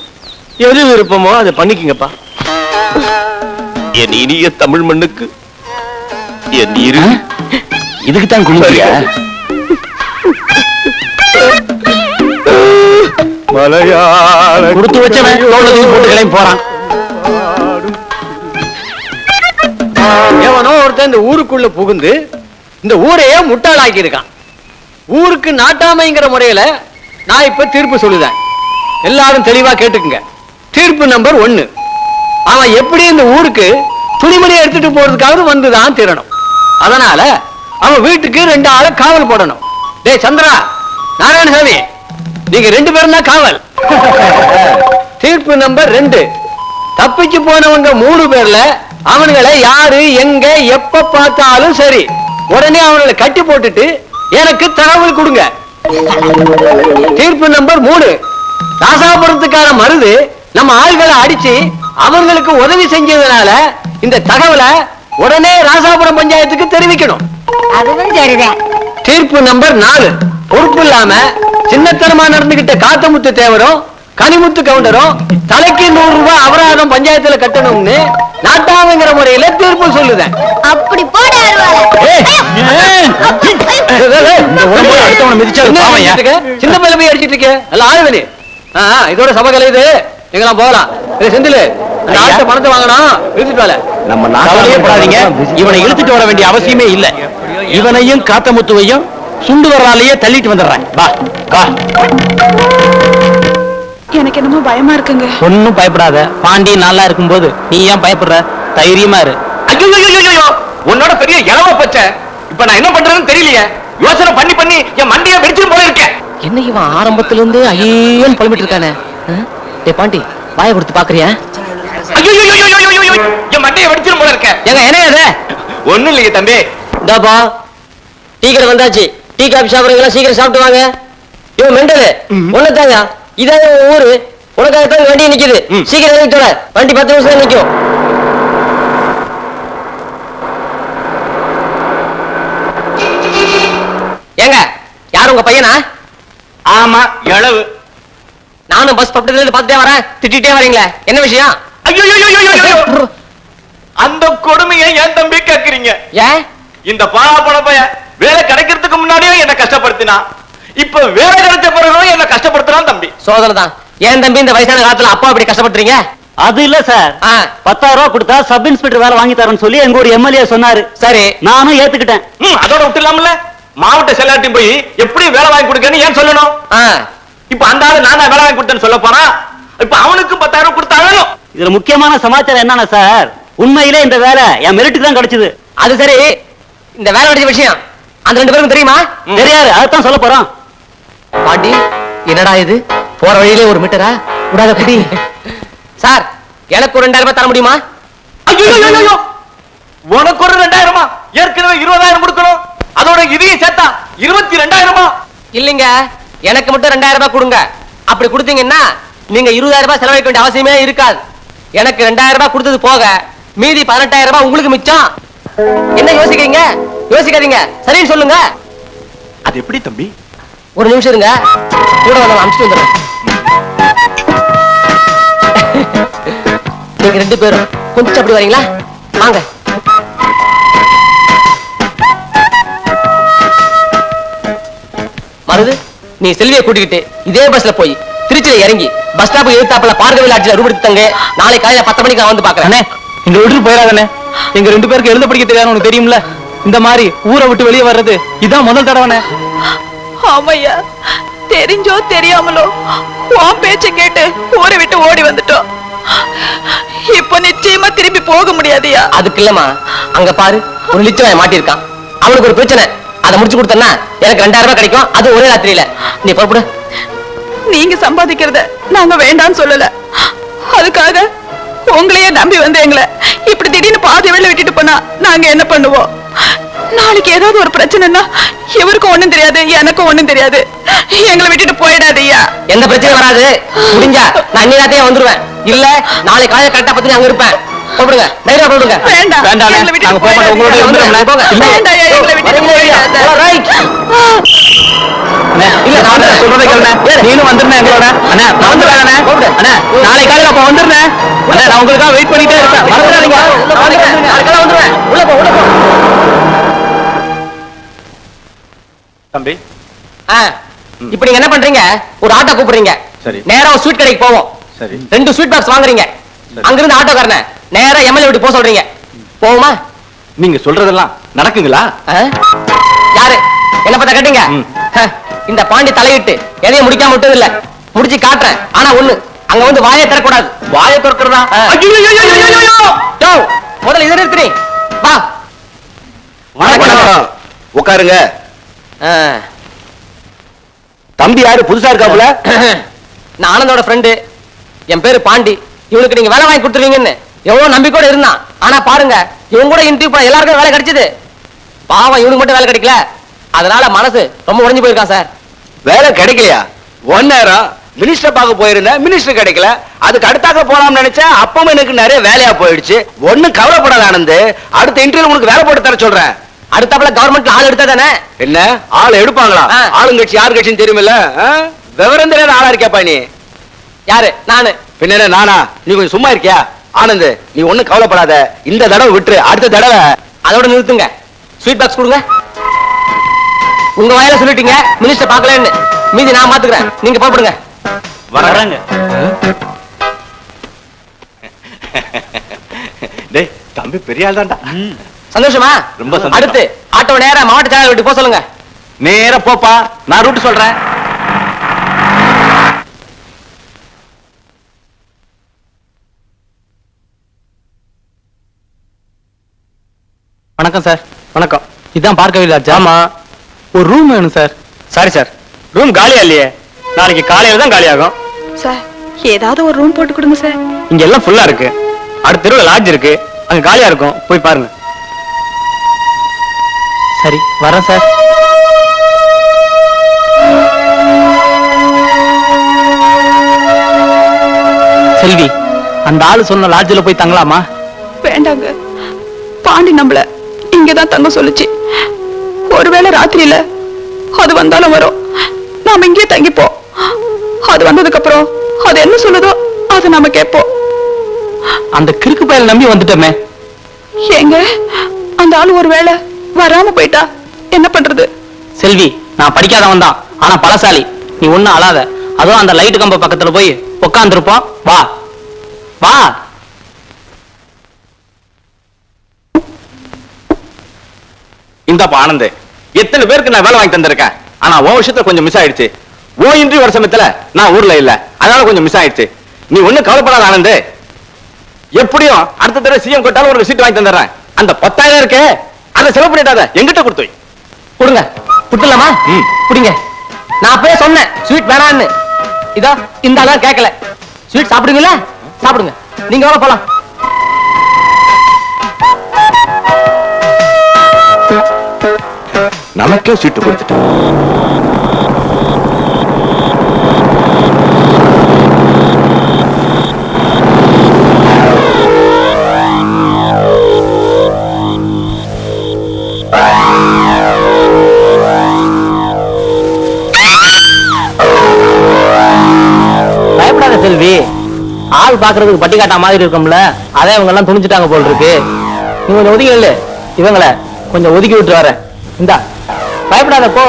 எது விருப்பமோ அதை பண்ணிக்கங்கப்பா. என் இனிய தமிழ் மண்ணுக்கு என் இரு. இதுக்குத்தான் குளிரியா? மலையாள கொடுத்து வச்சவன் போட்டு கிளம்பி போறான். எவனோ ஒருத்தன் இந்த ஊருக்குள்ள புகுந்து இந்த ஊரையே முட்டாளாக்கி இருக்கான். ஊருக்கு நாட்டாமைங்கிற முறையில நான் இப்ப தீர்ப்பு சொல்லுதேன். எல்லாரும் தெளிவா கேட்டுக்குங்க. தீர்ப்பு நம்பர் 1. அவன் எப்படி இந்த ஊருக்கு துணிமணியை எடுத்துட்டு போறதுக்காக வந்துதான் தீரணும். அதனால அவன் வீட்டுக்கு 2 ஆளை காவல் போடணும். டேய் சந்திரா, நாராயணசாமி, நீங்க 2 பேரும் தான் காவல். தீர்ப்பு நம்பர் 2. தப்பிச்சு போனவங்க 3 பேர்ல அவனுங்களை யாரு எங்க எப்ப பார்த்தாலும் சரி உடனே அவங்களை கட்டி போட்டுட்டு எனக்கு தகவல் கொடுங்க. தீர்ப்பு நம்பர் 3. ராசாபுரத்துக்கான மருது நம்ம ஆள்களை அடிச்சு அவங்களுக்கு உதவி செஞ்சதுனால இந்த தகவலை உடனே ராசாபுரம் பஞ்சாயத்துக்கு தெரிவிக்கணும். அதுவும் சரிதான். தீர்ப்பு நம்பர் 4. பொறுப்பு இல்லாம சின்னத்தனமா நடந்துகிட்ட காத்தமுத்து தேவரும் கனிமுத்து கவுண்டரும் தலைக்கு 100 ரூபாய் அபராதம் பஞ்சாயத்துல கட்டணும்னு நாட்டாமைங்கிற முறையில தீர்ப்பு சொல்லுதேன். அப்படி போட சின்ன பையில போய் அடிச்சிட்டு இருக்க எல்லாம் ஆயுதனி. இதோட சபகலை இது. நீங்களாம் போகலாம். செந்தில், பணத்தை வாங்கணும், இழுத்துட்டு வரல. நம்ம நாட்டாமையே இவனை இழுத்துட்டு வர வேண்டிய அவசியமே இல்ல. இவனையும் காத்தமுத்துவையும் சுண்டு வரலாலேயே தள்ளிட்டு வந்துடுறேன். எனக்கு என்னமோ பயமா இருக்குங்க. ஒன்னும் பயப்படாத. பாண்டி நல்லா இருக்கும்போது நீ ஏன் பயப்படுற? தைரியமா இரு. ஐயோ, உன்னோட பெரிய இளவ பச்சை. இப்ப நான் என்ன பண்றதுன்னு தெரியலையே. யோசனை பண்ணி என் மண்டியை வெடிச்சிட்டு போல இருக்கேன். என்ன இவன் ஆரம்பத்துல இருந்து ஐயேன்னு புலம்பிட்டு இருக்கானே? டேய் பாண்டி, வாயை கொடுத்து பாக்குறியா? ஐயோ, என் மண்டியை வெடிச்சிட்டு போல இருக்கேன். ஏங்க என்ன இது? ஒண்ணும் இல்லையே தம்பி. இந்தாப்பா, டீ கடை வந்தாச்சு. டீ காபி சாப்பிடுறீங்களா? சீக்கிரம் சாப்பிட்டு வாங்க. இவன் மெண்டலு ஒன்னதாங்க. இதான் ஊரு. உனக்காகத்தான் வண்டி நிக்குது. சீக்கிரம் இறங்கிட்டு வர. வண்டி 10 நிமிஷம் நிக்கும். ஏங்க, யார் உங்க பையனா? ஆமா, இளவு. நானும் பஸ் பக்கத்துல இருந்து பார்த்துட்டே வரேன். திட்டிட்டே வரீங்களே, என்ன விஷயம்? ஐயோ, அந்த கொடுமையை ஏன் தம்பி கேக்குறீங்க? ஏன்? இந்த பாழாப்பழ பையன் வேலை கிடைக்கிறதுக்கு முன்னாடியே என்ன கஷ்டப்படுத்தினா, இப்ப வேலை கிடைச்ச பிறகு என்ன கஷ்டப்படுத்துறான் தம்பி. சோதனை தான். ஏன் தம்பி இந்த வயசான காலத்துல அப்பா அப்படி கஷ்டப்படுறீங்க? அது இல்ல சார், 10,000 ரூபாய் கொடுத்தா சப் இன்ஸ்பெக்டர் வேலை வாங்கி தரேன்னு சொல்லி எங்க ஒரு எம்எல்ஏ சொன்னாரு. சரி, நானும் ஏத்துக்கிட்டேன். அதோட விட்டுலாம்ல. மாவட்ட செல்லாட்டி போய் எப்படி வேலை வாங்கி கொடுக்கன்னு ஏன் சொல்லணும்? ஆ, இப்ப அந்த ஆளு நான் வேலை வாங்கி கொடுத்தேன்னு சொல்ல போனா இப்ப அவனுக்கும் 10,000 கொடுத்தாலும் இதுல முக்கியமான சமாச்சாரம் என்னன்னா சார், உண்மையிலே இந்த வேலை என் மெரிட்டுக்கு தான் கிடைச்சது. அது சரி, இந்த வேலை கிடைச்ச விஷயம் அந்த 2 பேருக்கும் தெரியுமா? தெரியாது, அதான் சொல்ல போறோம். பாண்டி, என்னடா இது போற வழியிலே ஒரு மீட்டரா விடாத குடி. சார், எனக்கு ஒரு 2,000 ரூபாய் தர முடியுமா? ஐயோ, உனக்கு ஒரு 2,000 ஏற்கனவே 20,000 கொடுக்கணும், அதோட இதையும் சேர்த்தா 22,000. இல்லைங்க, எனக்கு மட்டும் 2,000 ரூபாய் கொடுங்க. அப்படி கொடுத்தீங்கன்னா நீங்க 20,000 ரூபாய் செலவழிக்க வேண்டிய அவசியமே இருக்காது. எனக்கு 2,000 ரூபாய் கொடுத்தது போக மீதி 18,000 ரூபாய் உங்களுக்கு மிச்சம். என்ன யோசிக்கிறீங்க? யோசிக்காதீங்க, சரின்னு சொல்லுங்க. அது எப்படி தம்பி? ஒரு நிமிஷம் இருங்க, கூட வந்து அனுப்பிச்சு வந்துடுறேன். நீங்க 2 பேரும் கொஞ்சம் அப்படி வரீங்களா? வாங்க. மருது, நீ செல்வியை கூட்டிக்கிட்டு இதே பஸ்ல போய் திருச்சியில இறங்கி பஸ் ஸ்டாப் எதிர்த்தாப்புல பார்கவி லாட்ஜில ரூம் எடுத்தாங்க. நாளை காலையில 10 மணிக்கு நான் வந்து பாக்குறேன். எங்க விட்டு போயிடாதே. எங்க 2 பேருக்கு எழுத படிக்க தெரியாது, உனக்கு தெரியும்ல. இந்த மாதிரி ஊரை விட்டு வெளியே வர்றது இதான் முதல் தடவை. ஆமையா, தெரிஞ்சோ தெரியாமலோ உன் பேச்ச கேட்டு ஊரை விட்டு ஓடி வந்துட்டோம். இப்ப நிச்சயமா திரும்பி போக முடியாதியா? அதுக்கு இல்லம்மா, அங்க பாரு, ஒரு லிச்சவாய மாட்டிருக்கான். அவனுக்கு ஒரு பிரச்சனை, அதை முடிச்சு கொடுத்தனா எனக்கு 2,000 ரூபாய் கிடைக்கும். அது ஒரே ராத்திரியில. நீ புறப்படு. நீங்க சம்பாதிக்கிறத நாங்க வேண்டாம்னு சொல்லல. அதுக்காக உங்களையே நம்பி வந்து எங்களை இப்படி திடீர்னு பாதி வெளில விட்டுட்டு போனா நாங்க என்ன பண்ணுவோம்? நாளைக்கு ஏதாவது ஒரு பிரச்சனைனா இவருக்கும் ஒண்ணும் தெரியாது, எனக்கும் ஒண்ணும் தெரியாது. எங்களை விட்டுட்டு போயிடாதீயா. எந்த பிரச்சனையும் வராது. முடிஞ்சா நான் இன்னைக்கு வந்துருவேன். இல்ல நாளை காலையில கரெக்டா 10 அங்க இருப்பேன். போடுங்க, தைரியமா போடுங்க. வேண்டாம், எங்களை விட்டுட்டு போயிடாதீங்க. உங்களோட வேண்டாம்யா, எங்களை விட்டுட்டு போயிடாத. இல்ல, நான் சொல்றதை கேளுங்க. நீனும் வந்துருந்தேன் எங்களோட. அண்ணா, நான் வந்துடுறேன் அண்ணா. அண்ணா, நாளை காலையில அப்ப வந்துடுறேன். அண்ணா, நான் உங்களுக்காக வெயிட் பண்ணிட்டே இருப்பேன். மறந்துடாதீங்க. நாளைக்கு வந்துருவேன். உள்ள போ, உள்ள போ. தம்பி, இப்ப நீங்க என்ன பண்றீங்க? ஒரு ஆட்டோ கூப்பிடுறீங்க. சரி. நேரா ஒரு ஸ்வீட் கடைக்கு போவோம். சரி. 2 ஸ்வீட் பாக்ஸ் வாங்குறீங்க. அங்கிருந்து ஆட்டோக்காரனை நேரா எம்எல்ஏ விட்டு போக சொல்றீங்க. போவோமா? நீங்க சொல்றதெல்லாம் நடக்குங்களா? யாரு என்ன பார்த்தா கேட்டீங்க? இந்த பாண்டி தலையிட்டு எதையும் முடிக்காம விட்டது இல்ல. முடிச்சு காட்டுறேன். ஆனா ஒண்ணு, அங்க வந்து வாயை திறக்கூடாது. வாயை திறக்கிறதா? முதல்ல இதை நிறுத்தி வா. வணக்கம். உட்காருங்க. தம்பி யாரு புதுசா இருக்காப்புல? நான் ஆனந்தோட ஃப்ரெண்டு. என் பேரு பாண்டி. இவனுக்கு நீங்க வேலை வாங்கி கொடுத்துருவீங்கன்னு எவ்வளவு நம்பிக்கையோட இருந்தான். ஆனா பாருங்க, இவங்க கூட இன்டர்வியூ பண்ண எல்லாருக்கும் வேலை கிடைச்சது. பாவம் இவனுக்கு மட்டும் வேலை கிடைக்கல. அதனால மனசு ரொம்ப உடைஞ்சு போயிருக்கான் சார். வேலை கிடைக்கலையா? 1 நேரம் மினிஸ்டர் பார்க்க போயிருந்தேன், மினிஸ்டர் கிடைக்கல. அதுக்கு அடுத்தாக போலாம்னு நினைச்சேன். அப்பவும் எனக்கு நிறைய வேலையா போயிடுச்சு. ஒண்ணும் கவலைப்படாத ஆனந்த், அடுத்த இன்டர்வியூ உனக்கு வேலை போட்டு தர சொல்றேன். அடுத்தாப்புல கவர்மெண்ட்ல ஆள் எடுத்தா தானே? என்ன ஆள் எடுப்பாங்களா? ஆளுங்கட்சி யார் கட்சின்னு தெரியுமில்ல? விவரம் தெரியாத ஆளா இருக்கியாப்பா நீ? யாரு? நானு. பின்ன நானா? நீ கொஞ்சம் சும்மா இருக்கியா? ஆனந்த், நீ ஒண்ணும் கவலைப்படாத. இந்த தடவை விட்டுரு, அடுத்த தடவை. அதோட நிறுத்துங்க. ஸ்வீட் பாக்ஸ் கொடுங்க. உங்க வாயில சொல்லிட்டீங்க மினிஸ்டர் பார்க்கலன்னு. மீதி நான் பாத்துக்கிறேன். நீங்க போடுங்க. வராங்க. டேய், தம்பி பெரிய ஆள் தான்டா. சந்தோஷமா? ரொம்ப சந்தோஷம். அடுத்து ஆட்டோ நேரா மாவட்ட சேனல் விட்டு போக சொல்லுங்க. நேரா போப்பா, நான் ரூட் சொல்றேன். வணக்கம் சார். வணக்கம். இதான் பார்க்கவே லாட்ஜா? ஆமா. ஒரு ரூம் வேணும் சார். சாரி சார், ரூம் காலியா இல்லையே. நாளைக்கு காலையில தான் காலி ஆகும். சார், ஏதாவது ஒரு ரூம் போட்டு கொடுங்க சார். இங்க எல்லாம் ஃபுல்லா இருக்கு. அடுத்த தெருவில் லாட்ஜ் இருக்கு, அங்க காலியா இருக்கும், போய் பாருங்க. சரி, வரேன் சார். செல்வி, அந்த ஆளு சொன்ன லாட்ஜில் போய் தங்கலாமா? வேண்டாங்க, பாண்டி நம்மள இங்கதான் தங்க சொல்லுச்சு. ஒருவேளை ராத்திரியில அது வந்தாலும் வரும். நாம இங்கே தங்கிப்போம். அது வந்ததுக்கு அப்புறம் அது என்ன சொல்லுதோ அதை நாம கேட்போம். அந்த கிறுக்கு பயல நம்பி வந்துட்டோமே. ஏங்க, அந்த ஆளு ஒருவேளை வராம போயிட்டா என்ன பண்றது? செல்வி, நான் படிக்காதவன் தான், ஆனா பலசாலி. நீ ஒண்ணும் அழாத. அதுவும் அந்த லைட் கம்ப பக்கத்துல போய் உட்காந்துருப்போம். வா வா. இந்தாப்பா ஆனந்த், எத்தனை பேருக்கு நான் வேலை வாங்கி தந்திருக்கேன். ஆனா உன் விஷயத்துல கொஞ்சம் மிஸ் ஆயிடுச்சு. உன் இன்டர்வியூ வர சமயத்துல நான் ஊர்ல இல்ல, அதனால கொஞ்சம் மிஸ் ஆயிடுச்சு. நீ ஒண்ணு கவலைப்படாத ஆனந்து. எப்படியும் அடுத்த தடவை சிஎம் கொட்டாலும் ஒரு சீட் வாங்கி தந்துடுறேன். அந்த 10,000 இருக்கு, அதை செலவு பண்ணிட்டாத, எங்கிட்ட கொடுத்து வை. கொடுங்க. கொடுத்துடலாமா? குடிங்க. நான் அப்பவே சொன்னேன் ஸ்வீட் வேணான்னு. இதோ இந்த ஆளா கேட்கல. ஸ்வீட் சாப்பிடுங்களா? சாப்பிடுங்க. நீங்க எவ்வளவு போலாம். நமக்கே சீட்டு கொடுத்துட்டேன். பயப்படாத செல்வி, ஆள் பாக்குறதுக்கு பட்டி காட்டா மாதிரி இருக்கும்ல, அதே இவங்க எல்லாம் துணிச்சுட்டாங்க போல் இருக்கு. நீ கொஞ்சம் ஒதுக்கி இல்ல, இவங்களை கொஞ்சம் ஒதுக்கி விட்டு வர. இந்தா, பயப்படாத போ.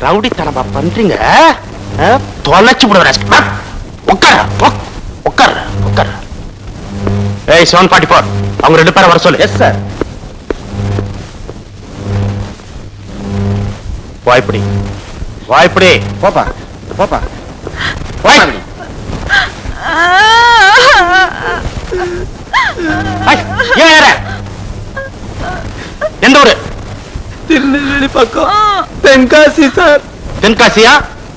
ரவுடித்தனமா பண்றீங்க, தொலைச்சு விடுவேன். உட்கார உட்கார உட்கார. ஏய் 744, அவங்க 2 பேரை வர சொல்லு. Yes sir. வாய்ப்படி வாய்ப்படி. போப்பா போப்பா. வாய்ப்படி. எந்த ஊரு? திருநெல்வேலி பக்கம் தென்காசி சார். தென்காசியா?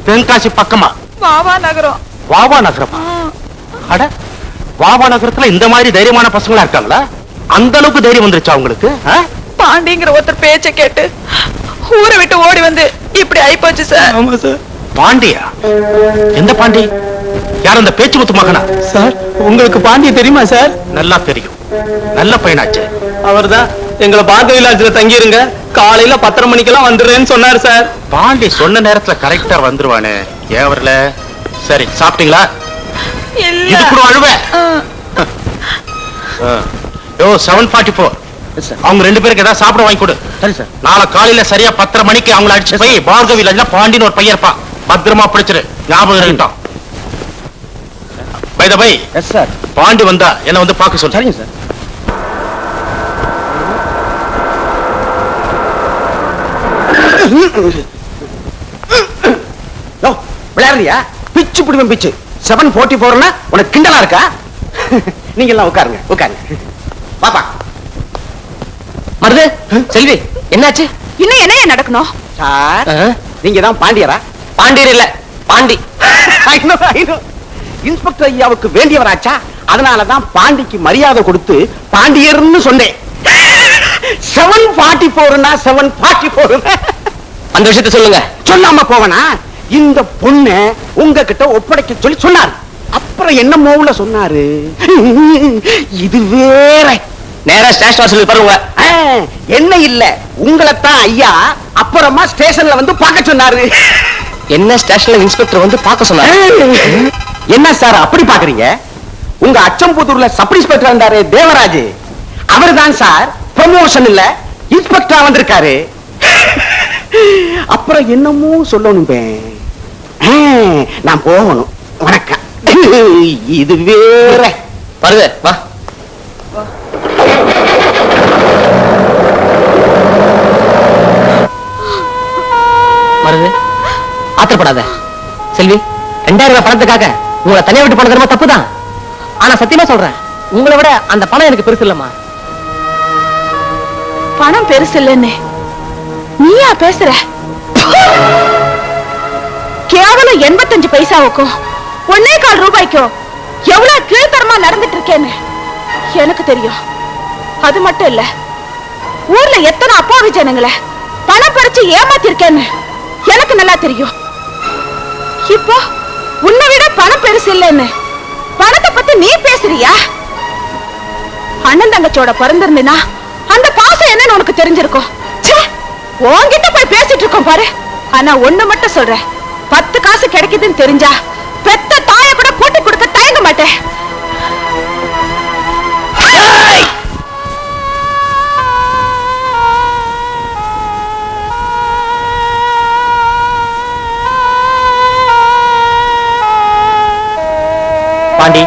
தென்காசி பக்கமா? வாவா நகரம். வாவா நகரமா? அட, வாவா நகரத்துல இந்த மாதிரி தைரியமான பசங்களா இருக்காங்களா? அந்த அளவுக்கு தைரியம் வந்துருச்சா உங்களுக்கு? பாண்டிங்கிற ஒருத்தர் பேச்ச கேட்டு ஊரை விட்டு ஓடி வந்து இப்படி ஆயிப்போச்சு சார். ஆமா சார். பாண்டியா? எந்த பாண்டி? யார் அந்த பேச்சு முத்து மகனா? சார், உங்களுக்கு பாண்டிய தெரியுமா சார்? நல்லா தெரியும், நல்ல பையனாச்சு. அவர்தான் எங்களை பார்க்க விலாஜ்ல தங்கிருங்க, காலையில 10:30 மணிக்கெல்லாம் வந்துடுறேன்னு சொன்னார் சார். பாண்டி சொன்ன நேரத்துல கரெக்டா வந்துருவானே, ஏன் வரல? சரி, சாப்பிட்டீங்களா? இது கூட அழுவே. 744, அவங்க 2 பேருக்கு ஏதாவது சாப்பிட வாங்கி கொடு. சரி சார். நாளை காலையில சரியா 10:30 மணிக்கு அவங்களை அடிச்சு போய் பார்க விலாஜ்ல பாண்டின்னு ஒரு பையன் இருப்பான், பத்திரமா பிடிச்சிரு. ஞாபகம் இருக்கட்டும். By the by. Yes sir. Pandi வந்தா என்ன வந்து பார்க்க சொல்லு. சரிங்க சார். விளையாடுறியா? பிச்சு பிடிவன் பிச்சு. 744 உனக்கு கிண்டலா இருக்கா? நீங்க எல்லாம் உட்காருங்க உட்காருங்க. பாப்பா மருது, செல்வி, என்னாச்சு? இன்னும் என்ன நடக்கணும் சார்? நீங்க தான் பாண்டியரா? பாண்டியர் இல்ல, பாண்டி. இன்ஸ்பெக்டர் ஐயாவுக்கு வேண்டியவராச்சா? அதனாலதான் பாண்டிக்கு மரியாதை கொடுத்து பாண்டியர்னு சொன்னேன். 744 744. அந்த விஷயத்தை சொல்லுங்க. சொல்லாம போவனா? இந்த பொண்ணு உங்ககிட்ட ஒப்படைக்க சொல்லி சொன்னாரு. அப்புறம் என்ன மோவுல சொன்னாரு? இது வேற. நேரா ஸ்டேஷன் வாசல்ல பாருங்க. என்ன இல்ல, உங்களைத்தான் ஐயா அப்புறமா ஸ்டேஷன்ல வந்து பார்க்க சொன்னாரு. என்ன ஸ்டேஷன்ல இன்ஸ்பெக்டர் வந்து பார்க்க சொன்னாரு? என்ன சார் அப்படி பாக்குறீங்க? உங்க அச்சம்புத்தூர்ல சப் இன்ஸ்பெக்டர் இருந்தாரு தேவராஜ், அவர்தான் சார் ப்ரமோஷன் இல்ல இன்ஸ்பெக்டரா வந்திருக்காரு. அப்புறம் என்னமோ சொல்லணும், நான் போகணும். வணக்கம். இது வேற. வருது வா. வருது. ஆத்திரப்படாத செல்வி, 2000 ரூபாய் பணத்துக்காக உங்களை தனியா விட்டு போனது ரொம்ப தப்புதான். ஆனா சத்தியமா சொல்றேன், உங்களை விட அந்த பணம் எனக்கு பெருசு இல்லம்மா. பணம் பெருசு இல்லைன்னு நீயா பேசுற? கேவலம் 85 பைசாவுக்கும் 1.25 ரூபாய்க்கும் எவ்வளவு கீழ்த்தரமா நடந்துட்டு இருக்கேன்னு எனக்கு தெரியும். அது மட்டும் இல்ல, ஊர்ல எத்தனை அப்பாவி ஜனங்களை பணம் பறிச்சு ஏமாத்திருக்கேன்னு எனக்கு நல்லா தெரியும். இப்போ உன்னை விட பணம் பெருசு இல்லைன்னு பணத்தை பத்தி நீ பேசுறியா? அண்ணன் தங்கச்சோட பிறந்திருந்தா அந்த பாசம் என்னன்னு உனக்கு தெரிஞ்சிருக்கும். உன்கிட்ட போய் பேசிட்டு இருக்கோம் பாரு. ஆனா ஒண்ணு மட்டும் சொல்றேன், 10 காசு கிடைக்குதுன்னு தெரிஞ்சா பெத்த தாய கூட போட்டு கொடுக்க தயங்க மாட்டேன். பாண்டி,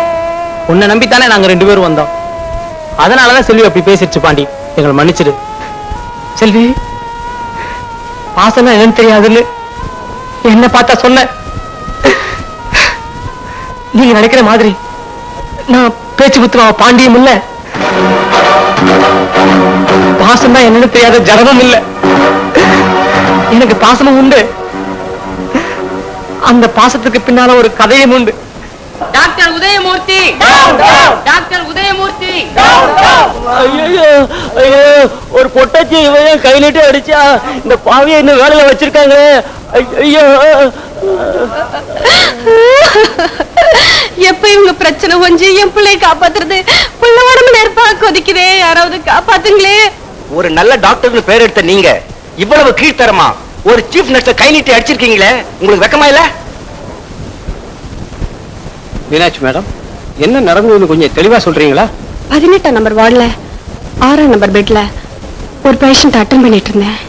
உன்னை நம்பித்தானே நாங்க 2 பேரும் வந்தோம். அதனாலதான் செல்வி அப்படி பேசிடுச்சு. பாண்டி, எங்களை மன்னிச்சிடு. செல்வி, பாசம் என்னன்னு தெரியாதுன்னு என்ன பார்த்தா சொன்ன. நீங்க நினைக்கிற மாதிரி நான் பேச்சு புத்துவா பாண்டியும் இல்ல, பாசம் தான் என்னன்னு தெரியாத ஜனமும் இல்ல. எனக்கு பாசமும் உண்டு, அந்த பாசத்துக்கு பின்னால ஒரு கதையும் உண்டு. Doctor Udayamurthy, doctor Udayamurthy. ஐயோ ஐயோ, ஒரு பொட்டாச்சி இவன் கை நீட்டி அடிச்சா இந்த பாவியை இன்னும் வேலையில வச்சிருக்காங்க. ஐயோ, எப்ப இவங்க பிரச்சனை கொஞ்சி என் பிள்ளைய காப்பாத்துறது? புள்ள உடம்பு நெருப்பா கொதிக்குதே, யாராவது காப்பாத்துங்களே. ஒரு நல்ல டாக்டர்னு பேர் எடுத்த நீங்க இவ்வளவு கீழ்த்தரமா ஒரு சீஃப் நர்ஸ கை நீட்டி அடிச்சிருக்கீங்களே, உங்களுக்கு வெக்கமா இல்ல? மீனாட்சி மேடம், என்ன நடந்ததுன்னு கொஞ்சம் தெளிவா சொல்றீங்களா? 18ஆம் நம்பர் வார்டுல 6ஆம் நம்பர் பெட்ல ஒரு பேஷண்ட் அட்டெண்ட் பண்ணிட்டு இருந்தேன்.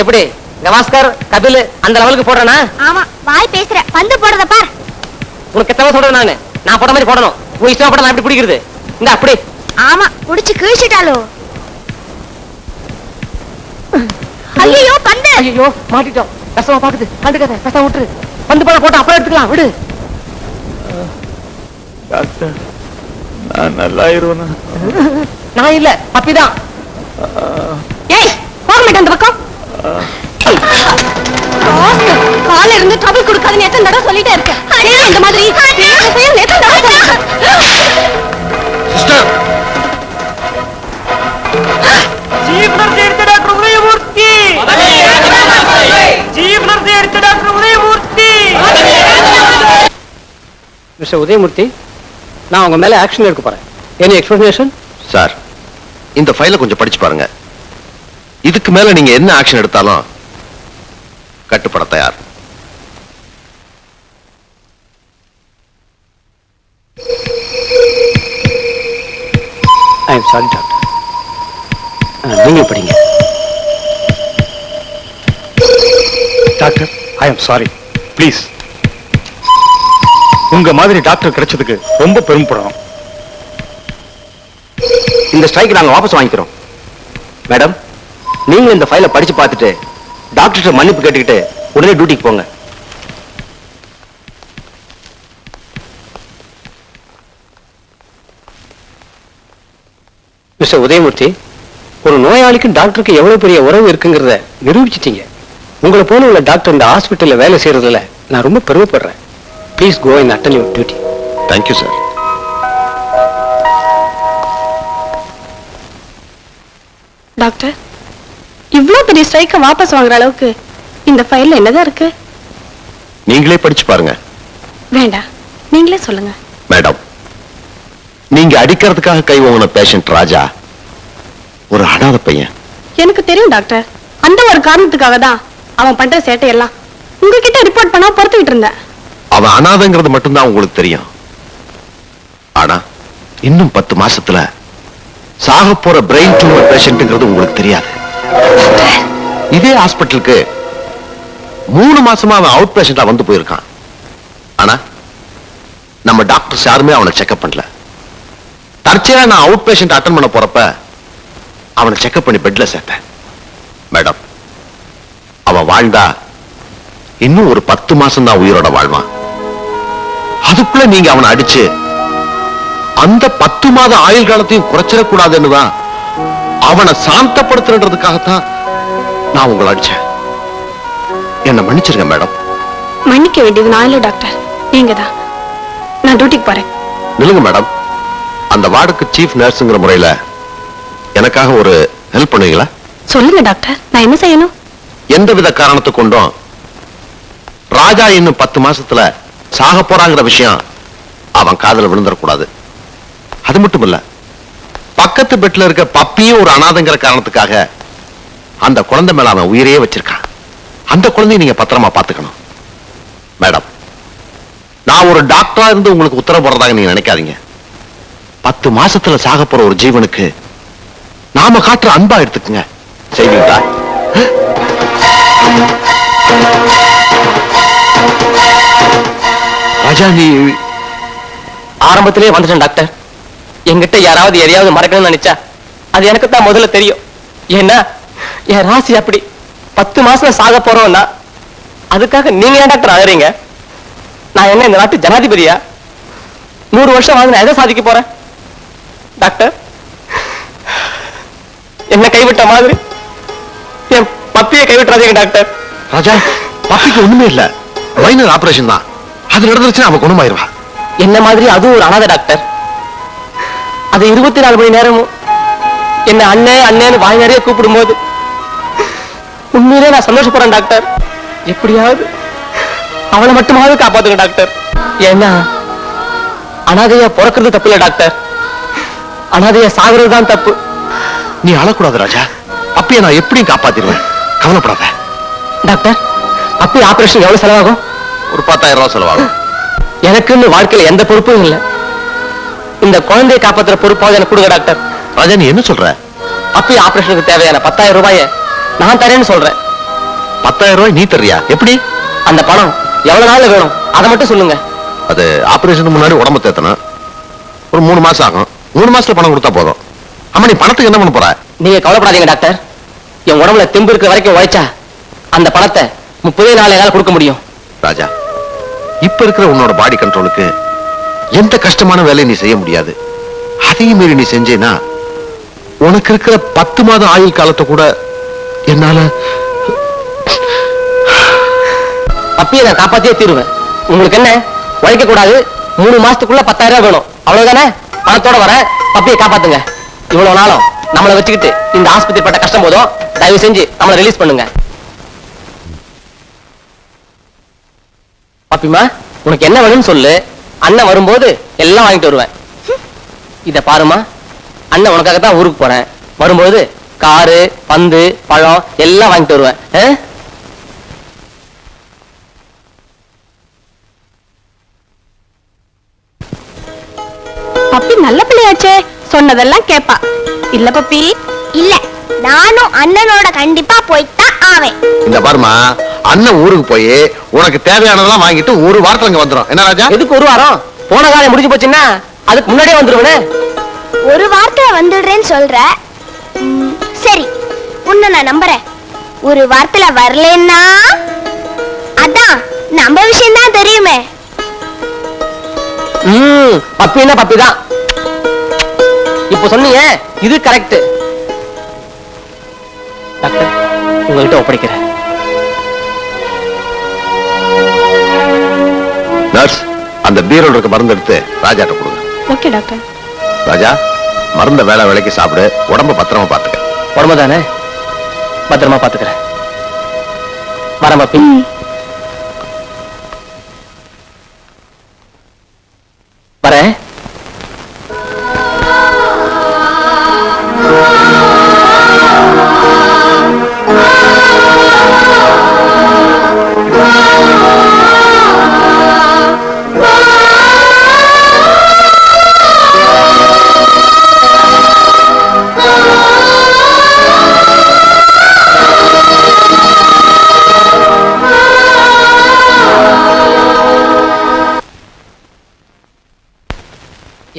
எப்படி கவாஸ்கர் கபில் அந்த லெவலுக்கு போடுறேனா? ஆமா, வாய் பேசுற, பந்து போடுறத பார். உனக்கு எத்தனை சொல்றேன் நானு? நான் போட்ட மாதிரி போடணும். உன் இஷ்டம் போட நான் எப்படி பிடிக்கிறது? இந்த அப்படி. ஆமா, புடிச்சு கிழிச்சிட்டாலோ. ஐயோ, பந்து. ஐயோ, மாட்டிட்டோம். கஷ்டமா பாக்குது, கண்டுக்காத, கஷ்டம் விட்டுரு. பந்து போட போட்டு அப்புறம் எடுத்துக்கலாம், விடு. டாக்டர், நான் நல்லாயிருவேனா? நான் இல்ல, பப்பிதான். ஏய், போக மாட்டேன் அந்த பக்கம். கால இருந்து ட்ரபிள் கொடுக்காதுன்னு எத்தனை தடவை சொல்லிட்டே இருக்கேன். இந்த மாதிரி எத்தனை தடவை சிஸ்டர், ஜீவ் நர்ஸ் எடுத்த டாக்டர் உதயமூர்த்தி, ஜீவ் நர்ஸ் எடுத்த டாக்டர் உதயமூர்த்தி. மிஸ்டர் உதயமூர்த்தி, நான் உங்க மேல ஆக்ஷன் எடுக்க போறேன். Any explanation? சார், இந்த ஃபைலை கொஞ்சம் படிச்சு பாருங்க. இதுக்கு மேல நீங்க என்ன ஆக்ஷன் எடுத்தாலும் கட்டுப்பட தயார். I am sorry doctor. நீங்க படிங்க. Doctor, I am sorry, please. உங்க மாதிரி டாக்டர் கிடைச்சதுக்கு ரொம்ப பெருமைப்படுறோம். இந்த ஸ்ட்ரைக் நாங்க வாபஸ் வாங்கிக்கிறோம். மேடம், நீங்க இந்த ஃபைலை படிச்சு பார்த்துட்டு டாக்டர் மன்னிப்பு கேட்டுக்கிட்டு உடனே டியூட்டிக்கு போங்க. மிஸ்டர் உதயமூர்த்தி, ஒரு நோயாளிக்கும் டாக்டருக்கு எவ்வளவு பெரிய உறவு இருக்குங்கிறத நிரூபிச்சிட்டீங்க. உங்களை போல உள்ள டாக்டர் இந்த ஹாஸ்பிட்டல்ல வேலை செய்யறதுல நான் ரொம்ப பெருமைப்படுறேன். Please go and attend your duty. Thank you sir. Doctor, இவ்ளோ பெரிய ஸ்ட்ரைக்க வாபஸ் வாங்குற அளவுக்கு இந்த ஃபைல்ல என்னதான் இருக்கு? நீங்களே படிச்சு பாருங்க. வேண்டாம், நீங்களே சொல்லுங்க. மேடம், நீங்க அடிக்கிறதுக்காக கை வாங்கின பேஷண்ட் ராஜா ஒரு அனாதை பையன். எனக்கு தெரியும் டாக்டர். அந்த ஒரு காரணத்துக்காக தான் அவன் பண்ற சேட்டையெல்லாம் உங்ககிட்ட ரிப்போர்ட் பண்ணா பொறுத்துக்கிட்டு இருந்தேன். அவன் அனாதைங்கிறது மட்டும்தான் உங்களுக்கு தெரியும். ஆனா இன்னும் 10 மாசத்துல சாக போற பிரெயின் டியூமர் பேஷண்ட்ங்கிறது உங்களுக்கு தெரியாது. இதே ஹாஸ்பிட்டலுக்கு 3 மாசமா அவன் அவுட் பேஷண்டா வந்து போயிருக்கான். ஆனா நம்ம டாக்டர்ஸ் யாருமே அவனை செக்அப் பண்ணல. தற்செயலா நான் அவுட் பேஷண்ட் அட்டெண்ட் பண்ண போறப்ப அவனை செக்அப் பண்ணி பெட்ல சேர்த்தேன். மேடம், அவன் அவன் வாழ்ந்தா இன்னும் ஒரு 10 மாசம் தான் உயிரோட வாழ்வான். அதுக்குள்ள நீங்க அவனை அடிச்சு அந்த 10 மாத ஆயுள் காலத்தையும் குறைச்சிடக்கூடாதுன்னு தான் அவனை சாந்தப்படுத்துறதுக்காகத்தான் நான் உங்களை அடிச்சேன். என்ன மன்னிச்சிருங்க மேடம். மன்னிக்க வேண்டியது நான் இல்ல டாக்டர், நீங்க தான். நான் டியூட்டிக்கு போறேன். நில்லுங்க மேடம். அந்த வார்டுக்கு சீஃப் நர்ஸுங்கிற முறையில எனக்காக ஒரு ஹெல்ப் பண்ணுவீங்களா? சொல்லுங்க டாக்டர், நான் என்ன செய்யணும்? எந்தவித காரணத்தை கொண்டும் ராஜா இன்னும் 10 மாசத்துல சாக போறாங்கிற விஷயம் அவன் காதுல விழுந்துடக்கூடாது. அது மட்டும் இல்ல, பக்கத்து பெட்ல இருக்க பப்பியும் ஒரு அனாதைங்கிற காரணத்துக்காக அந்த குழந்தை மேல அவன் உயிரையே வச்சிருக்கான். அந்த குழந்தையை நீங்க பத்திரமா பாத்துக்கணும் மேடம். நான் ஒரு டாக்டரா இருந்து உங்களுக்கு உத்தரவு போடுறதாக நீங்க நினைக்காதீங்க. 10 மாசத்துல சாக போற ஒரு ஜீவனுக்கு நாம காட்டுற அன்பா எடுத்துக்குங்க. செய்வீங்களா? ராஜா, நீ ஆரம்பத்திலே வந்துட்டேன் டாக்டர். என்கிட்ட யாராவது எதையாவது மறக்கணும்னு நினைச்சா அது எனக்கு தான் முதல்ல தெரியும். ஏன்னா என் ராசி அப்படி. 10 மாசம் சாக போறோம்னா அதுக்காக நீங்க ஏன் டாக்டர் அழறீங்க? நான் என்ன இந்த நாட்டு ஜனாதிபதியா? 100 வருஷம் வாழ்ந்து நான் எதை சாதிக்க போறேன்? டாக்டர், என்ன கைவிட்ட மாதிரி என் பப்பியை கைவிட்டுறாதீங்க டாக்டர். ராஜா, பப்பிக்கு ஒண்ணுமே இல்ல, மைனர் ஆபரேஷன் தான். அது நடந்துருச்சுன்னா அவன் குணமாயிருவா. என்ன மாதிரி அதுவும் ஒரு அனாதை டாக்டர். அது 24 மணி நேரமும் என்ன அண்ணே அண்ணேன்னு வாய் நிறைய கூப்பிடும் போது உண்மையிலே நான் சந்தோஷப்படுறேன் டாக்டர். எப்படியாவது அவளை மட்டுமாவது காப்பாத்துங்க டாக்டர். ஏன்னா அனாதையா பிறக்கிறது தப்பு இல்ல டாக்டர், அனாதையா சாகுறது தான் தப்பு. நீ அழக்கூடாது ராஜா. பப்பியை நான் எப்படியும் காப்பாத்திடுவேன், கவலைப்படாத. டாக்டர், அப்படி ஆபரேஷன் எவ்வளவு செலவாகும்? ஒரு 10,000 ரூபாய் செலவாகும். எனக்குன்னு வாழ்க்கையில எந்த பொறுப்பும் இல்லை. இந்த குழந்தையை காப்பாத்துற பொறுப்பாவது எனக்கு கொடுங்க டாக்டர். ராஜா, நீ என்ன சொல்ற? அப்படி ஆபரேஷனுக்கு தேவையான 10,000 ரூபாயை நான் தரேன்னு சொல்றேன். 10,000 ரூபாய் நீ தர்றியா? எப்படி? அந்த பணம் எவ்வளவு நாள் வேணும் அதை மட்டும் சொல்லுங்க. அது ஆபரேஷனுக்கு முன்னாடி உடம்பு தேத்தணும். ஒரு 3 மாசம் ஆகும். 3 மாசத்துல பணம் கொடுத்தா போதும். அம்மா, நீ பணத்துக்கு என்ன பண்ண போற? நீங்க கவலைப்படாதீங்க டாக்டர். என் உடம்புல தெம்பு இருக்கிற வரைக்கும் உழைச்சா அந்த பணத்தை 30 நாள் என்னால கொடுக்க முடியும். ராஜா, இப்ப இருக்கிற உன்னோட பாடி கண்ட்ரோலுக்கு எந்த கஷ்டமான வேலையை நீ செய்ய முடியாது. அதையும் மீறி நீ செஞ்சேன்னா உனக்கு இருக்கிற 10 மாத ஆயுள் காலத்தை கூட என்னால அப்பயே நான் காப்பாத்தியே தீருவேன். உங்களுக்கு என்ன, உழைக்க கூடாது, 3 மாசத்துக்குள்ள 10,000 ரூபாய் வேணும், அவ்வளவுதானே? பணத்தோட வர பப்பியை காப்பாத்துங்க. இவ்வளவு நாளும் நம்மளை வச்சுக்கிட்டு இந்த ஆஸ்பத்திரி பட்ட கஷ்டம் போதும். தயவு செஞ்சு நம்மளை ரிலீஸ் பண்ணுங்க. பாப்பிமா, உனக்கு என்ன வேணும்னு சொல்லு, அண்ணன் வரும்போது எல்லாம் வாங்கிட்டு வருவேன். இத பாருமா, அண்ணன் உனக்காக தான் ஊருக்கு போறேன். வரும்போது காரு, பந்து, பழம் எல்லாம் வாங்கிட்டு வருவேன். பப்பி நல்ல பிள்ளையாச்சே, சொன்னதெல்லாம் கேப்பா. இல்ல பப்பி? இல்ல, நானும் அண்ணனோட கண்டிப்பா போய்தான் ஆவேன். இந்த பாருமா, அண்ணன் ஊருக்கு போய் உனக்கு தேவையானதெல்லாம் வாங்கிட்டு ஒரு வாரத்துல இங்க வந்துடும். என்ன ராஜா? எதுக்கு ஒரு வாரம்? போன காலம் முடிஞ்சு போச்சுன்னா அதுக்கு முன்னாடியே வந்துருவனே. ஒரு வாரத்துல வந்துடுறேன்னு சொல்ற. சரி, உன்னை நான் நம்புறேன். ஒரு வாரத்துல வரலன்னா அதான் நம்ம விஷயம் தான் தெரியுமே. பப்பின்னா பப்பி தான். இப்ப சொன்னீங்க, இது கரெக்ட். டாக்டர், உங்ககிட்ட ஒப்படைக்கிறேன். நர்ஸ், அந்த பீரோல இருக்க மருந்து எடுத்து ராஜாட்ட கொடுங்க. Okay doctor. ராஜா, மருந்த வேலை வேலைக்கு சாப்பிடு, உடம்ப பத்திரமா பாத்துக்க. உடம்பு தானே, பத்திரமா பாத்துக்கிறேன். வரேன் பப்பி. வரேன்.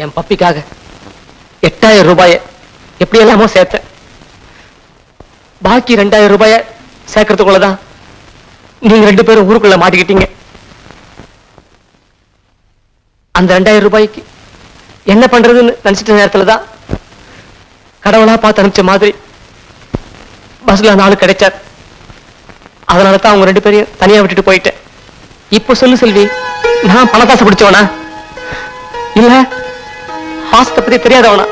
என் பப்பிக்காக 8,000 ரூபாயை எப்படி எல்லாமோ சேர்த்தேன். பாக்கி 2,000 ரூபாயை சேர்க்கறதுக்குள்ளதான் நீங்க 2 பேரும் ஊருக்குள்ள மாட்டிக்கிட்டீங்க. அந்த 2000 ரூபாய்க்கு என்ன பண்றதுன்னு நினைச்சிட்ட நேரத்துலதான் கடவுளா பார்த்து அனுப்பிச்ச மாதிரி பஸ்ல 4 கிடைச்சார். அதனாலதான் அவங்க 2 பேரையும் தனியா விட்டுட்டு போயிட்டேன். இப்ப சொல்லு செல்வி, நான் பணத்தாசை பிடிச்சவனா இல்ல பாசத்தை பத்தி தெரியாதவனா?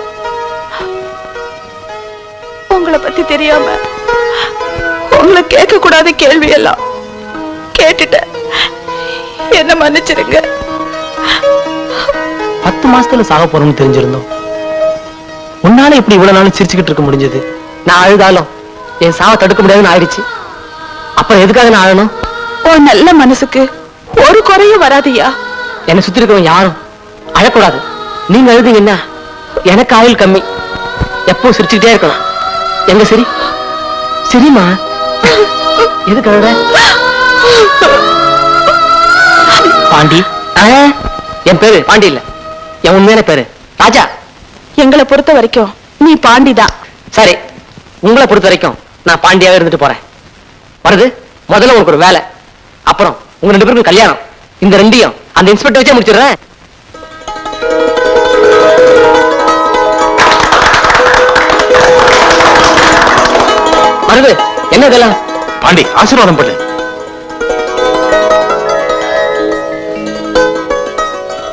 உங்களை பத்தி தெரியாம உங்களை கேட்க கூடாத கேள்வி எல்லாம் கேட்டுட்டேன். என்ன மன்னிச்சிருங்க. 10 மாசத்துல சாக போறோம்னு தெரிஞ்சிருந்தோம். உன்னால இப்படி இவ்வளவு நாள் சிரிச்சுக்கிட்டு இருக்க முடிஞ்சது? நான் அழுதாலும் என் சாவை தடுக்க முடியாதுன்னு ஆயிடுச்சு. அப்புறம் எதுக்காக நான் அழணும்? உன் நல்ல மனசுக்கு ஒரு குறையும் வராதியா. என்னை சுத்தி இருக்கவங்க யாரும் அழக்கூடாது. நீங்க அழுதீங்கன்னா எனக்கு ஆயுள் கம்மி. எப்போ சிரிச்சுக்கிட்டே இருக்கணும். எங்க சரி சரிமா, எதுக்கு அழுற? பாண்டி. என் பேரு பாண்டி இல்ல, என் உண்மையான பேரு ராஜா. எங்களை பொறுத்த வரைக்கும் நீ பாண்டிதான். சரி, உங்களை பொறுத்த வரைக்கும் நான் பாண்டியாவே இருந்துட்டு போறேன். வருது முதல்ல உனக்கு ஒரு வேலை, அப்புறம் உங்க 2 பேருக்கும் கல்யாணம். இந்த 2ஐயும் அந்த இன்ஸ்பெக்டர் வச்சே முடிச்சிடுறேன். வருது என்ன இதெல்லாம்? பாண்டி ஆசீர்வாதம் பண்ணு.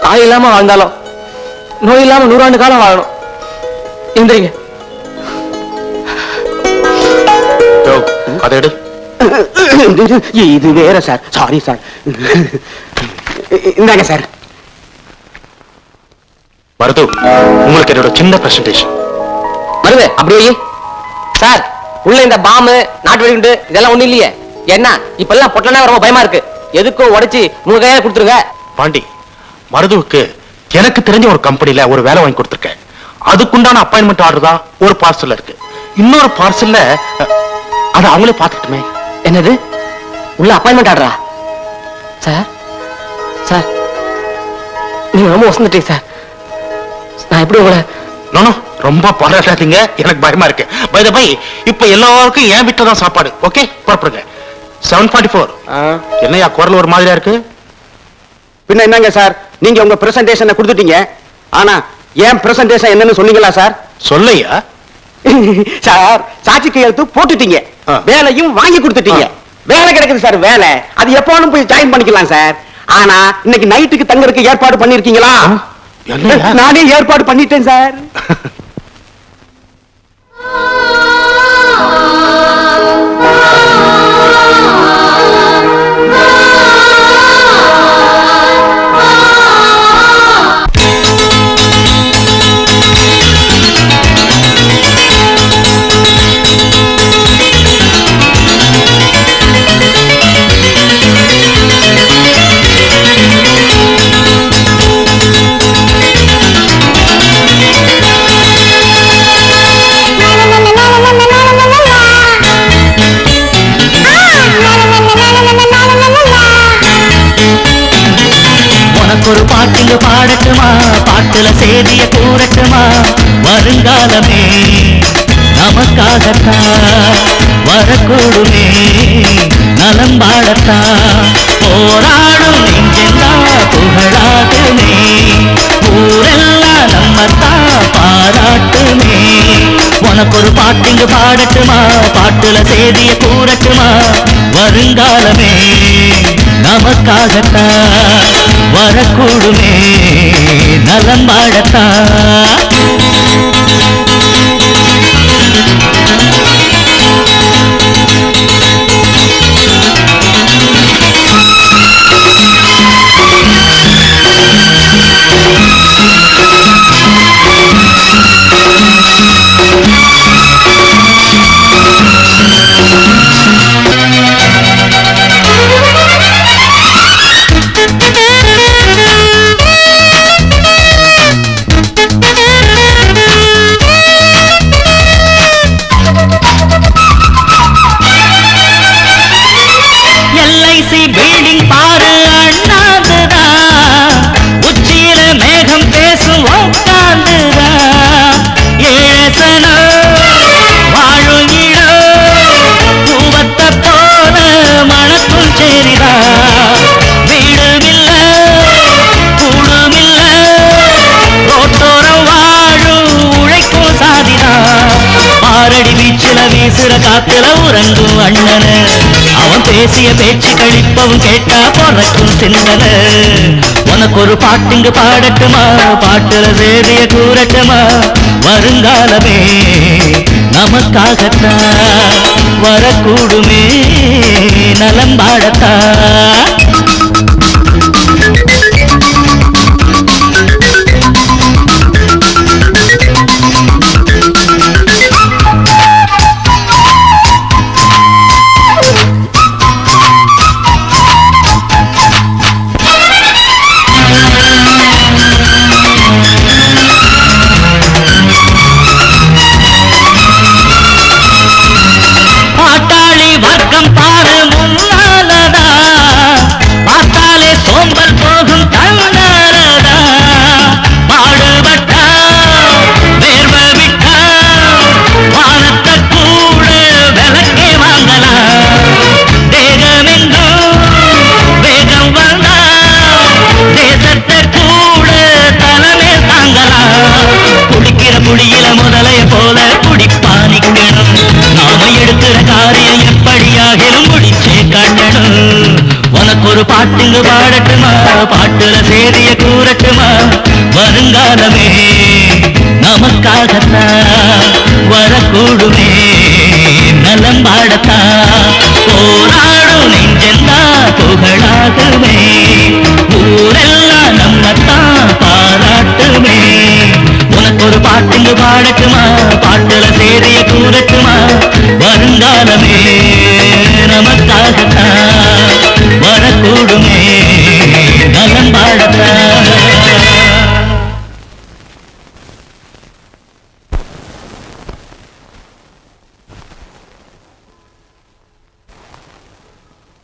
தாய் இல்லாம வாழ்ந்தாலும் நோய் இல்லாம 100 ஆண்டு காலம் வாழணும். எந்திரிங்க. அதை எடு. இது வேற சார், சாரி சார். இந்தாங்க சார். மருது, உங்களுக்கு என்னோட சின்ன பிரசன்டேஷன். மருது அப்படியே சார். உள்ள இந்த பாம்பு, நாட்டு வெடிகுண்டு இதெல்லாம் ஒண்ணு இல்லையே. என்ன இப்ப எல்லாம் பொட்டனா ரொம்ப பயமா இருக்கு. எதுக்கும் உடைச்சு 3 கையால கொடுத்துருங்க. பாண்டி, மருதுவுக்கு எனக்கு தெரிஞ்ச ஒரு கம்பெனில ஒரு வேலை வாங்கி கொடுத்துருக்கேன். அதுக்குண்டான அப்பாயின்மெண்ட் ஆர்டர் தான் ஒரு பார்சல்ல இருக்கு. இன்னொரு பார்சல்ல அதை அவங்களே பார்த்துட்டுமே. என்னது உள்ள அப்பாயின்மெண்ட் ஆர்டரா? சார் சார் நீங்க ரொம்ப வசந்துட்டீங்க சார். நான் எப்படி உங்களை நானும் ரொம்ப பாராட்டாதீங்க, எனக்கு பயமா இருக்கு. பை தி பை, இப்ப எல்லாருக்கும் என் வீட்டுல தான் சாப்பாடு. ஓகே, புறப்படுங்க. 7:44. என்னையா குரல் ஒரு மாதிரியா இருக்கு? பின்ன என்னங்க சார், நீங்க உங்க பிரசன்டேஷனை கொடுத்துட்டீங்க. ஆனா ஏன் பிரசன்டேஷன் என்னன்னு சொன்னீங்களா சார்? சொல்லையா சார், சாட்சி கையெழுத்து போட்டுட்டீங்க, வேலையும் வாங்கி கொடுத்துட்டீங்க. வேலை கிடைக்குது சார் வேலை. அது எப்போனும் போய் ஜாயின் பண்ணிக்கலாம் சார். ஆனா இன்னைக்கு நைட்டுக்கு தங்கறதுக்கு ஏற்பாடு பண்ணிருக்கீங்களா? நானே ஏற்பாடு பண்ணிட்டேன் சார். ஒரு பாட்டுங்க பாடட்டுமா, பாட்டுல சேதிய கூறட்டுமா, வருங்காலமே நமக்காகத்தான் வரக்கூடுமே, நலம் பாடத்தான் போராடும் நெஞ்செல்லாம் புகழாகுமே, ஊரெல்லாம் நம்மத்தான் பாராட்டுமே. உனக்கு ஒரு பாட்டுங்க பாடட்டுமா, பாட்டுல சேதிய கூறட்டுமா, வருங்காலமே நமக்காகத்தான் வரக்கூடுமே, நலம் வாழத்தான். காத்துல உறங்கும் அண்ணன அவன் பேசிய பேச்சு கழிப்பவும் கேட்டா பொறக்கும் சிந்தன உனக்கு ஒரு பாட்டுங்க பாடட்டுமா பாட்டுல சேதிய கூறட்டுமா வருங்காலமே நமக்காகத்தான் வரக்கூடுமே நலம் பாடத்தான் குடியில முதலைய போல குடிப்பானிக்கணும் நாம எடுக்கிற காரியம் எப்படியாகிலும் முடிச்சே காட்டணும் உனக்கு ஒரு பாட்டுங்க பாடட்டுமா பாட்டுல சேதிய கூறட்டுமா வருங்காலமே நமக்காகத்தான் வரக்கூடுமே நலம் பாடத்தான் போராடும் நெஞ்செல்லா புகழாகுமே ஊரெல்லாம் நம்மத்தான் பாராட்டுமே உனக்கு ஒரு பாட்டுங்க பாடட்டுமா பாட்டுல சேதிய கூறட்டுமா வருங்காலமே நமக்காகத்தான் வரக்கூடுமே நலம் பாடத்தான்.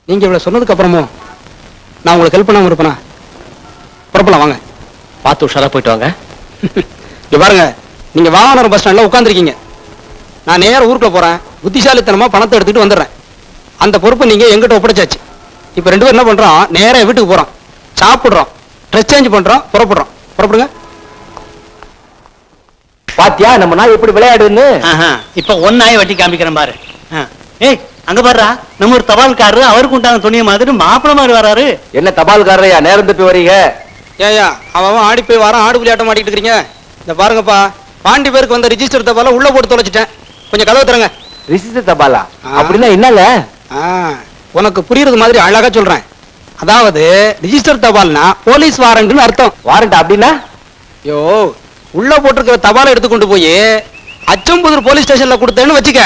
நீங்க இவ்வளவு சொன்னதுக்கு அப்புறமும் நான் உங்களுக்கு ஹெல்ப் பண்ணாம இருப்பேனா? புறப்படலாம் வாங்க. பார்த்து உஷாரா போயிட்டு வாங்க. இங்க பாருங்க, நீங்க வாகனம் பஸ் ஸ்டாண்ட்ல உட்காந்துருக்கீங்க. நான் நேர ஊருக்குள்ள போறேன். புத்திசாலித்தனமா பணத்தை எடுத்துட்டு வந்துடுறேன். அந்த பொறுப்பு நீங்க எங்கிட்ட ஒப்படைச்சாச்சு. இப்ப ரெண்டு பேரும் என்ன பண்றோம், நேரா வீட்டுக்கு போறோம், சாப்பிடுறோம், ட்ரெஸ் சேஞ்ச் பண்றோம், புறப்படுறோம். புறப்படுங்க. பாத்தியா நம்ம நாய் எப்படி விளையாடுன்னு? இப்ப ஒன்னாய வட்டி காமிக்கிறேன் பாரு. ஏய் அங்க பாருடா, நம்ம ஒரு தபால்காரரு அவருக்கு உண்டான துணிய மாதிரி மாப்பிள மாதிரி வராரு. என்ன தபால்காரரையா நேரம் தப்பி வரீங்க? ஏயா அவன் ஆடி போய் வாரம் ஆடு புலியாட்டம் மாட்டிட்டு இருக்கீங்க. இந்த பாருங்கப்பா, பாண்டி பேருக்கு வந்த ரிஜிஸ்டர் தபால உள்ள போட்டு தொலைச்சிட்டேன். கொஞ்சம் கதவை தரங்க. ரிஜிஸ்டர் தபாலா? அப்படின்னா என்னங்க? உனக்கு புரியுறது மாதிரி அழகா சொல்றேன். அதாவது ரிஜிஸ்டர் தபால்னா போலீஸ் வாரண்ட்னு அர்த்தம். வாரண்ட் அப்படின்னா? ஐயோ, உள்ள போட்டிருக்கிற தபாலை எடுத்து கொண்டு போய் அச்சம்புதூர் போலீஸ் ஸ்டேஷன்ல கொடுத்தேன்னு வச்சுக்க,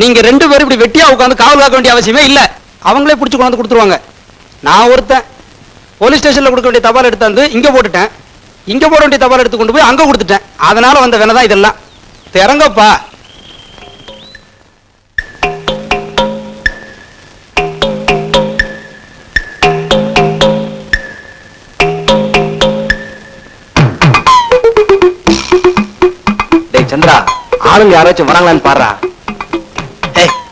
நீங்க ரெண்டு பேரும் இப்படி வெட்டியா உட்காந்து காவல் காக்க வேண்டிய அவசியமே இல்ல. அவங்களே பிடிச்சு கொண்டாந்து கொடுத்துருவாங்க. நான் ஒருத்தன் போலீஸ் ஸ்டேஷன்ல கொடுக்க வேண்டிய தபால் எடுத்தாந்து இங்க போட்டுட்டேன், இங்க போட வேண்டிய தபால் எடுத்து கொண்டு போய் அங்க கொடுத்துட்டேன். அதனால வந்த வேலைதான் இதெல்லாம். திறங்கப்பா. சந்திரா, ஆளுங்க யாராச்சும் வராங்களான்னு பாரு.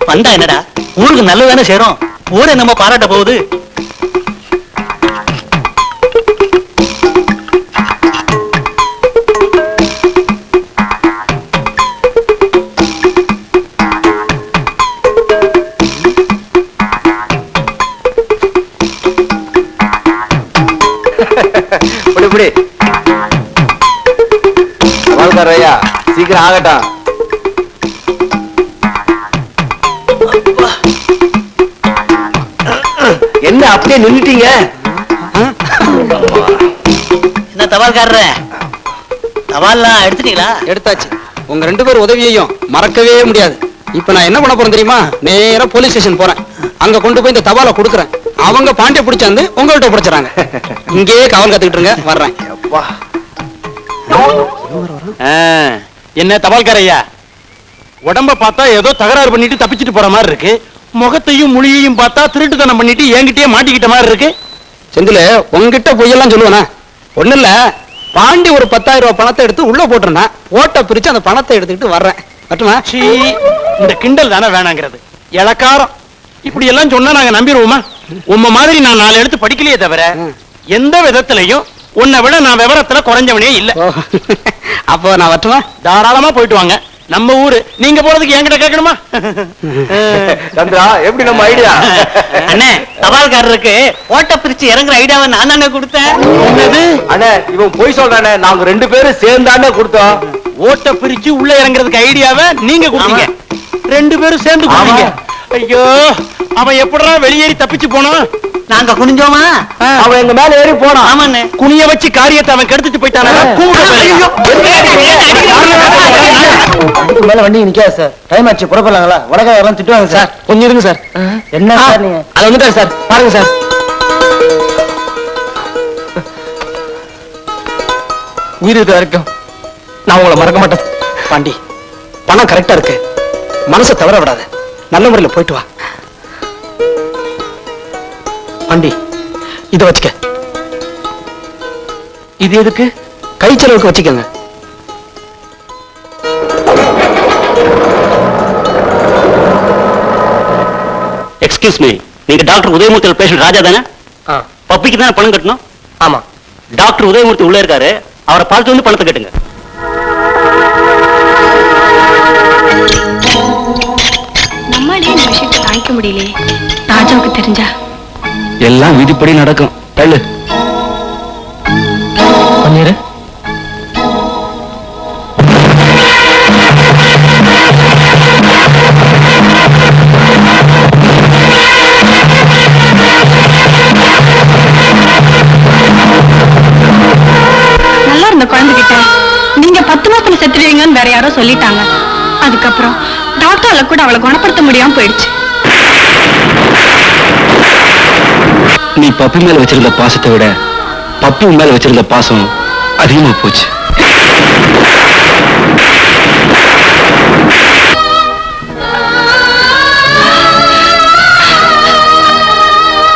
வந்தா என்னடா, ஊருக்கு நல்லதானே சேரும். ஊரை நம்ம பாராட்ட போகுது. தபால்காரையா சீக்கிரம் ஆகட்டும். என்ன அப்படியே நின்னுட்டீங்க? என்ன தபால்காரர, தபால்லாம் எடுத்துட்டீங்களா? எடுத்தாச்சு. உங்க ரெண்டு பேர் உதவியையும் மறக்கவே முடியாது. இப்ப நான் என்ன பண்ண போறேன் தெரியுமா? நேரா போலீஸ் ஸ்டேஷன் போறேன். அங்க கொண்டு போய் இந்த தபாலை கொடுக்குறேன். அவங்க பாண்டிய பிடிச்சாந்து உங்கள்கிட்ட பிடிச்சாங்க. இங்கேயே காவல் கத்துக்கிட்டு இருங்க, வர்றேன். என்ன தபால்காரையா, உடம்ப பார்த்தா ஏதோ தகராறு பண்ணிட்டு தப்பிச்சுட்டு போற மாதிரி இருக்கு. முகத்தையும் மொழியையும் பார்த்தா திருட்டுத்தனம் பண்ணிட்டு என்கிட்டயே மாட்டிக்கிட்ட மாதிரி இருக்கு. செந்தில, உங்ககிட்ட பொய்யெல்லாம் சொல்லுவேனா? ஒண்ணு இல்ல, பாண்டி ஒரு 10,000 ரூபாய் பணத்தை எடுத்து உள்ள போட்டுருந்தேன். ஓட்ட பிரிச்சு அந்த பணத்தை எடுத்துக்கிட்டு வர்றேன். மட்டுமா? இந்த கிண்டல் தானே வேணாங்கிறது. இலக்காரம் இப்படி எல்லாம் சொன்னா நாங்க நம்பிடுவோமா? உம்ம மாதிரி நான் 4 எடுத்து படிக்கலையே தவிர எந்த விதத்திலையும் உன்னை விட நான் விவரத்துல குறைஞ்சவனே இல்ல. அப்போ நான் வரட்டுமா? தாராளமா போயிட்டு வாங்க. நம்ம ஊரு நீங்க போறதுக்கு என்கிட்ட கேட்கணுமா? சந்திரா எப்படி நம்ம ஐடியா? அண்ணே தபால்காரருக்கு ஓட்ட பிரிச்சு இறங்குற ஐடியாவை நான் தானே கொடுத்தேன். அண்ணே இவன் போய் சொல்றானே, நாங்க 2 பேரும் சேர்ந்தானே கொடுத்தோம். ஓட்ட பிரிச்சு உள்ள இறங்குறதுக்கு ஐடியாவை நீங்க கொடுத்தீங்க, 2 பேரும் சேர்ந்து கொடுத்தீங்க. ஐயோ, அவன் எப்படா வெளியேறி தப்பிச்சு போனோம்? நாங்க குனிஞ்சோமா, அவன் எங்க மேல ஏறி போனான். ஆமாண்ணே. குனிய வச்சு காரியத்தை அவன் கெடுத்துட்டு போயிட்டான. அதுக்கு மேல வண்டி நிக்காது சார், டைம் ஆச்சு, புறப்படலாங்களா? வடகா எல்லாம் திட்டுவாங்க சார். கொஞ்சம் இருங்க சார். என்ன சார் நீங்க? அது வந்துட்டாரு சார், பாருங்க சார். உயிர் இருக்கிற வரைக்கும் நான் உங்களை மறக்க மாட்டேன். பாண்டி, பணம் கரெக்டா இருக்கு, மனசை தவற விடாத, நல்ல முறையில் போயிட்டு வா. பாண்டி, இதை வச்சுக்க. இது எதுக்கு? கை செலவுக்கு வச்சுக்கங்க. எக்ஸ்கியூஸ் மீ, நீங்க டாக்டர் உதயமூர்த்தி பேஷண்ட் ராஜா தானே? பப்பிக்கு தானே பணம் கட்டணும்? ஆமா. டாக்டர் உதயமூர்த்தி உள்ள இருக்காரு, அவரை பார்த்து வந்து பணத்தை கட்டுங்க. நம்மளே இந்த விஷயத்தை தாங்கிக்க முடியலையே, ராஜாவுக்கு தெரிஞ்சா? எல்லாம் விதிப்படி நடக்கும். தள்ளு பண்ணிரு. நல்லா இருந்த குழந்தைகிட்ட நீங்க 10 மாசத்துல செத்துடுவீங்கன்னு வேற யாரோ சொல்லிட்டாங்க. அதுக்கப்புறம் டாக்டரால கூட அவளை குணப்படுத்த முடியாம போயிடுச்சு. நீ பப்பி மேல வச்சிருந்த பாசத்தை விட பப்பி மேல வச்சிருந்த பாசம் அதிகமா போச்சு.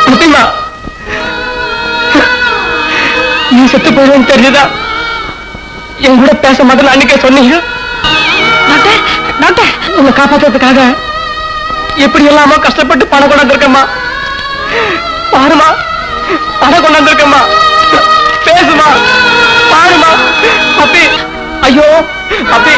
பப்பிமா, நீ செத்து போயிடும் தெரிஞ்சுதா என் கூட பேச முதல்ல அன்னைக்கே சொன்னீங்க. டாக்டர், டாக்டர், உங்களை காப்பாத்துறதுக்காக எப்படி எல்லாமோ கஷ்டப்பட்டு பணம் கொண்டாந்துருக்கம்மா. பாருமா, பணம் கொண்டாந்துருக்கம்மா. பேசுமா, பாருமா. அப்பி, ஐயோ அப்பி,